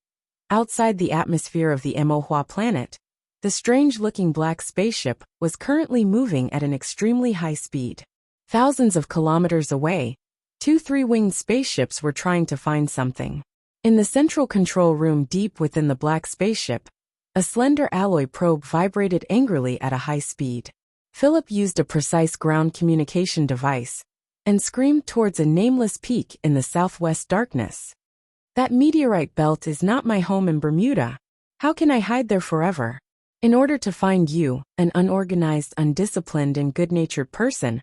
Outside the atmosphere of the Emohua planet, the strange-looking black spaceship was currently moving at an extremely high speed. Thousands of kilometers away, two three-winged spaceships were trying to find something. In the central control room deep within the black spaceship, a slender alloy probe vibrated angrily at a high speed. Philip used a precise ground communication device and screamed towards a nameless peak in the southwest darkness. That meteorite belt is not my home in Bermuda. How can I hide there forever? In order to find you, an unorganized, undisciplined, and good-natured person,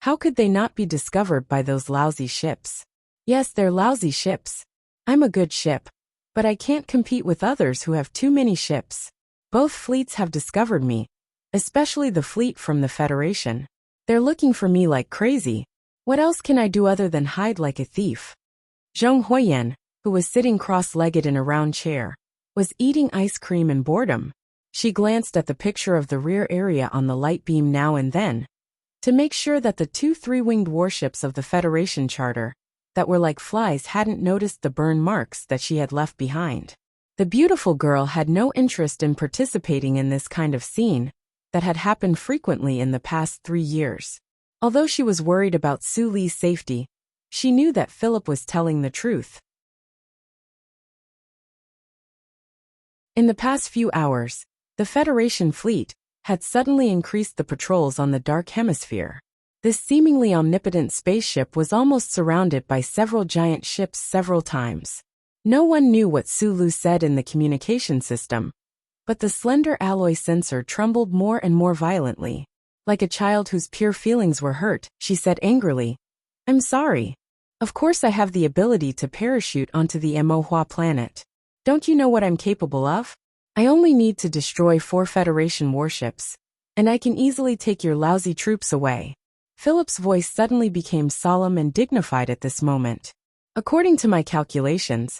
how could they not be discovered by those lousy ships? Yes, they're lousy ships. I'm a good ship, but I can't compete with others who have too many ships. Both fleets have discovered me, especially the fleet from the Federation. They're looking for me like crazy. What else can I do other than hide like a thief? Zhong Huiyan, who was sitting cross-legged in a round chair, was eating ice cream in boredom. She glanced at the picture of the rear area on the light beam now and then, to make sure that the two three-winged warships of the Federation charter, that were like flies, hadn't noticed the burn marks that she had left behind. The beautiful girl had no interest in participating in this kind of scene that had happened frequently in the past 3 years. Although she was worried about Su Li's safety, she knew that Philip was telling the truth. In the past few hours, the Federation fleet had suddenly increased the patrols on the Dark Hemisphere. This seemingly omnipotent spaceship was almost surrounded by several giant ships several times. No one knew what Su Lu said in the communication system, but the slender alloy sensor trembled more and more violently. Like a child whose pure feelings were hurt, she said angrily, "I'm sorry. Of course I have the ability to parachute onto the Emohua planet. Don't you know what I'm capable of? I only need to destroy 4 Federation warships, and I can easily take your lousy troops away." Philip's voice suddenly became solemn and dignified at this moment. "According to my calculations,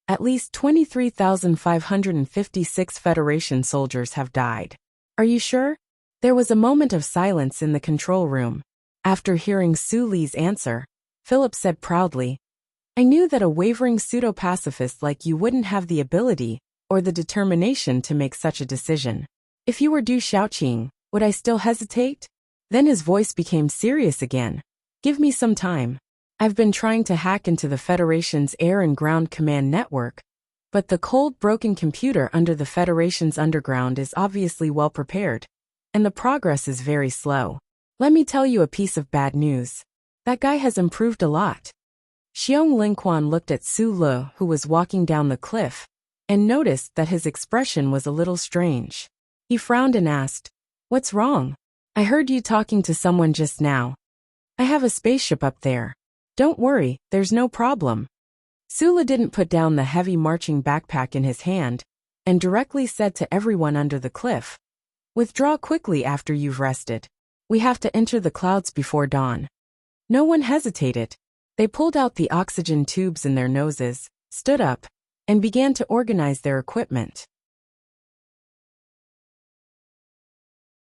at least 23,556 Federation soldiers have died. Are you sure?" There was a moment of silence in the control room. After hearing Su Li's answer, Philip said proudly, "I knew that a wavering pseudo-pacifist like you wouldn't have the ability or the determination to make such a decision. If you were Du Shaoqing, would I still hesitate?" Then his voice became serious again. "Give me some time. I've been trying to hack into the Federation's air and ground command network, but the cold, broken computer under the Federation's underground is obviously well prepared, and the progress is very slow. Let me tell you a piece of bad news. That guy has improved a lot." Xiong Lingquan looked at Su Lu, who was walking down the cliff, and noticed that his expression was a little strange. He frowned and asked, "What's wrong? I heard you talking to someone just now." "I have a spaceship up there. Don't worry, there's no problem." Sula didn't put down the heavy marching backpack in his hand, and directly said to everyone under the cliff, "Withdraw quickly after you've rested. We have to enter the clouds before dawn." No one hesitated. They pulled out the oxygen tubes in their noses, stood up, and began to organize their equipment.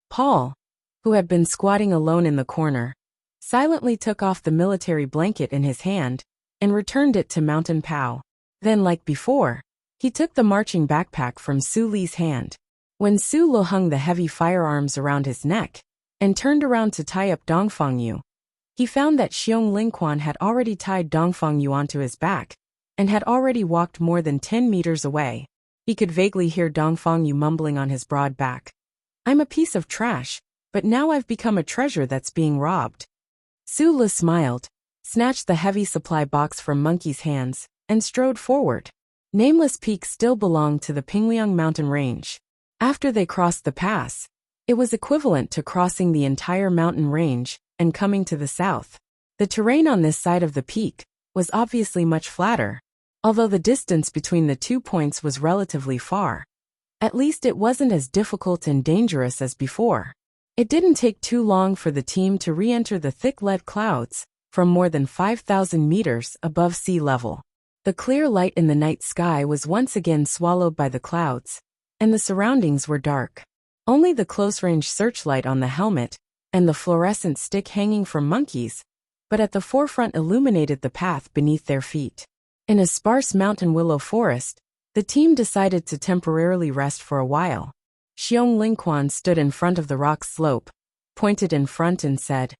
Paul, who had been squatting alone in the corner, silently took off the military blanket in his hand and returned it to Mountain Pao. Then, like before, he took the marching backpack from Su Li's hand. When Su Lu hung the heavy firearms around his neck and turned around to tie up Dongfangyu, he found that Xiong Lingquan had already tied Dongfangyu onto his back and had already walked more than 10 meters away. He could vaguely hear Dongfangyu mumbling on his broad back, "I'm a piece of trash, but now I've become a treasure that's being robbed." Su Lu smiled, snatched the heavy supply box from Monkey's hands, and strode forward. Nameless Peak still belonged to the Pingliang mountain range. After they crossed the pass, it was equivalent to crossing the entire mountain range and coming to the south. The terrain on this side of the peak was obviously much flatter, although the distance between the 2 points was relatively far. At least it wasn't as difficult and dangerous as before. It didn't take too long for the team to re-enter the thick lead clouds from more than 5,000 meters above sea level. The clear light in the night sky was once again swallowed by the clouds, and the surroundings were dark. Only the close-range searchlight on the helmet and the fluorescent stick hanging from monkeys, but at the forefront illuminated the path beneath their feet. In a sparse mountain willow forest, the team decided to temporarily rest for a while. Xiong Lingquan stood in front of the rock slope, pointed in front and said,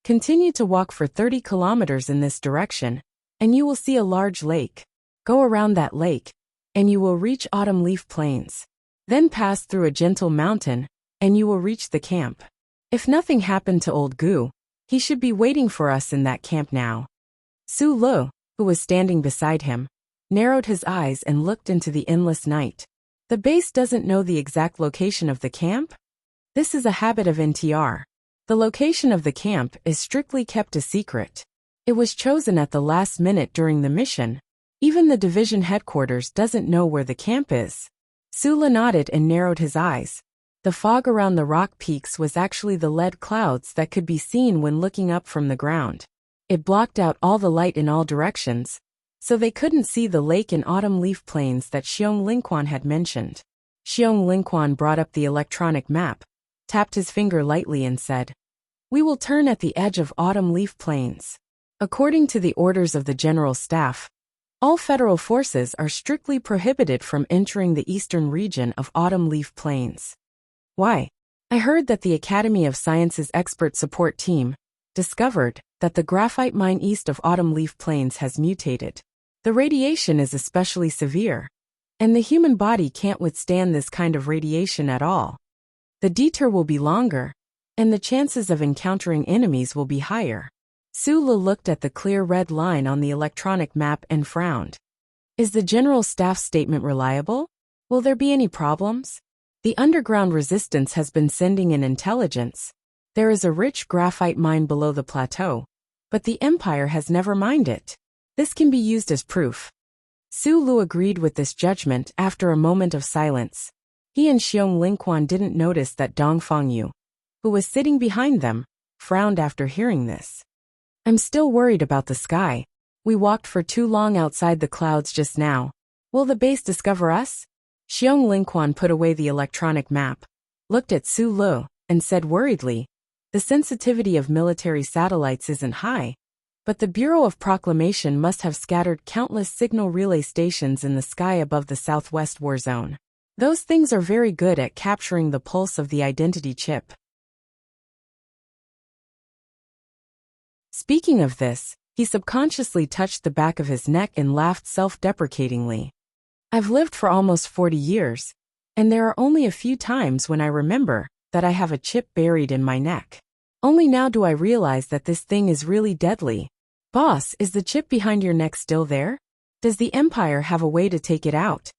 "Continue to walk for 30 kilometers in this direction, and you will see a large lake. Go around that lake, and you will reach Autumn Leaf Plains. Then pass through a gentle mountain, and you will reach the camp. If nothing happened to old Gu, he should be waiting for us in that camp now." Su Lu, who was standing beside him, narrowed his eyes and looked into the endless night. The base doesn't know the exact location of the camp? This is a habit of NTR. The location of the camp is strictly kept a secret. It was chosen at the last minute during the mission. Even the division headquarters doesn't know where the camp is. Sula nodded and narrowed his eyes. The fog around the rock peaks was actually the lead clouds that could be seen when looking up from the ground. It blocked out all the light in all directions, so they couldn't see the lake and autumn leaf plains that Xiong Lingquan had mentioned. Xiong Lingquan brought up the electronic map, tapped his finger lightly and said, "We will turn at the edge of autumn leaf plains. According to the orders of the General Staff, all federal forces are strictly prohibited from entering the eastern region of autumn leaf plains." "Why?" "I heard that the Academy of Sciences expert support team discovered that the graphite mine east of autumn leaf plains has mutated. The radiation is especially severe, and the human body can't withstand this kind of radiation at all. The detour will be longer, and the chances of encountering enemies will be higher." Sula looked at the clear red line on the electronic map and frowned. "Is the General Staff statement reliable? Will there be any problems? The underground resistance has been sending in intelligence. There is a rich graphite mine below the plateau, but the Empire has never mined it. This can be used as proof." Su Lu agreed with this judgment after a moment of silence. He and Xiong Lingquan didn't notice that Dong Fengyu, who was sitting behind them, frowned after hearing this. "I'm still worried about the sky. We walked for too long outside the clouds just now. Will the base discover us?" Xiong Lingquan put away the electronic map, looked at Su Lu, and said worriedly, "The sensitivity of military satellites isn't high, but the Bureau of Proclamation must have scattered countless signal relay stations in the sky above the southwest war zone. Those things are very good at capturing the pulse of the identity chip." Speaking of this, he subconsciously touched the back of his neck and laughed self-deprecatingly. "I've lived for almost 40 years, and there are only a few times when I remember that I have a chip buried in my neck. Only now do I realize that this thing is really deadly. Boss, is the chip behind your neck still there? Does the Empire have a way to take it out?"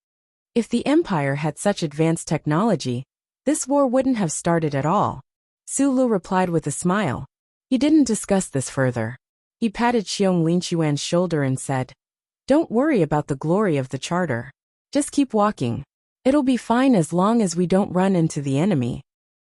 If the Empire had such advanced technology, this war wouldn't have started at all. Su Lu replied with a smile. He didn't discuss this further. He patted Xiong Linquan's shoulder and said, "Don't worry about the glory of the charter. Just keep walking. It'll be fine as long as we don't run into the enemy."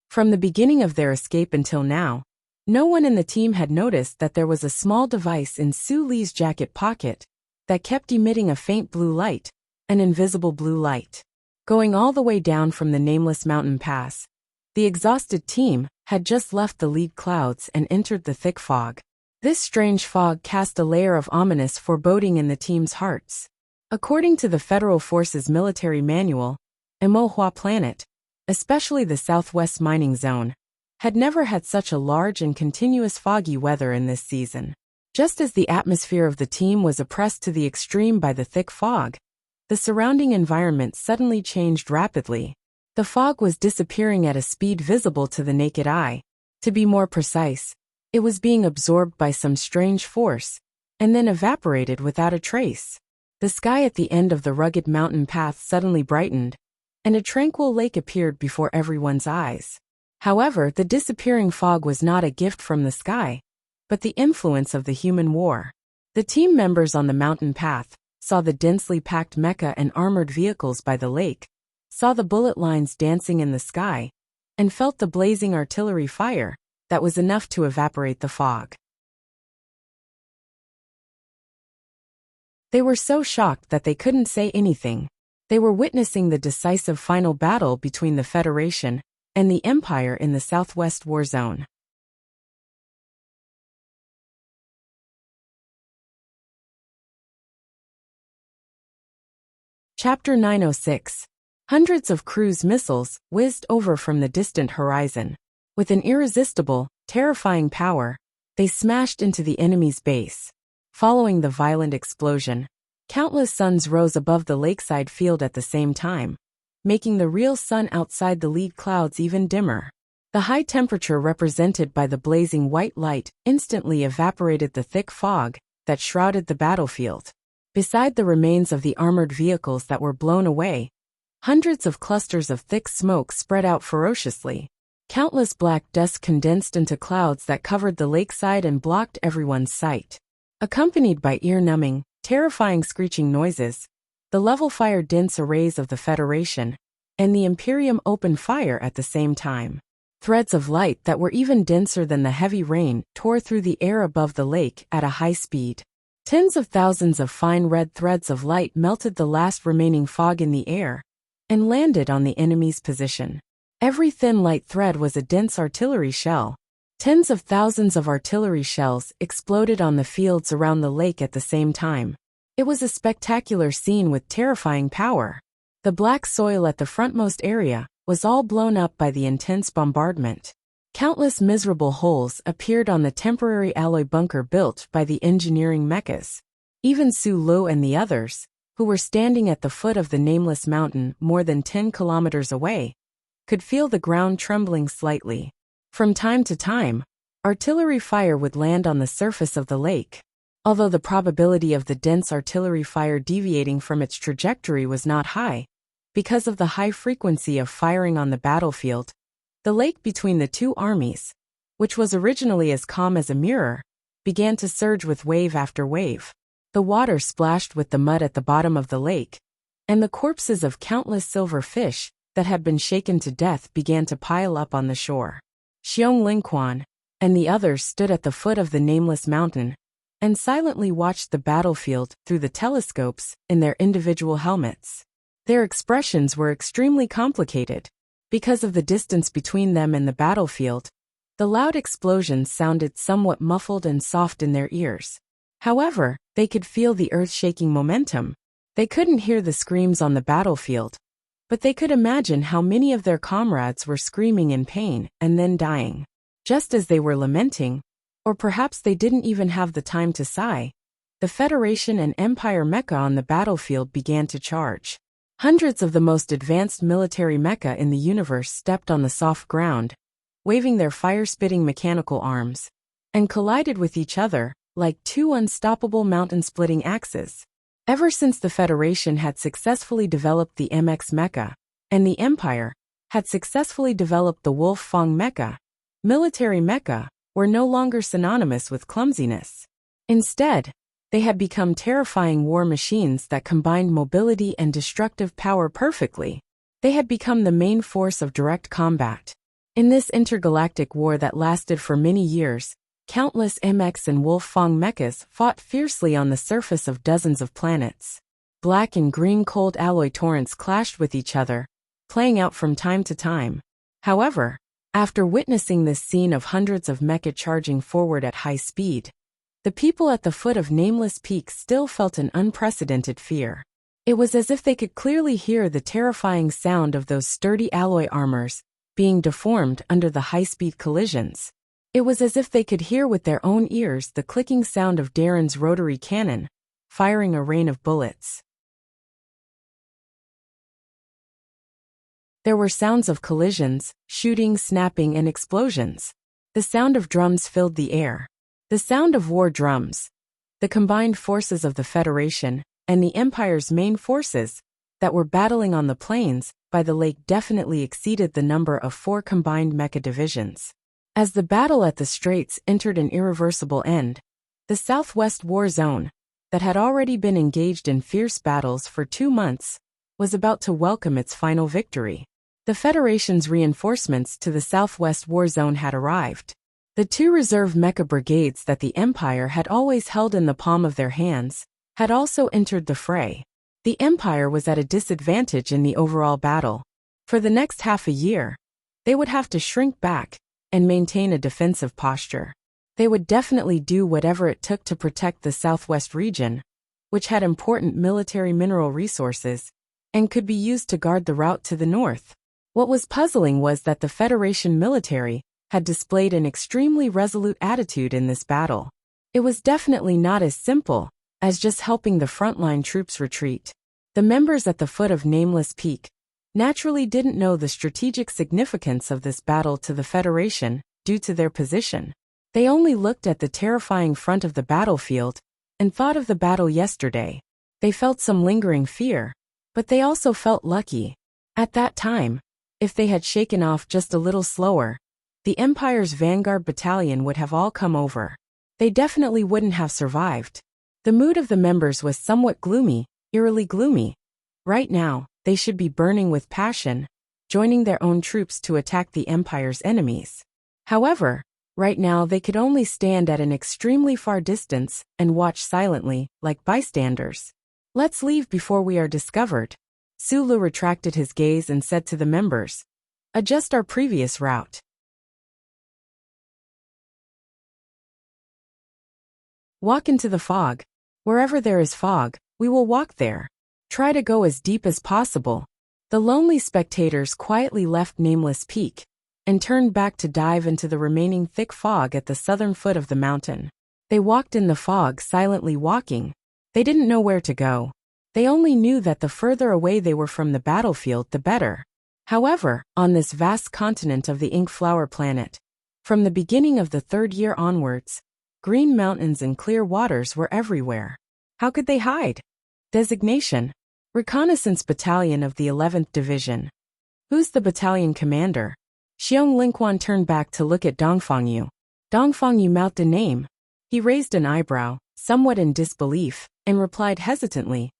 From the beginning of their escape until now, no one in the team had noticed that there was a small device in Su Li's jacket pocket that kept emitting a faint blue light, an invisible blue light. Going all the way down from the nameless mountain pass, the exhausted team had just left the lead clouds and entered the thick fog. This strange fog cast a layer of ominous foreboding in the team's hearts. According to the Federal Forces military manual, Emohua Planet, especially the southwest mining zone, had never had such a large and continuous foggy weather in this season. Just as the atmosphere of the team was oppressed to the extreme by the thick fog, the surrounding environment suddenly changed rapidly. The fog was disappearing at a speed visible to the naked eye. To be more precise, it was being absorbed by some strange force, and then evaporated without a trace. The sky at the end of the rugged mountain path suddenly brightened, and a tranquil lake appeared before everyone's eyes. However, the disappearing fog was not a gift from the sky, but the influence of the human war. The team members on the mountain path saw the densely packed mecha and armored vehicles by the lake, saw the bullet lines dancing in the sky, and felt the blazing artillery fire that was enough to evaporate the fog. They were so shocked that they couldn't say anything. They were witnessing the decisive final battle between the Federation and the Empire in the Southwest War Zone. Chapter 906. Hundreds of cruise missiles whizzed over from the distant horizon. With an irresistible, terrifying power, they smashed into the enemy's base. Following the violent explosion, countless suns rose above the lakeside field at the same time, making the real sun outside the lead clouds even dimmer. The high temperature represented by the blazing white light instantly evaporated the thick fog that shrouded the battlefield. Beside the remains of the armored vehicles that were blown away, hundreds of clusters of thick smoke spread out ferociously. Countless black dust condensed into clouds that covered the lakeside and blocked everyone's sight. Accompanied by ear-numbing, terrifying screeching noises, the level-fire dense arrays of the Federation and the Imperium opened fire at the same time. Threads of light that were even denser than the heavy rain tore through the air above the lake at a high speed. Tens of thousands of fine red threads of light melted the last remaining fog in the air and landed on the enemy's position. Every thin light thread was a dense artillery shell. Tens of thousands of artillery shells exploded on the fields around the lake at the same time. It was a spectacular scene with terrifying power. The black soil at the frontmost area was all blown up by the intense bombardment. Countless miserable holes appeared on the temporary alloy bunker built by the engineering mechas. Even Su Lu and the others, who were standing at the foot of the nameless mountain more than 10 kilometers away, could feel the ground trembling slightly. From time to time, artillery fire would land on the surface of the lake. Although the probability of the dense artillery fire deviating from its trajectory was not high, because of the high frequency of firing on the battlefield, the lake between the two armies, which was originally as calm as a mirror, began to surge with wave after wave. The water splashed with the mud at the bottom of the lake, and the corpses of countless silver fish that had been shaken to death began to pile up on the shore. Xiong Lingquan and the others stood at the foot of the nameless mountain and silently watched the battlefield through the telescopes in their individual helmets. Their expressions were extremely complicated. Because of the distance between them and the battlefield, the loud explosions sounded somewhat muffled and soft in their ears. However, they could feel the earth-shaking momentum. They couldn't hear the screams on the battlefield, but they could imagine how many of their comrades were screaming in pain and then dying. Just as they were lamenting, or perhaps they didn't even have the time to sigh, the Federation and Empire mecha on the battlefield began to charge. Hundreds of the most advanced military mecha in the universe stepped on the soft ground, waving their fire-spitting mechanical arms, and collided with each other like two unstoppable mountain-splitting axes. Ever since the Federation had successfully developed the MX mecha, and the Empire had successfully developed the Wolf Fang mecha, military mecha were no longer synonymous with clumsiness. Instead, they had become terrifying war machines that combined mobility and destructive power perfectly. They had become the main force of direct combat. In this intergalactic war that lasted for many years, countless MX and Wolf Fang mechas fought fiercely on the surface of dozens of planets. Black and green cold alloy torrents clashed with each other, playing out from time to time. However, after witnessing this scene of hundreds of mecha charging forward at high speed, the people at the foot of Nameless Peak still felt an unprecedented fear. It was as if they could clearly hear the terrifying sound of those sturdy alloy armors being deformed under the high-speed collisions. It was as if they could hear with their own ears the clicking sound of Darren's rotary cannon, firing a rain of bullets. There were sounds of collisions, shooting, snapping, and explosions. The sound of drums filled the air. The sound of war drums. The combined forces of the Federation and the Empire's main forces that were battling on the plains by the lake definitely exceeded the number of 4 combined mecha divisions. As the battle at the Straits entered an irreversible end, the Southwest War Zone, that had already been engaged in fierce battles for 2 months, was about to welcome its final victory. The Federation's reinforcements to the Southwest War Zone had arrived. The 2 reserve mecha brigades that the Empire had always held in the palm of their hands had also entered the fray. The Empire was at a disadvantage in the overall battle. For the next half a year, they would have to shrink back and maintain a defensive posture. They would definitely do whatever it took to protect the Southwest region, which had important military mineral resources and could be used to guard the route to the north. What was puzzling was that the Federation military had displayed an extremely resolute attitude in this battle. It was definitely not as simple as just helping the frontline troops retreat. The members at the foot of Nameless Peak naturally didn't know the strategic significance of this battle to the Federation due to their position. They only looked at the terrifying front of the battlefield and thought of the battle yesterday. They felt some lingering fear, but they also felt lucky. At that time, if they had shaken off just a little slower, the Empire's Vanguard Battalion would have all come over. They definitely wouldn't have survived. The mood of the members was somewhat gloomy, eerily gloomy. Right now, they should be burning with passion, joining their own troops to attack the Empire's enemies. However, right now they could only stand at an extremely far distance and watch silently, like bystanders. Let's leave before we are discovered. Sulu retracted his gaze and said to the members, "Adjust our previous route. Walk into the fog. Wherever there is fog, we will walk there. Try to go as deep as possible." The lonely spectators quietly left Nameless Peak and turned back to dive into the remaining thick fog at the southern foot of the mountain. They walked in the fog, silently walking. They didn't know where to go. They only knew that the further away they were from the battlefield, the better. However, on this vast continent of the Ink Flower planet, from the beginning of the third year onwards, green mountains and clear waters were everywhere. How could they hide? Designation: Reconnaissance Battalion of the 11th Division. Who's the battalion commander? Xiong Lingquan turned back to look at Dongfangyu. Dongfangyu mouthed a name. He raised an eyebrow, somewhat in disbelief, and replied hesitantly,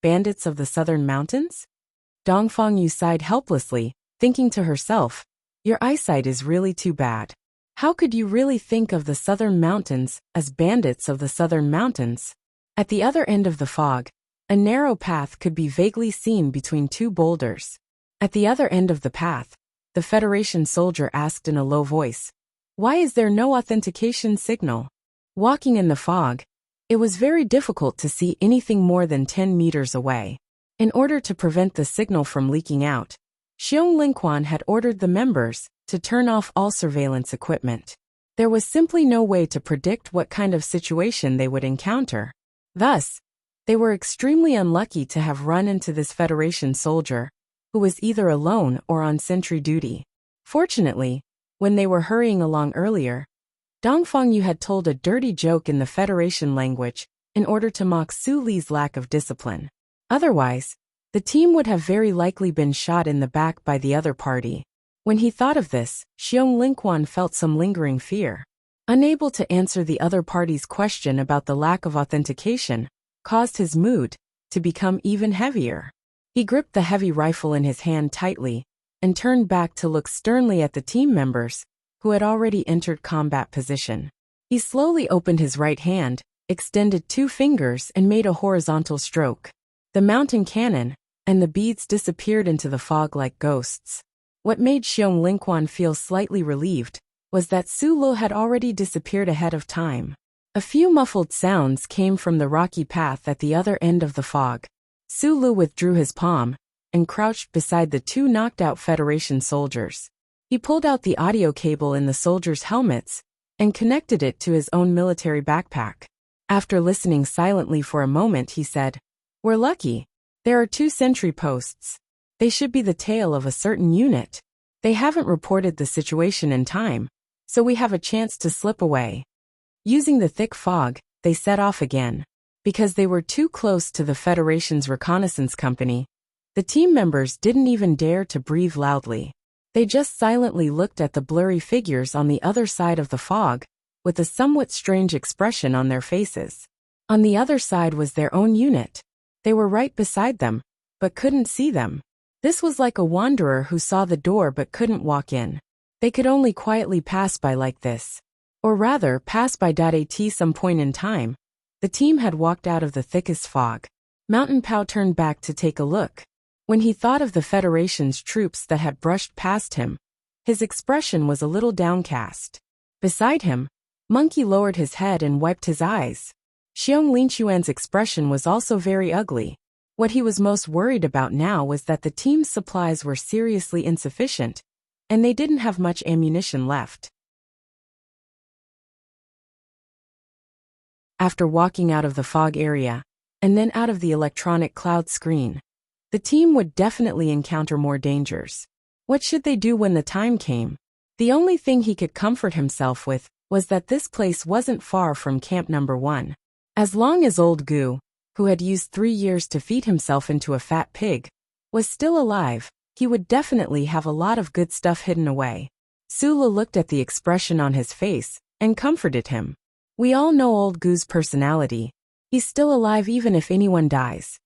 "Bandits of the Southern Mountains?" Dongfangyu sighed helplessly, thinking to herself, "Your eyesight is really too bad. How could you really think of the Southern Mountains as bandits of the Southern Mountains?" At the other end of the fog, a narrow path could be vaguely seen between two boulders. At the other end of the path, the Federation soldier asked in a low voice, "Why is there no authentication signal?" Walking in the fog, it was very difficult to see anything more than 10 meters away. In order to prevent the signal from leaking out, Xiong Lingquan had ordered the members to turn off all surveillance equipment. There was simply no way to predict what kind of situation they would encounter. Thus, they were extremely unlucky to have run into this Federation soldier, who was either alone or on sentry duty. Fortunately, when they were hurrying along earlier, Dongfangyu had told a dirty joke in the Federation language in order to mock Su Li's lack of discipline. Otherwise, the team would have very likely been shot in the back by the other party. When he thought of this, Xiong Lingquan felt some lingering fear. Unable to answer the other party's question about the lack of authentication, caused his mood to become even heavier. He gripped the heavy rifle in his hand tightly and turned back to look sternly at the team members, who had already entered combat position. He slowly opened his right hand, extended 2 fingers and made a horizontal stroke. The mountain cannon and the beads disappeared into the fog like ghosts. What made Xiong Lingquan feel slightly relieved was that Su Lu had already disappeared ahead of time. A few muffled sounds came from the rocky path at the other end of the fog. Su Lu withdrew his palm and crouched beside the 2 knocked-out Federation soldiers. He pulled out the audio cable in the soldiers' helmets and connected it to his own military backpack. After listening silently for a moment, he said, "We're lucky. There are 2 sentry posts. They should be the tail of a certain unit. They haven't reported the situation in time, so we have a chance to slip away." Using the thick fog, they set off again. Because they were too close to the Federation's reconnaissance company, the team members didn't even dare to breathe loudly. They just silently looked at the blurry figures on the other side of the fog, with a somewhat strange expression on their faces. On the other side was their own unit. They were right beside them, but couldn't see them. This was like a wanderer who saw the door but couldn't walk in. They could only quietly pass by like this. Or rather, pass by. At some point in time, the team had walked out of the thickest fog. Mountain Pao turned back to take a look. When he thought of the Federation's troops that had brushed past him, his expression was a little downcast. Beside him, Monkey lowered his head and wiped his eyes. Xiong Linquan's expression was also very ugly. What he was most worried about now was that the team's supplies were seriously insufficient, and they didn't have much ammunition left. After walking out of the fog area, and then out of the electronic cloud screen, the team would definitely encounter more dangers. What should they do when the time came? The only thing he could comfort himself with was that this place wasn't far from Camp Number 1. As long as old Gu, who had used 3 years to feed himself into a fat pig, was still alive, he would definitely have a lot of good stuff hidden away. Sula looked at the expression on his face and comforted him. We all know old Gu's personality. He's still alive even if anyone dies.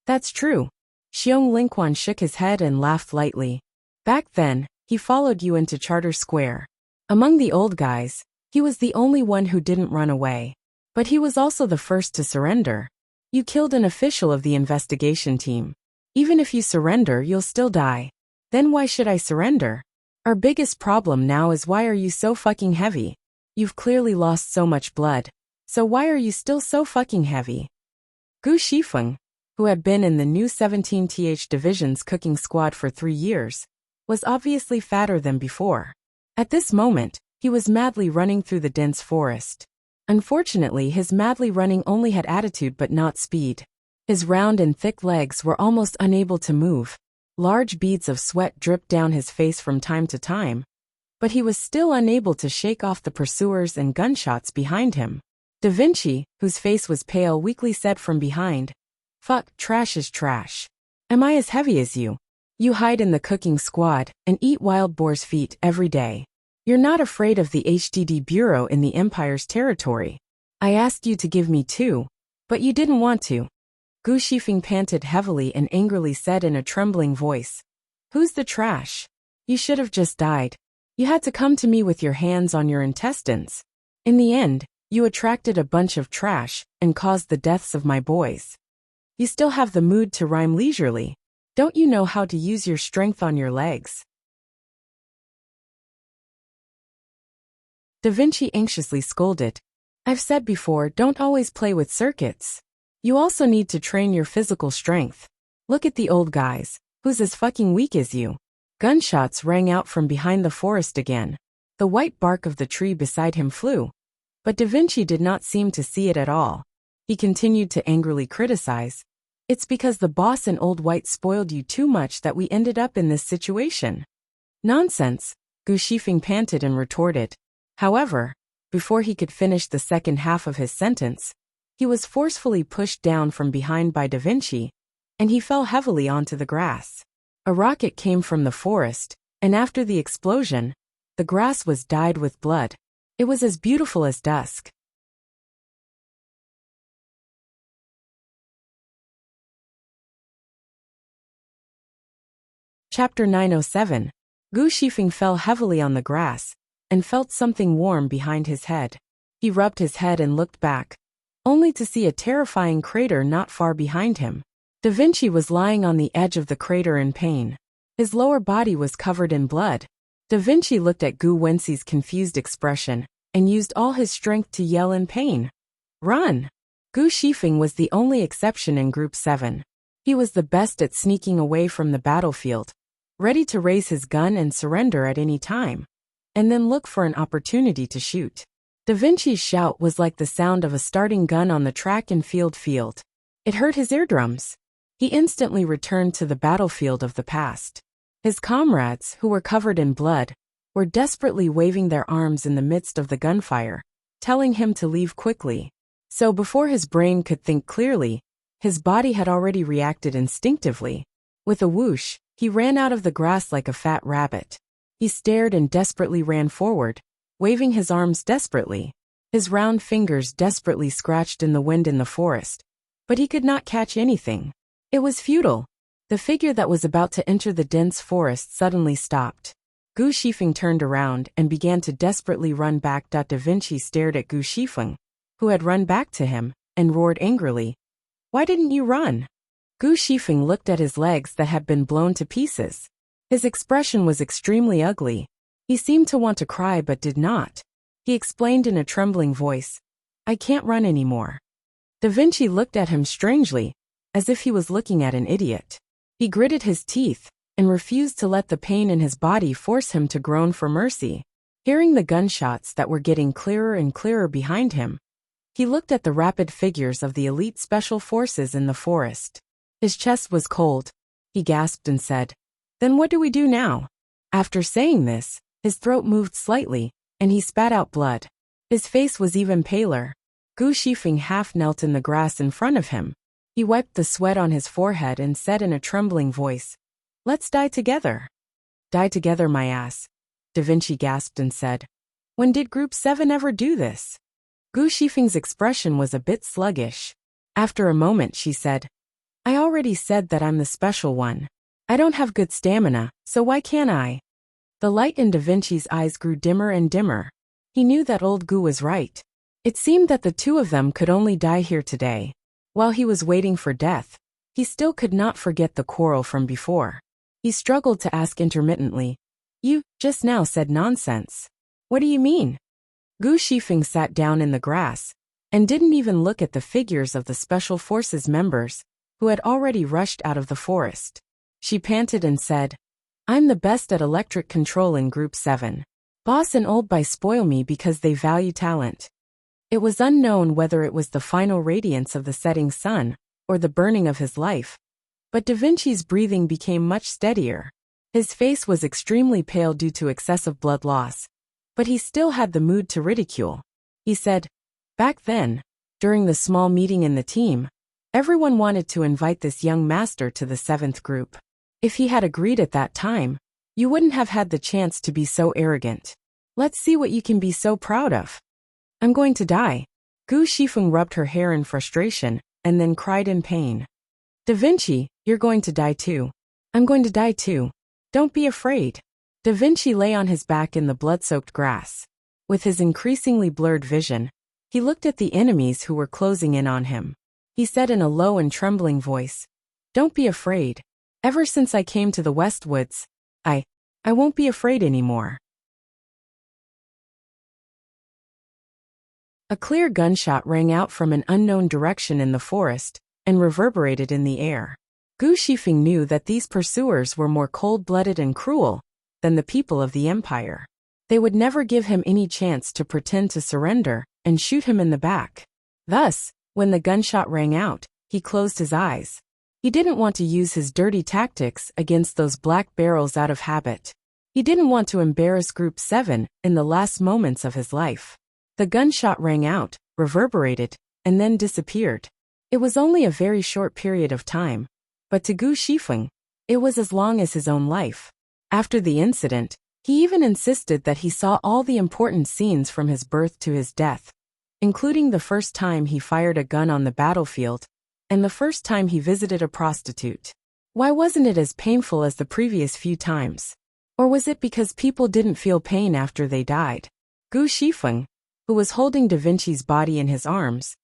That's true. Xiong Lingquan shook his head and laughed lightly. Back then, he followed you into Charter Square. Among the old guys, he was the only one who didn't run away. But he was also the first to surrender. You killed an official of the investigation team. Even if you surrender, you'll still die. Then why should I surrender? Our biggest problem now is why are you so fucking heavy? You've clearly lost so much blood. So why are you still so fucking heavy? Gu Shifeng, who had been in the new 17th Division's cooking squad for 3 years, was obviously fatter than before. At this moment, he was madly running through the dense forest. Unfortunately, his madly running only had attitude but not speed. His round and thick legs were almost unable to move. Large beads of sweat dripped down his face from time to time, but he was still unable to shake off the pursuers and gunshots behind him. Da Vinci, whose face was pale, weakly said from behind, "Fuck, trash is trash. Am I as heavy as you? You hide in the cooking squad and eat wild boar's feet every day. You're not afraid of the HDD Bureau in the Empire's territory. I asked you to give me 2, but you didn't want to." Gu Shifeng panted heavily and angrily said in a trembling voice, "Who's the trash? You should have just died. You had to come to me with your hands on your intestines. In the end, you attracted a bunch of trash and caused the deaths of my boys. You still have the mood to rhyme leisurely. Don't you know how to use your strength on your legs?" Da Vinci anxiously scolded. "I've said before, don't always play with circuits. You also need to train your physical strength. Look at the old guys, who's as fucking weak as you." Gunshots rang out from behind the forest again. The white bark of the tree beside him flew, but Da Vinci did not seem to see it at all. He continued to angrily criticize. "It's because the boss and old white spoiled you too much that we ended up in this situation." "Nonsense," Gu Shifeng panted and retorted. However, before he could finish the second half of his sentence, he was forcefully pushed down from behind by Da Vinci, and he fell heavily onto the grass. A rocket came from the forest, and after the explosion, the grass was dyed with blood. It was as beautiful as dusk. Chapter 907. Gu Shifeng fell heavily on the grass, and felt something warm behind his head. He rubbed his head and looked back, only to see a terrifying crater not far behind him. Da Vinci was lying on the edge of the crater in pain. His lower body was covered in blood. Da Vinci looked at Gu Wenxi's confused expression, and used all his strength to yell in pain. "Run!" Gu Shifeng was the only exception in Group 7. He was the best at sneaking away from the battlefield, ready to raise his gun and surrender at any time, and then look for an opportunity to shoot. Da Vinci's shout was like the sound of a starting gun on the track and field. It hurt his eardrums. He instantly returned to the battlefield of the past. His comrades, who were covered in blood, were desperately waving their arms in the midst of the gunfire, telling him to leave quickly. So before his brain could think clearly, his body had already reacted instinctively. With a whoosh, he ran out of the grass like a fat rabbit. He stared and desperately ran forward, waving his arms desperately. His round fingers desperately scratched in the wind in the forest, but he could not catch anything. It was futile. The figure that was about to enter the dense forest suddenly stopped. Gu Shifeng turned around and began to desperately run back. Da Vinci stared at Gu Shifeng, who had run back to him, and roared angrily, "Why didn't you run?" Gu Shifeng looked at his legs that had been blown to pieces. His expression was extremely ugly. He seemed to want to cry but did not. He explained in a trembling voice, "I can't run anymore." Da Vinci looked at him strangely. as if he was looking at an idiot. He gritted his teeth and refused to let the pain in his body force him to groan for mercy. Hearing the gunshots that were getting clearer and clearer behind him, he looked at the rapid figures of the elite special forces in the forest. His chest was cold. He gasped and said, "Then what do we do now?" After saying this, his throat moved slightly, and he spat out blood. His face was even paler. Gu Shifeng half knelt in the grass in front of him. He wiped the sweat on his forehead and said in a trembling voice, "Let's die together." "Die together, my ass," Da Vinci gasped and said. "When did Group 7 ever do this?" Gu Shifeng's expression was a bit sluggish. After a moment she said, "I already said that I'm the special one. I don't have good stamina, so why can't I?" The light in Da Vinci's eyes grew dimmer and dimmer. He knew that old Gu was right. It seemed that the two of them could only die here today. While he was waiting for death, he still could not forget the quarrel from before. He struggled to ask intermittently, "You just now said nonsense. What do you mean?" Gu Shifeng sat down in the grass and didn't even look at the figures of the Special Forces members who had already rushed out of the forest. She panted and said, "I'm the best at electric control in Group 7. Boss and Old Bai spoil me because they value talent." It was unknown whether it was the final radiance of the setting sun or the burning of his life, but Da Vinci's breathing became much steadier. His face was extremely pale due to excessive blood loss, but he still had the mood to ridicule. He said, "Back then, during the small meeting in the team, everyone wanted to invite this young master to the 7th group. If he had agreed at that time, you wouldn't have had the chance to be so arrogant. Let's see what you can be so proud of." "I'm going to die." Gu Shifeng rubbed her hair in frustration and then cried in pain. "Da Vinci, you're going to die too." "I'm going to die too. Don't be afraid." Da Vinci lay on his back in the blood-soaked grass. With his increasingly blurred vision, he looked at the enemies who were closing in on him. He said in a low and trembling voice, "Don't be afraid. Ever since I came to the Westwoods, I won't be afraid anymore." A clear gunshot rang out from an unknown direction in the forest and reverberated in the air. Gu Shifeng knew that these pursuers were more cold-blooded and cruel than the people of the Empire. They would never give him any chance to pretend to surrender and shoot him in the back. Thus, when the gunshot rang out, he closed his eyes. He didn't want to use his dirty tactics against those black barrels out of habit. He didn't want to embarrass Group 7 in the last moments of his life. The gunshot rang out, reverberated, and then disappeared. It was only a very short period of time, but to Gu Shifeng, it was as long as his own life. After the incident, he even insisted that he saw all the important scenes from his birth to his death, including the first time he fired a gun on the battlefield, and the first time he visited a prostitute. Why wasn't it as painful as the previous few times? Or was it because people didn't feel pain after they died? Gu Shifeng, who was holding Da Vinci's body in his arms,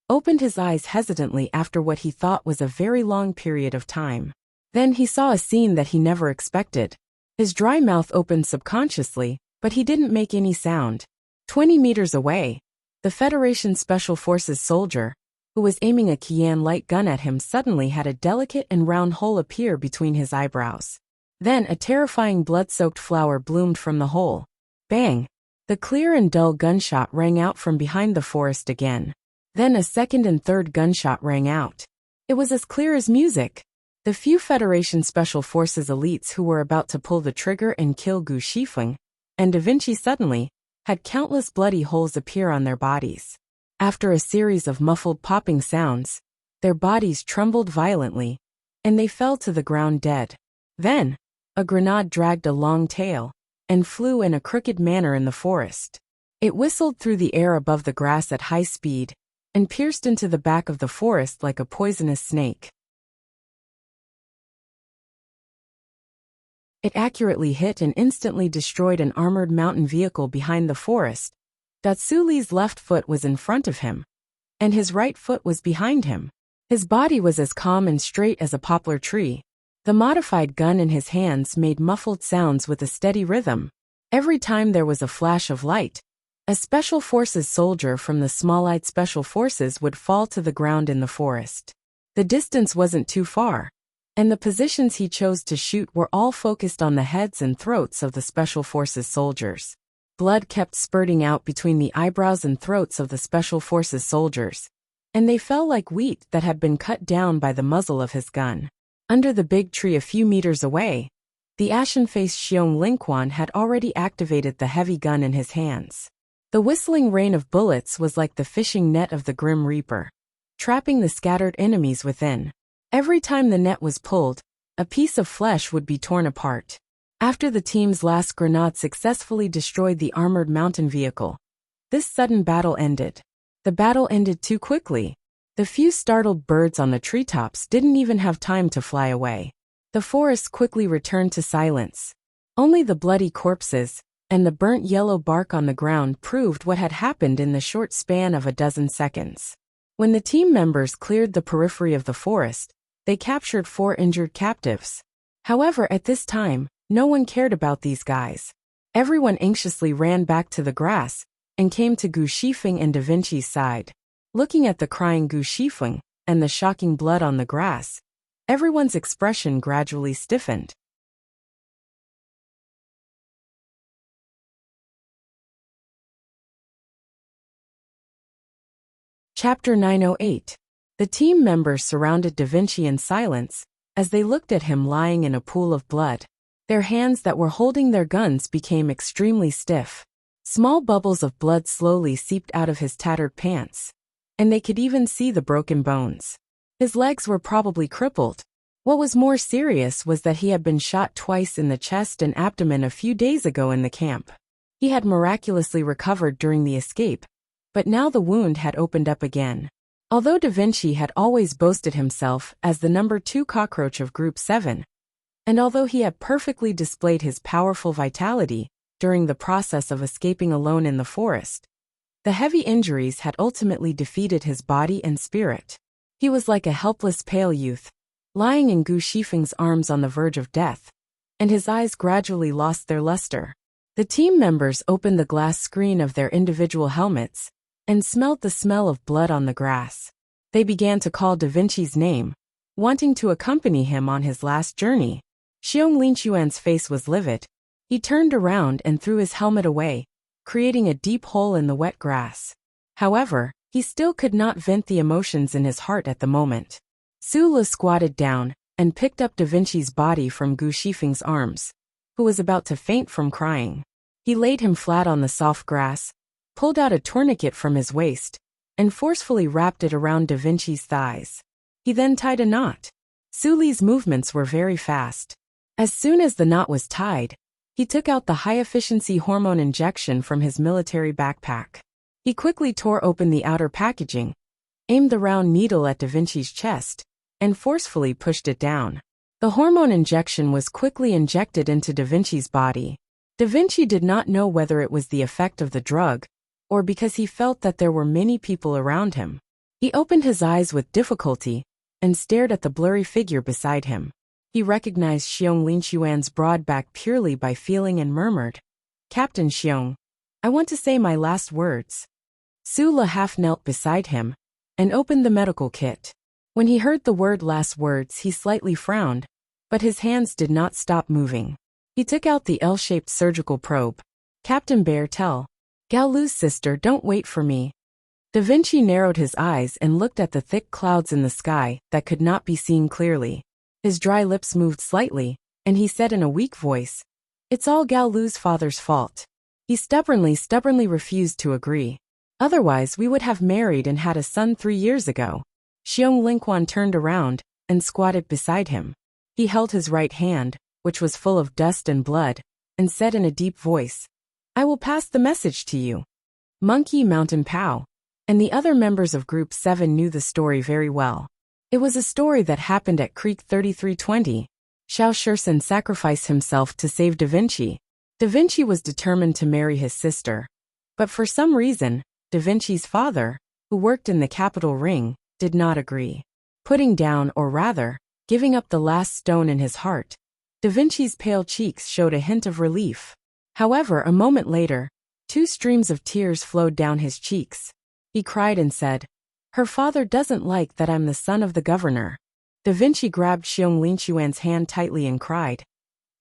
opened his eyes hesitantly after what he thought was a very long period of time. Then he saw a scene that he never expected. His dry mouth opened subconsciously, but he didn't make any sound. 20 meters away, the Federation Special Forces soldier, who was aiming a Qian light gun at him, suddenly had a delicate and round hole appear between his eyebrows. Then a terrifying blood-soaked flower bloomed from the hole. Bang! The clear and dull gunshot rang out from behind the forest again. Then a second and third gunshot rang out. It was as clear as music. The few Federation Special Forces elites who were about to pull the trigger and kill Gu Shifeng and Da Vinci suddenly had countless bloody holes appear on their bodies. After a series of muffled popping sounds, their bodies trembled violently, and they fell to the ground dead. Then, a grenade dragged a long tail and flew in a crooked manner in the forest. It whistled through the air above the grass at high speed and pierced into the back of the forest like a poisonous snake. It accurately hit and instantly destroyed an armored mountain vehicle behind the forest. Datsuli's left foot was in front of him, and his right foot was behind him. His body was as calm and straight as a poplar tree. The modified gun in his hands made muffled sounds with a steady rhythm. Every time there was a flash of light, a Special Forces soldier from the Smallite Special Forces would fall to the ground in the forest. The distance wasn't too far, and the positions he chose to shoot were all focused on the heads and throats of the Special Forces soldiers. Blood kept spurting out between the eyebrows and throats of the Special Forces soldiers, and they fell like wheat that had been cut down by the muzzle of his gun. Under the big tree a few meters away, the ashen-faced Xiong Lingquan had already activated the heavy gun in his hands. The whistling rain of bullets was like the fishing net of the Grim Reaper, trapping the scattered enemies within. Every time the net was pulled, a piece of flesh would be torn apart. After the team's last grenade successfully destroyed the armored mountain vehicle, this sudden battle ended. The battle ended too quickly. The few startled birds on the treetops didn't even have time to fly away. The forest quickly returned to silence. Only the bloody corpses and the burnt yellow bark on the ground proved what had happened in the short span of a dozen seconds. When the team members cleared the periphery of the forest, they captured 4 injured captives. However, at this time, no one cared about these guys. Everyone anxiously ran back to the grass and came to Gu Shifeng and Da Vinci's side. Looking at the crying Gu Shifeng and the shocking blood on the grass, everyone's expression gradually stiffened. Chapter 908. The team members surrounded Da Vinci in silence as they looked at him lying in a pool of blood. Their hands that were holding their guns became extremely stiff. Small bubbles of blood slowly seeped out of his tattered pants, and they could even see the broken bones. His legs were probably crippled. What was more serious was that he had been shot twice in the chest and abdomen a few days ago in the camp. He had miraculously recovered during the escape, but now the wound had opened up again. Although Da Vinci had always boasted himself as the number 2 cockroach of Group 7, and although he had perfectly displayed his powerful vitality during the process of escaping alone in the forest, the heavy injuries had ultimately defeated his body and spirit. He was like a helpless pale youth, lying in Gu Shifeng's arms on the verge of death, and his eyes gradually lost their luster. The team members opened the glass screen of their individual helmets and smelled the smell of blood on the grass. They began to call Da Vinci's name, wanting to accompany him on his last journey. Xiong Linquan's face was livid. He turned around and threw his helmet away, creating a deep hole in the wet grass. However, he still could not vent the emotions in his heart at the moment. Su Le squatted down and picked up Da Vinci's body from Gu Shifeng's arms, who was about to faint from crying. He laid him flat on the soft grass, pulled out a tourniquet from his waist, and forcefully wrapped it around Da Vinci's thighs. He then tied a knot. Su Le's movements were very fast. As soon as the knot was tied, he took out the high-efficiency hormone injection from his military backpack. He quickly tore open the outer packaging, aimed the round needle at Da Vinci's chest, and forcefully pushed it down. The hormone injection was quickly injected into Da Vinci's body. Da Vinci did not know whether it was the effect of the drug, or because he felt that there were many people around him. He opened his eyes with difficulty and stared at the blurry figure beside him. He recognized Xiong Linquan's broad back purely by feeling and murmured, "Captain Xiong, I want to say my last words." Su Le half knelt beside him and opened the medical kit. When he heard the word last words, he slightly frowned, but his hands did not stop moving. He took out the L-shaped surgical probe. "Captain Bear, tell Gao Lu's sister don't wait for me." Da Vinci narrowed his eyes and looked at the thick clouds in the sky that could not be seen clearly. His dry lips moved slightly, and he said in a weak voice, "It's all Gao Lu's father's fault. He stubbornly refused to agree. Otherwise we would have married and had a son 3 years ago." Xiong Linquan turned around and squatted beside him. He held his right hand, which was full of dust and blood, and said in a deep voice, "I will pass the message to you." Monkey Mountain Pow and the other members of Group 7 knew the story very well. It was a story that happened at Creek 3320. Xiao Shursen sacrificed himself to save Da Vinci. Da Vinci was determined to marry his sister. But for some reason, Da Vinci's father, who worked in the capital ring, did not agree. Putting down, or rather, giving up the last stone in his heart, Da Vinci's pale cheeks showed a hint of relief. However, a moment later, 2 streams of tears flowed down his cheeks. He cried and said, Her father doesn't like that I'm the son of the governor. Da Vinci grabbed Xiong Linquan's hand tightly and cried.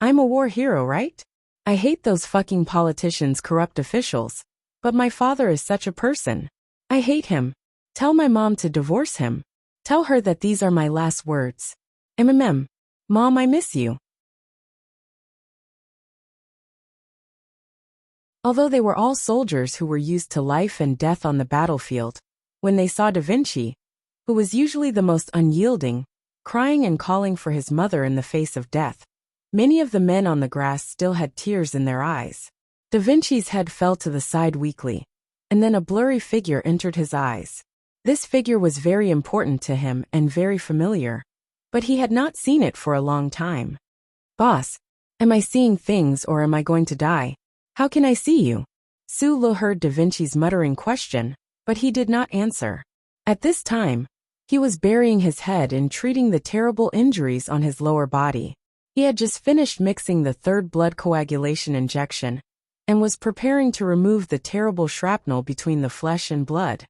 I'm a war hero, right? I hate those fucking politicians, corrupt officials. But my father is such a person. I hate him. Tell my mom to divorce him. Tell her that these are my last words. MMM. Mom, I miss you. Although they were all soldiers who were used to life and death on the battlefield, when they saw Da Vinci, who was usually the most unyielding, crying and calling for his mother in the face of death, many of the men on the grass still had tears in their eyes. Da Vinci's head fell to the side weakly, and then a blurry figure entered his eyes. This figure was very important to him and very familiar, but he had not seen it for a long time. Boss, am I seeing things or am I going to die? How can I see you? Su Lo heard Da Vinci's muttering question, but he did not answer. At this time, he was burying his head in treating the terrible injuries on his lower body. He had just finished mixing the third blood coagulation injection, and was preparing to remove the terrible shrapnel between the flesh and blood.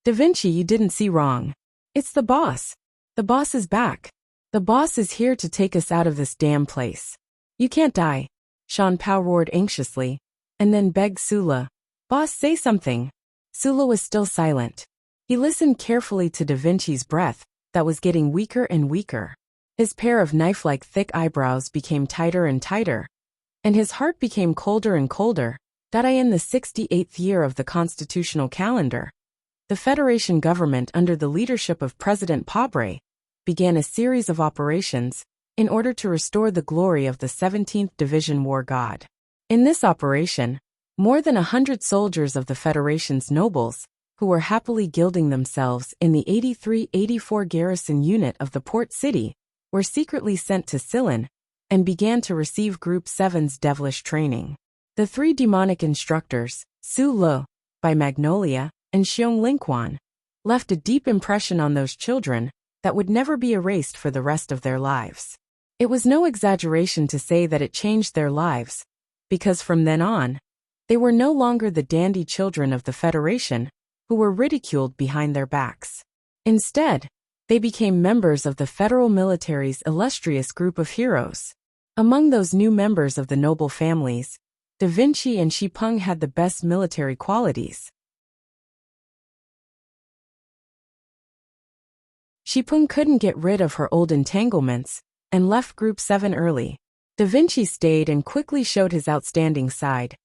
Da Vinci, you didn't see wrong. It's the boss. The boss is back. The boss is here to take us out of this damn place. You can't die. Shan Pao roared anxiously, and then begged Sula. Boss, say something. Sula was still silent. He listened carefully to Da Vinci's breath, that was getting weaker and weaker. His pair of knife-like thick eyebrows became tighter and tighter, and his heart became colder and colder. In the 68th year of the constitutional calendar, the Federation government under the leadership of President Pabre began a series of operations in order to restore the glory of the 17th Division War God. In this operation, more than 100 soldiers of the Federation's nobles, who were happily gilding themselves in the 83-84 garrison unit of the port city, were secretly sent to Ceylon and began to receive Group 7's devilish training. The three demonic instructors, Su Lo, by Magnolia, and Xiong Linquan, left a deep impression on those children that would never be erased for the rest of their lives. It was no exaggeration to say that it changed their lives, because from then on, they were no longer the dandy children of the Federation who were ridiculed behind their backs. Instead, they became members of the federal military's illustrious group of heroes. Among those new members of the noble families, Da Vinci and Shi Peng had the best military qualities. Shi Peng couldn't get rid of her old entanglements and left Group 7 early. Da Vinci stayed and quickly showed his outstanding side,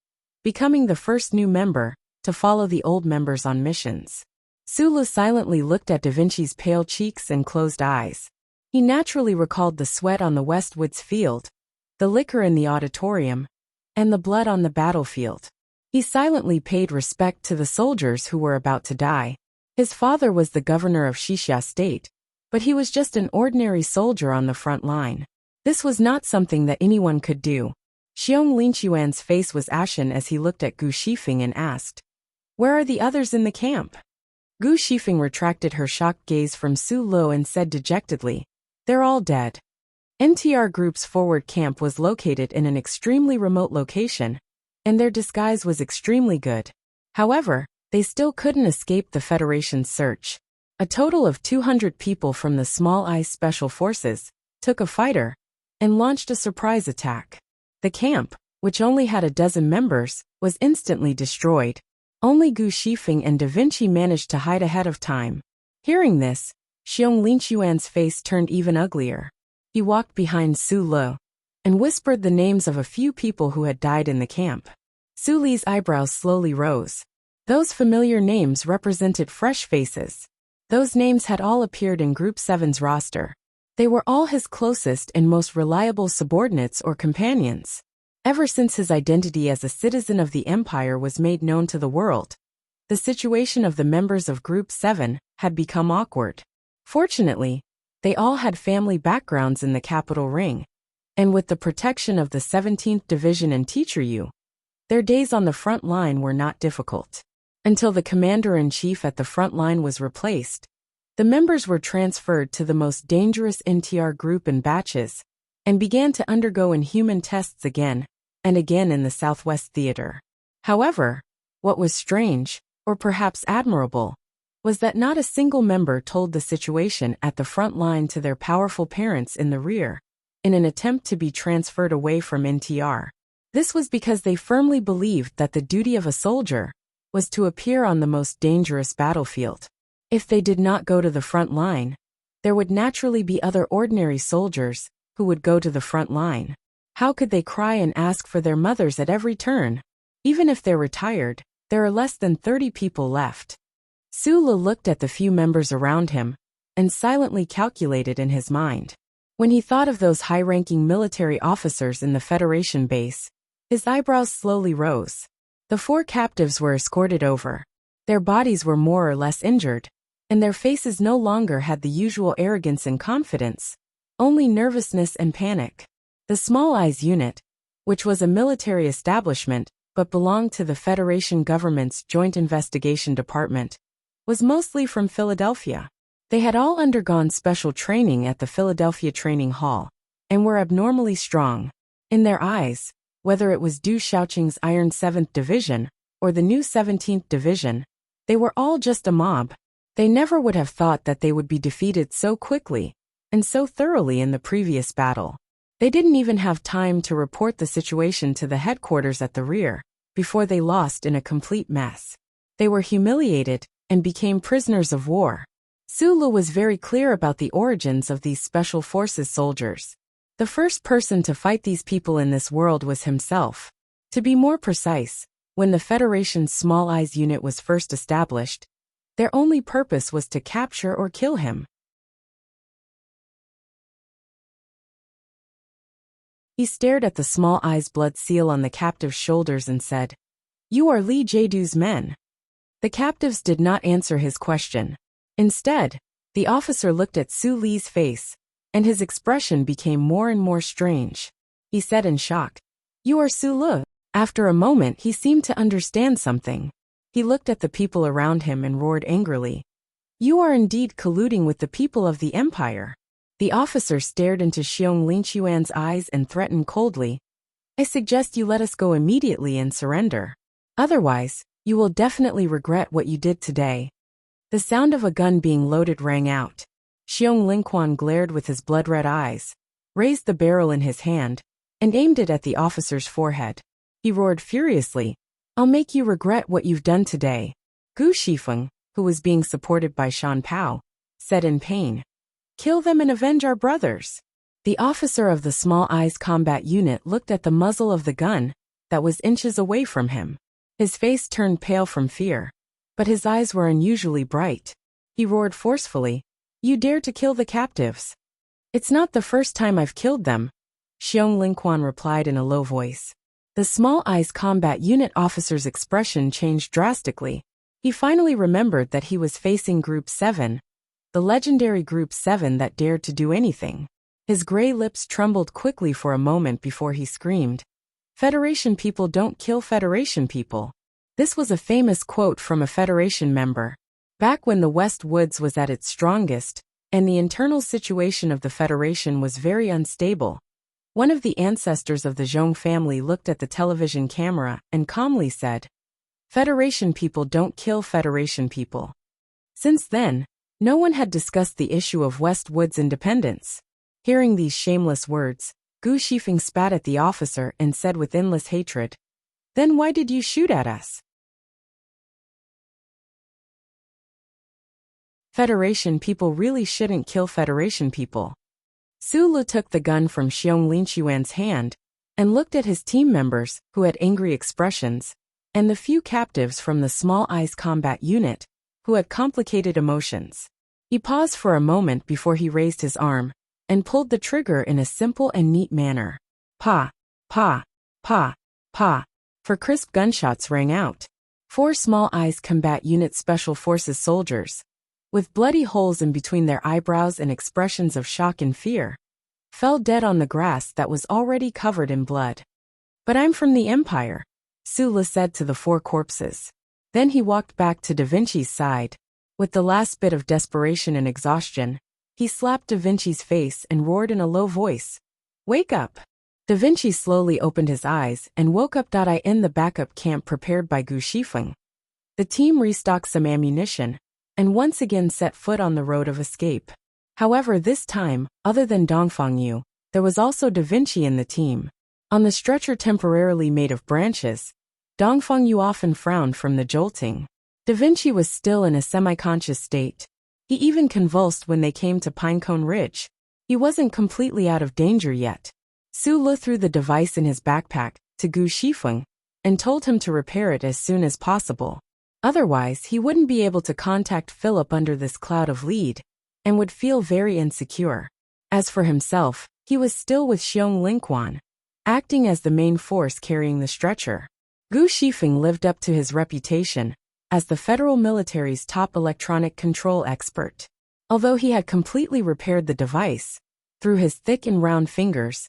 becoming the first new member to follow the old members on missions. Sulu silently looked at Da Vinci's pale cheeks and closed eyes. He naturally recalled the sweat on the Westwoods field, the liquor in the auditorium, and the blood on the battlefield. He silently paid respect to the soldiers who were about to die. His father was the governor of Xixia State, but he was just an ordinary soldier on the front line. This was not something that anyone could do. Xiong Linquan's face was ashen as he looked at Gu Shifeng and asked, "Where are the others in the camp?" Gu Shifeng retracted her shocked gaze from Su Lo and said dejectedly, "They're all dead." NTR Group's forward camp was located in an extremely remote location, and their disguise was extremely good. However, they still couldn't escape the Federation's search. A total of 200 people from the Small Ice Special Forces took a fighter and launched a surprise attack. The camp, which only had a dozen members, was instantly destroyed. Only Gu Shifeng and Da Vinci managed to hide ahead of time. Hearing this, Xiong Linquan's face turned even uglier. He walked behind Su Lo and whispered the names of a few people who had died in the camp. Su Li's eyebrows slowly rose. Those familiar names represented fresh faces. Those names had all appeared in Group 7's roster. They were all his closest and most reliable subordinates or companions. Ever since his identity as a citizen of the Empire was made known to the world, the situation of the members of Group 7 had become awkward. Fortunately, they all had family backgrounds in the capital ring, and with the protection of the 17th Division and Teacher Yu, their days on the front line were not difficult. Until the commander-in-chief at the front line was replaced, the members were transferred to the most dangerous NTR group in batches, and began to undergo inhuman tests again and again in the Southwest Theater. However, what was strange, or perhaps admirable, was that not a single member told the situation at the front line to their powerful parents in the rear, in an attempt to be transferred away from NTR. This was because they firmly believed that the duty of a soldier was to appear on the most dangerous battlefield. If they did not go to the front line, there would naturally be other ordinary soldiers who would go to the front line. How could they cry and ask for their mothers at every turn? Even if they're retired, there are less than 30 people left. Sula looked at the few members around him and silently calculated in his mind. When he thought of those high-ranking military officers in the Federation base, his eyebrows slowly rose. The 4 captives were escorted over. Their bodies were more or less injured, and their faces no longer had the usual arrogance and confidence, only nervousness and panic. The Small Eyes unit, which was a military establishment but belonged to the Federation government's Joint Investigation Department, was mostly from Philadelphia. They had all undergone special training at the Philadelphia Training Hall, and were abnormally strong. In their eyes, whether it was Du Shaoqing's Iron 7th Division or the new 17th Division, they were all just a mob. They never would have thought that they would be defeated so quickly and so thoroughly in the previous battle. They didn't even have time to report the situation to the headquarters at the rear before they lost in a complete mess. They were humiliated and became prisoners of war. Sula was very clear about the origins of these special forces soldiers. The first person to fight these people in this world was himself. To be more precise, when the Federation's Small Eyes unit was first established, their only purpose was to capture or kill him. He stared at the Small Eyes blood seal on the captive's shoulders and said, "You are Li Jiedu's men." The captives did not answer his question. Instead, the officer looked at Su Li's face, and his expression became more and more strange. He said in shock, "You are Su Li." After a moment he seemed to understand something. He looked at the people around him and roared angrily, "You are indeed colluding with the people of the Empire." The officer stared into Xiong Linquan's eyes and threatened coldly, "I suggest you let us go immediately and surrender. Otherwise, you will definitely regret what you did today." The sound of a gun being loaded rang out. Xiong Linquan glared with his blood-red eyes, raised the barrel in his hand, and aimed it at the officer's forehead. He roared furiously, "I'll make you regret what you've done today." Gu Shifeng, who was being supported by Shan Pao, said in pain, "Kill them and avenge our brothers." The officer of the Small Eyes combat unit looked at the muzzle of the gun that was inches away from him. His face turned pale from fear, but his eyes were unusually bright. He roared forcefully, "You dare to kill the captives?" "It's not the first time I've killed them," Xiong Linquan replied in a low voice. The Small Eyes combat unit officer's expression changed drastically. He finally remembered that he was facing Group 7, the legendary Group 7 that dared to do anything. His gray lips trembled quickly for a moment before he screamed, "Federation people don't kill Federation people." This was a famous quote from a Federation member. Back when the West Woods was at its strongest, and the internal situation of the Federation was very unstable, one of the ancestors of the Zhong family looked at the television camera and calmly said, "Federation people don't kill Federation people." Since then, no one had discussed the issue of West Woods' independence. Hearing these shameless words, Gu Shifeng spat at the officer and said with endless hatred, "Then why did you shoot at us?" Federation people really shouldn't kill Federation people. Su Lu took the gun from Xiong Linquan's hand and looked at his team members who had angry expressions, and the few captives from the Small Eyes combat unit who had complicated emotions. He paused for a moment before he raised his arm and pulled the trigger in a simple and neat manner. Pa, pa, pa, pa. For crisp gunshots rang out. 4 Small Eyes combat unit special forces soldiers, with bloody holes in between their eyebrows and expressions of shock and fear, fell dead on the grass that was already covered in blood. "But I'm from the Empire," Sula said to the 4 corpses. Then he walked back to Da Vinci's side. With the last bit of desperation and exhaustion, he slapped Da Vinci's face and roared in a low voice, "Wake up!" Da Vinci slowly opened his eyes and woke up. In the backup camp prepared by Gu Shifeng, the team restocked some ammunition and once again set foot on the road of escape. However, this time, other than Dongfang Yu, there was also Da Vinci in the team. On the stretcher temporarily made of branches, Dongfang Yu often frowned from the jolting. Da Vinci was still in a semi-conscious state. He even convulsed when they came to Pinecone Ridge. He wasn't completely out of danger yet. Su Le threw the device in his backpack to Gu Shifeng and told him to repair it as soon as possible. Otherwise, he wouldn't be able to contact Philip under this cloud of lead and would feel very insecure. As for himself, he was still with Xiong Lingquan, acting as the main force carrying the stretcher. Gu Shifeng lived up to his reputation as the federal military's top electronic control expert. Although he had completely repaired the device, through his thick and round fingers,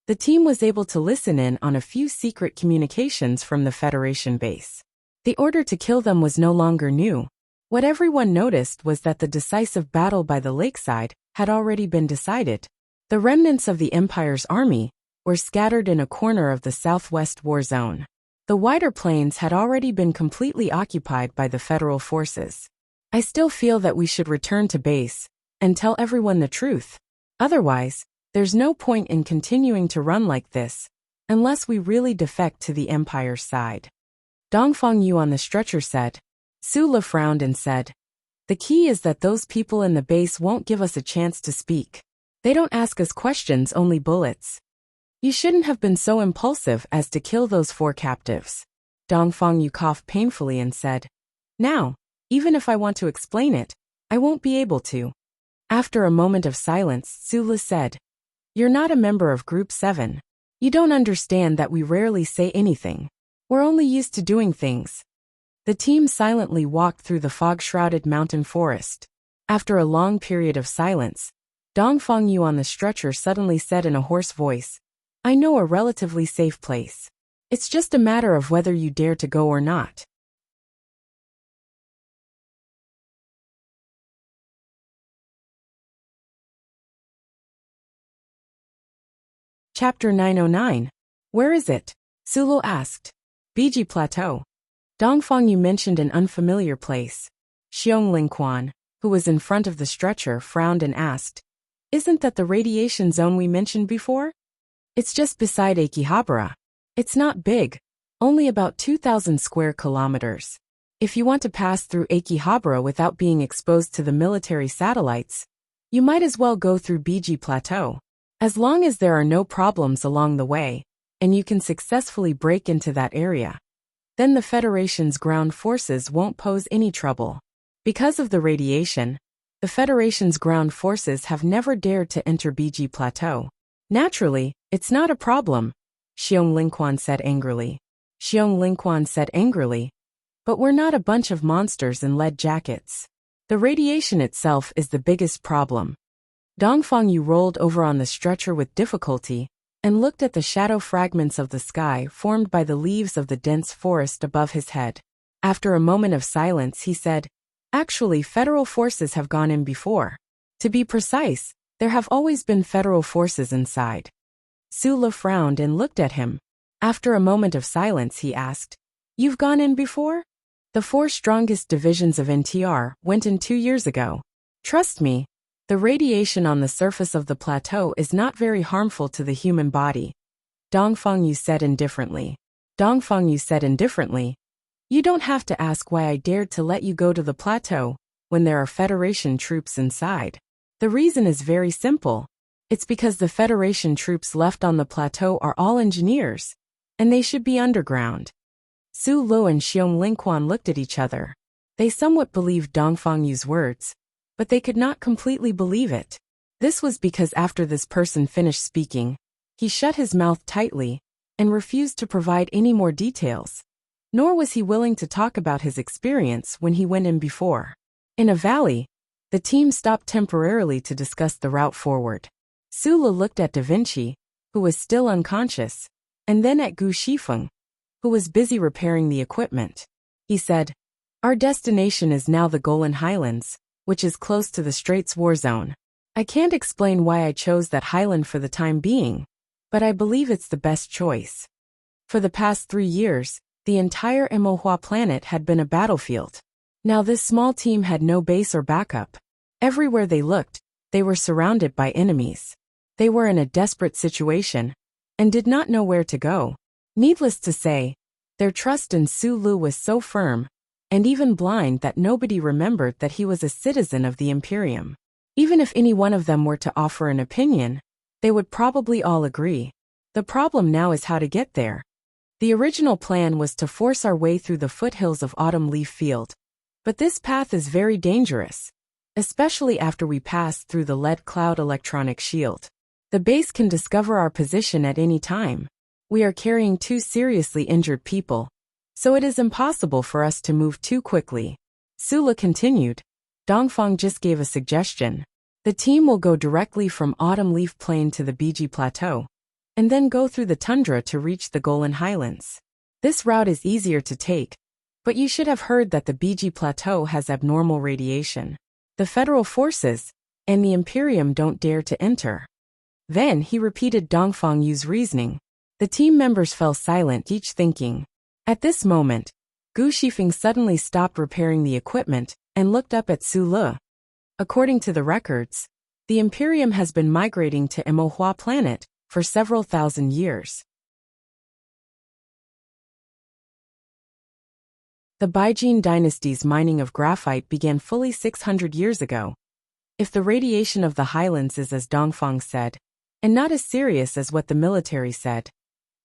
the team was able to listen in on a few secret communications from the Federation base. The order to kill them was no longer new. What everyone noticed was that the decisive battle by the lakeside had already been decided. The remnants of the Empire's army were scattered in a corner of the southwest war zone. The wider plains had already been completely occupied by the federal forces. I still feel that we should return to base and tell everyone the truth. Otherwise, there's no point in continuing to run like this, unless we really defect to the Empire's side. Dongfang Yu on the stretcher said. Su Le frowned and said, "The key is that those people in the base won't give us a chance to speak. They don't ask us questions, only bullets. You shouldn't have been so impulsive as to kill those 4 captives." Dongfang Yu coughed painfully and said, "Now, even if I want to explain it, I won't be able to." After a moment of silence, Su Le said, "You're not a member of Group 7. You don't understand that we rarely say anything. We're only used to doing things." The team silently walked through the fog-shrouded mountain forest. After a long period of silence, Dongfang Yu on the stretcher suddenly said in a hoarse voice, "I know a relatively safe place. It's just a matter of whether you dare to go or not." Chapter 909. Where is it? Su Le asked. Biji Plateau. Dongfang Yu mentioned an unfamiliar place. Xiong Lingquan, who was in front of the stretcher, frowned and asked, "Isn't that the radiation zone we mentioned before?" "It's just beside Akihabara. It's not big, only about 2,000 square kilometers. If you want to pass through Akihabara without being exposed to the military satellites, you might as well go through Biji Plateau. As long as there are no problems along the way, and you can successfully break into that area, then the Federation's ground forces won't pose any trouble. Because of the radiation, the Federation's ground forces have never dared to enter Biji Plateau. Naturally, it's not a problem," Xiong Lingquan said angrily. "But we're not a bunch of monsters in lead jackets. The radiation itself is the biggest problem." Dongfang Yu rolled over on the stretcher with difficulty and looked at the shadow fragments of the sky formed by the leaves of the dense forest above his head. After a moment of silence, he said, "Actually, federal forces have gone in before. To be precise, there have always been federal forces inside." Su Le frowned and looked at him. After a moment of silence, he asked, "You've gone in before?" "The 4 strongest divisions of NTR went in 2 years ago. Trust me, the radiation on the surface of the plateau is not very harmful to the human body," Dongfang Yu said indifferently. "You don't have to ask why I dared to let you go to the plateau when there are Federation troops inside. The reason is very simple. It's because the Federation troops left on the plateau are all engineers, and they should be underground." Su Le and Xiong Lingquan looked at each other. They somewhat believed Dongfang Yu's words, but they could not completely believe it. This was because after this person finished speaking, he shut his mouth tightly and refused to provide any more details. Nor was he willing to talk about his experience when he went in before. In a valley, the team stopped temporarily to discuss the route forward. Su Le looked at Da Vinci, who was still unconscious, and then at Gu Shifeng, who was busy repairing the equipment. He said, "Our destination is now the Golan Highlands, which is close to the Straits war zone. I can't explain why I chose that highland for the time being, but I believe it's the best choice. For the past 3 years, the entire Emohua planet had been a battlefield. Now this small team had no base or backup. Everywhere they looked, they were surrounded by enemies. They were in a desperate situation and did not know where to go. Needless to say, their trust in Su Lu was so firm and even blind that nobody remembered that he was a citizen of the Imperium. Even if any one of them were to offer an opinion, they would probably all agree. The problem now is how to get there. The original plan was to force our way through the foothills of Autumn Leaf Field. But this path is very dangerous, especially after we pass through the lead cloud electronic shield. The base can discover our position at any time. We are carrying 2 seriously injured people, so it is impossible for us to move too quickly. Sula continued. Dongfang just gave a suggestion. The team will go directly from Autumn Leaf Plain to the Biji Plateau, and then go through the tundra to reach the Golan Highlands. This route is easier to take, but you should have heard that the Biji Plateau has abnormal radiation. The federal forces and the Imperium don't dare to enter. Then he repeated Dongfang Yu's reasoning. The team members fell silent, each thinking. At this moment, Gu Shifeng suddenly stopped repairing the equipment and looked up at Su Le. According to the records, the Imperium has been migrating to Emohua planet for several thousand years. The Baijin dynasty's mining of graphite began fully 600 years ago. If the radiation of the highlands is as Dongfang said, and not as serious as what the military said,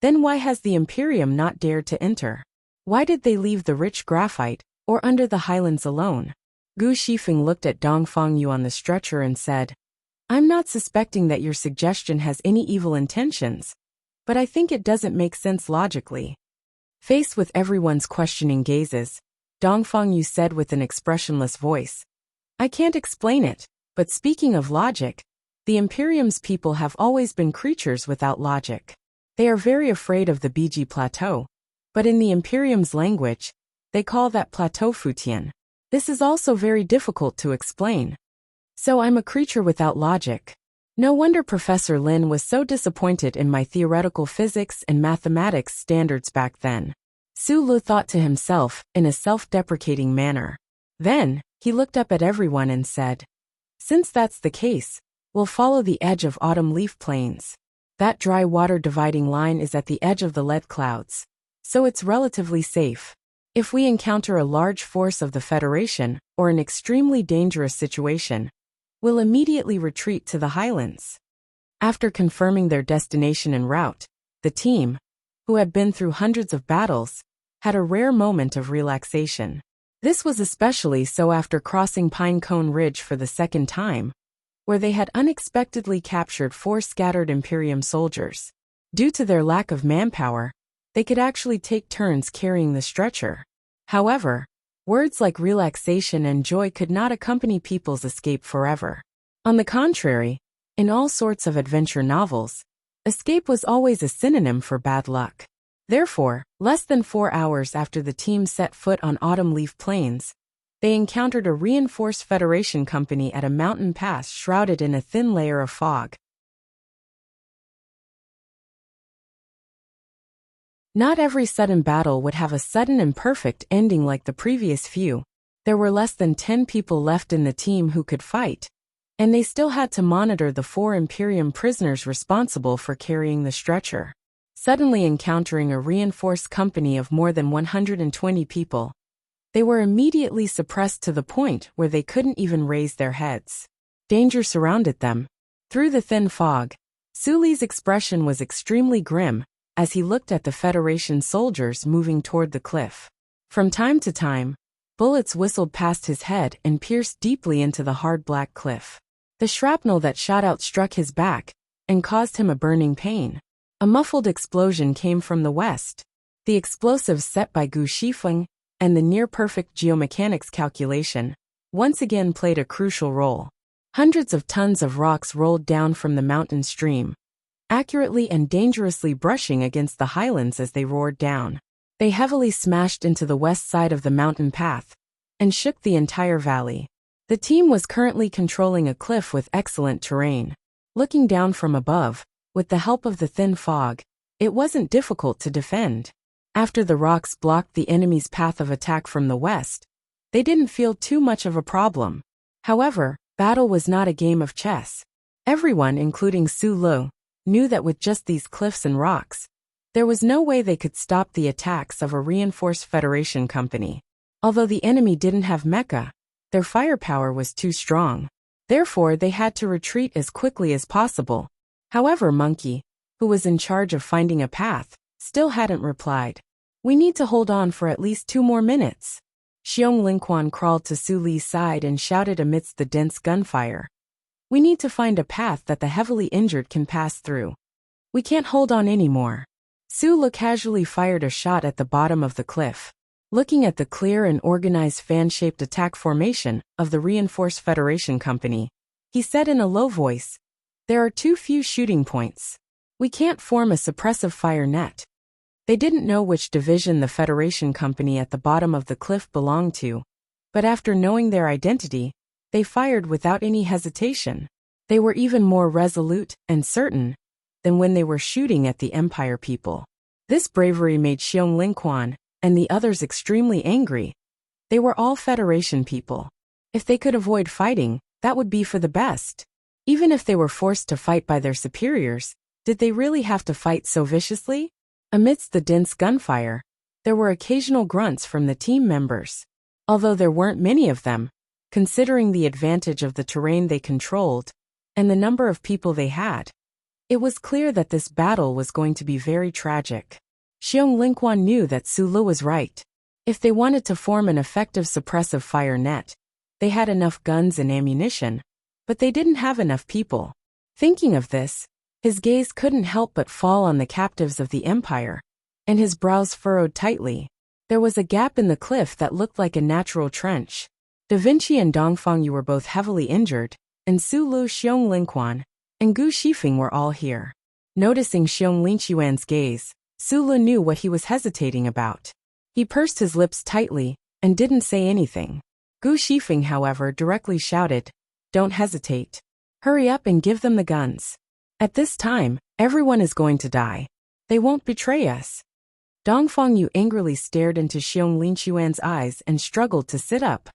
then why has the Imperium not dared to enter? Why did they leave the rich graphite, or under the highlands alone? Gu Shifeng looked at Dongfang Yu on the stretcher and said, I'm not suspecting that your suggestion has any evil intentions, but I think it doesn't make sense logically. Faced with everyone's questioning gazes, Dongfang Yu said with an expressionless voice, I can't explain it, but speaking of logic, the Imperium's people have always been creatures without logic. They are very afraid of the Biji Plateau, but in the Imperium's language, they call that plateau Futian. This is also very difficult to explain. So I'm a creature without logic. No wonder Professor Lin was so disappointed in my theoretical physics and mathematics standards back then. Su Lu thought to himself in a self-deprecating manner. Then, he looked up at everyone and said, Since that's the case, we'll follow the edge of Autumn Leaf Plains. That dry water dividing line is at the edge of the lead clouds, so it's relatively safe. If we encounter a large force of the Federation, or an extremely dangerous situation, we'll immediately retreat to the highlands. After confirming their destination and route, the team, who had been through hundreds of battles, had a rare moment of relaxation. This was especially so after crossing Pine Cone Ridge for the second time, where they had unexpectedly captured 4 scattered Imperium soldiers. Due to their lack of manpower, they could actually take turns carrying the stretcher. However, words like relaxation and joy could not accompany people's escape forever. On the contrary, in all sorts of adventure novels, escape was always a synonym for bad luck. Therefore, less than 4 hours after the team set foot on Autumn Leaf Plains, they encountered a reinforced Federation company at a mountain pass shrouded in a thin layer of fog. Not every sudden battle would have a sudden and perfect ending like the previous few. There were less than 10 people left in the team who could fight, and they still had to monitor the 4 Imperium prisoners responsible for carrying the stretcher. Suddenly encountering a reinforced company of more than 120 people, they were immediately suppressed to the point where they couldn't even raise their heads. Danger surrounded them. Through the thin fog, Suli's expression was extremely grim as he looked at the Federation soldiers moving toward the cliff. From time to time, bullets whistled past his head and pierced deeply into the hard black cliff. The shrapnel that shot out struck his back and caused him a burning pain. A muffled explosion came from the west. The explosives set by Gu Shifeng and the near-perfect geomechanics calculation once again played a crucial role. Hundreds of tons of rocks rolled down from the mountain stream, accurately and dangerously brushing against the highlands as they roared down. They heavily smashed into the west side of the mountain path and shook the entire valley. The team was currently controlling a cliff with excellent terrain. Looking down from above, with the help of the thin fog, it wasn't difficult to defend. After the rocks blocked the enemy's path of attack from the west, They didn't feel too much of a problem. However, battle was not a game of chess. Everyone, including Su Lu, knew that with just these cliffs and rocks, there was no way they could stop the attacks of a reinforced Federation company. Although the enemy didn't have mecha, their firepower was too strong. Therefore, they had to retreat as quickly as possible. However, Monkey, who was in charge of finding a path, still hadn't replied. We need to hold on for at least 2 more minutes. Xiong Lingquan crawled to Su Li's side and shouted amidst the dense gunfire. We need to find a path that the heavily injured can pass through. We can't hold on anymore. Su Li casually fired a shot at the bottom of the cliff. Looking at the clear and organized fan-shaped attack formation of the reinforced Federation company, he said in a low voice, "There are too few shooting points. We can't form a suppressive fire net." They didn't know which division the Federation company at the bottom of the cliff belonged to, but after knowing their identity, they fired without any hesitation. They were even more resolute and certain than when they were shooting at the Empire people. This bravery made Xiong Lingquan and the others extremely angry. They were all Federation people. If they could avoid fighting, that would be for the best. Even if they were forced to fight by their superiors, did they really have to fight so viciously? Amidst the dense gunfire, there were occasional grunts from the team members. Although there weren't many of them, considering the advantage of the terrain they controlled and the number of people they had, it was clear that this battle was going to be very tragic. Xiong Lingquan knew that Su Li was right. If they wanted to form an effective suppressive fire net, they had enough guns and ammunition, but they didn't have enough people. Thinking of this, his gaze couldn't help but fall on the captives of the Empire, and his brows furrowed tightly. There was a gap in the cliff that looked like a natural trench. Da Vinci and Dongfang Yu were both heavily injured, and Su Lu, Xiong Lingquan, and Gu Shifeng were all here. Noticing Xiong Lingquan's gaze, Su Lu knew what he was hesitating about. He pursed his lips tightly and didn't say anything. Gu Shifeng, however, directly shouted, "Don't hesitate. Hurry up and give them the guns. At this time, everyone is going to die. They won't betray us." Dongfang Yu angrily stared into Xiong Lingquan's eyes and struggled to sit up.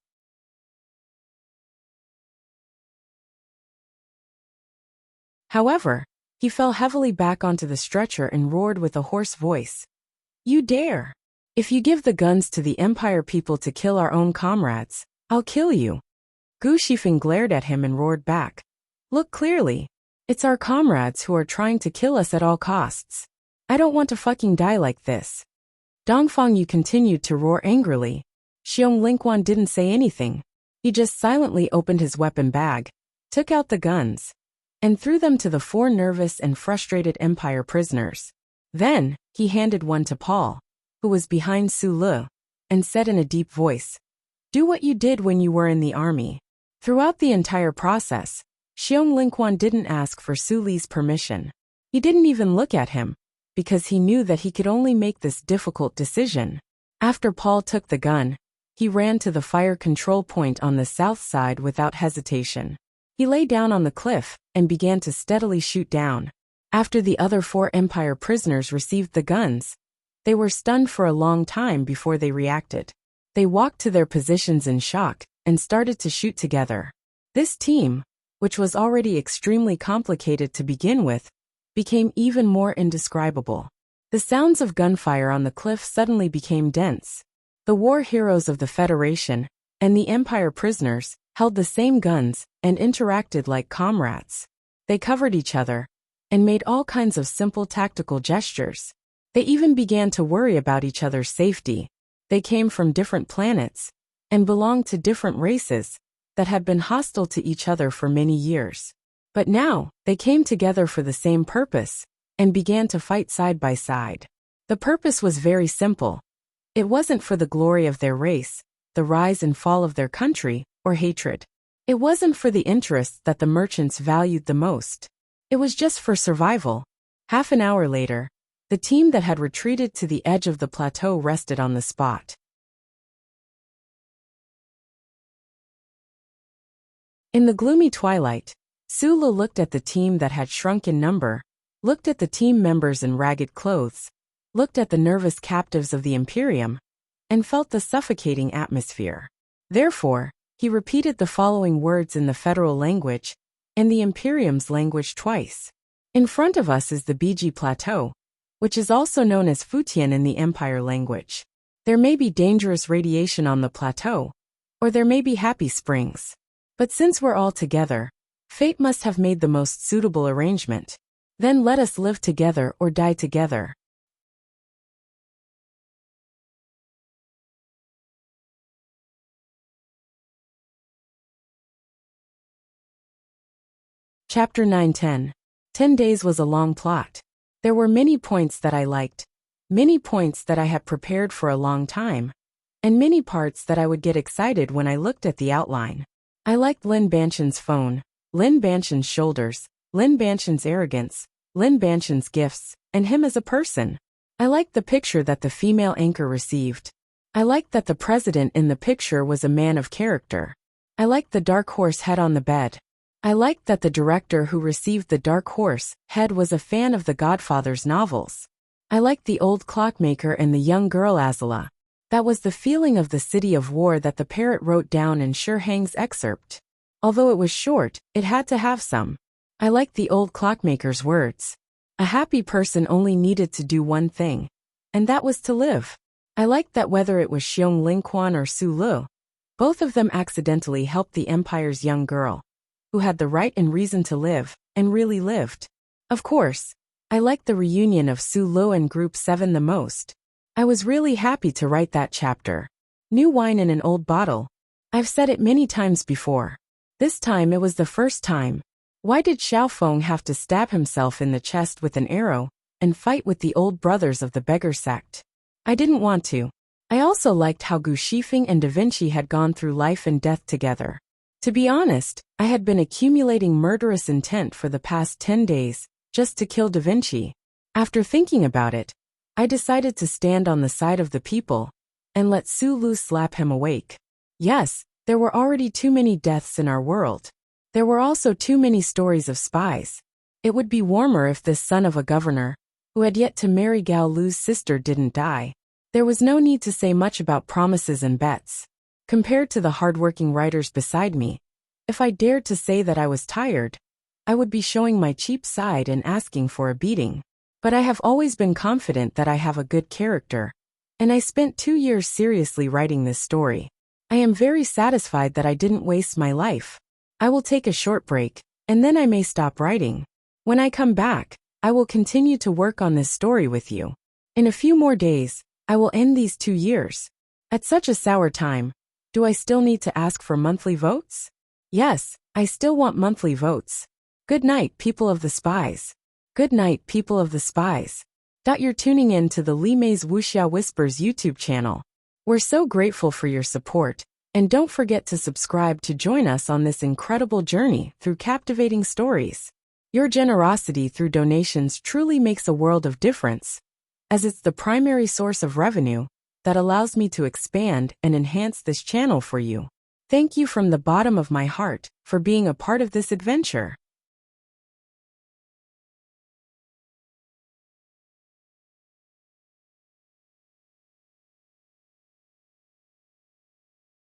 However, he fell heavily back onto the stretcher and roared with a hoarse voice, "You dare! If you give the guns to the Empire people to kill our own comrades, I'll kill you." Gu Shifeng glared at him and roared back, "Look clearly. It's our comrades who are trying to kill us at all costs. I don't want to fucking die like this." Dongfang Yu continued to roar angrily. Xiong Lingquan didn't say anything. He just silently opened his weapon bag, took out the guns, and threw them to the 4 nervous and frustrated Empire prisoners. Then, he handed one to Paul, who was behind Su Li, and said in a deep voice, "Do what you did when you were in the army." Throughout the entire process, Xiong Lingquan didn't ask for Su Li's permission. He didn't even look at him, because he knew that he could only make this difficult decision. After Paul took the gun, he ran to the fire control point on the south side without hesitation. He lay down on the cliff and began to steadily shoot down. After the other 4 Empire prisoners received the guns, they were stunned for a long time before they reacted. They walked to their positions in shock and started to shoot together. This team, which was already extremely complicated to begin with, became even more indescribable. The sounds of gunfire on the cliff suddenly became dense. The war heroes of the Federation and the Empire prisoners held the same guns and interacted like comrades. They covered each other and made all kinds of simple tactical gestures. They even began to worry about each other's safety. They came from different planets and belonged to different races that had been hostile to each other for many years. But now, they came together for the same purpose and began to fight side by side. The purpose was very simple. It wasn't for the glory of their race, the rise and fall of their country, or hatred. It wasn't for the interests that the merchants valued the most. It was just for survival. Half an hour later, the team that had retreated to the edge of the plateau rested on the spot. In the gloomy twilight, Su Li looked at the team that had shrunk in number, looked at the team members in ragged clothes, looked at the nervous captives of the Imperium, and felt the suffocating atmosphere. Therefore, he repeated the following words in the federal language and the Imperium's language twice. In front of us is the Biji Plateau, which is also known as Futian in the Empire language. There may be dangerous radiation on the plateau, or there may be happy springs. But since we're all together, fate must have made the most suitable arrangement. Then let us live together or die together. Chapter 9-10. 10 days was a long plot. There were many points that I liked, many points that I had prepared for a long time, and many parts that I would get excited when I looked at the outline. I liked Lin Banshan's phone, Lin Banshan's shoulders, Lin Banshan's arrogance, Lin Banshan's gifts, and him as a person. I liked the picture that the female anchor received. I liked that the president in the picture was a man of character. I liked the dark horse head on the bed. I liked that the director who received the dark horse head was a fan of the Godfather's novels. I liked the old clockmaker and the young girl Azula. That was the feeling of the City of War that the parrot wrote down in Sure Hang's excerpt. Although it was short, it had to have some. I liked the old clockmaker's words. A happy person only needed to do one thing, and that was to live. I liked that whether it was Xiong Lingquan or Su Lu, both of them accidentally helped the Empire's young girl, who had the right and reason to live, and really lived. Of course, I liked the reunion of Su Lu and Group 7 the most. I was really happy to write that chapter. New wine in an old bottle. I've said it many times before. This time it was the first time. Why did Xiao Feng have to stab himself in the chest with an arrow and fight with the old brothers of the beggar sect? I didn't want to. I also liked how Gu Shifeng and Da Vinci had gone through life and death together. To be honest, I had been accumulating murderous intent for the past 10 days, just to kill Da Vinci. After thinking about it, I decided to stand on the side of the people and let Su Lu slap him awake. Yes, there were already too many deaths in our world. There were also too many stories of spies. It would be warmer if this son of a governor, who had yet to marry Gao Lu's sister, didn't die. There was no need to say much about promises and bets. Compared to the hard-working writers beside me, if I dared to say that I was tired, I would be showing my cheap side and asking for a beating. But I have always been confident that I have a good character, and I spent 2 years seriously writing this story. I am very satisfied that I didn't waste my life. I will take a short break, and then I may stop writing. When I come back, I will continue to work on this story with you. In a few more days, I will end these 2 years. At such a sour time, do I still need to ask for monthly votes? Yes, I still want monthly votes. Good night, people of the spies. Good night, people of the spies. You're tuning in to the Li Mei's Wuxia Whispers YouTube channel. We're so grateful for your support, and don't forget to subscribe to join us on this incredible journey through captivating stories. Your generosity through donations truly makes a world of difference, as it's the primary source of revenue that allows me to expand and enhance this channel for you. Thank you from the bottom of my heart for being a part of this adventure.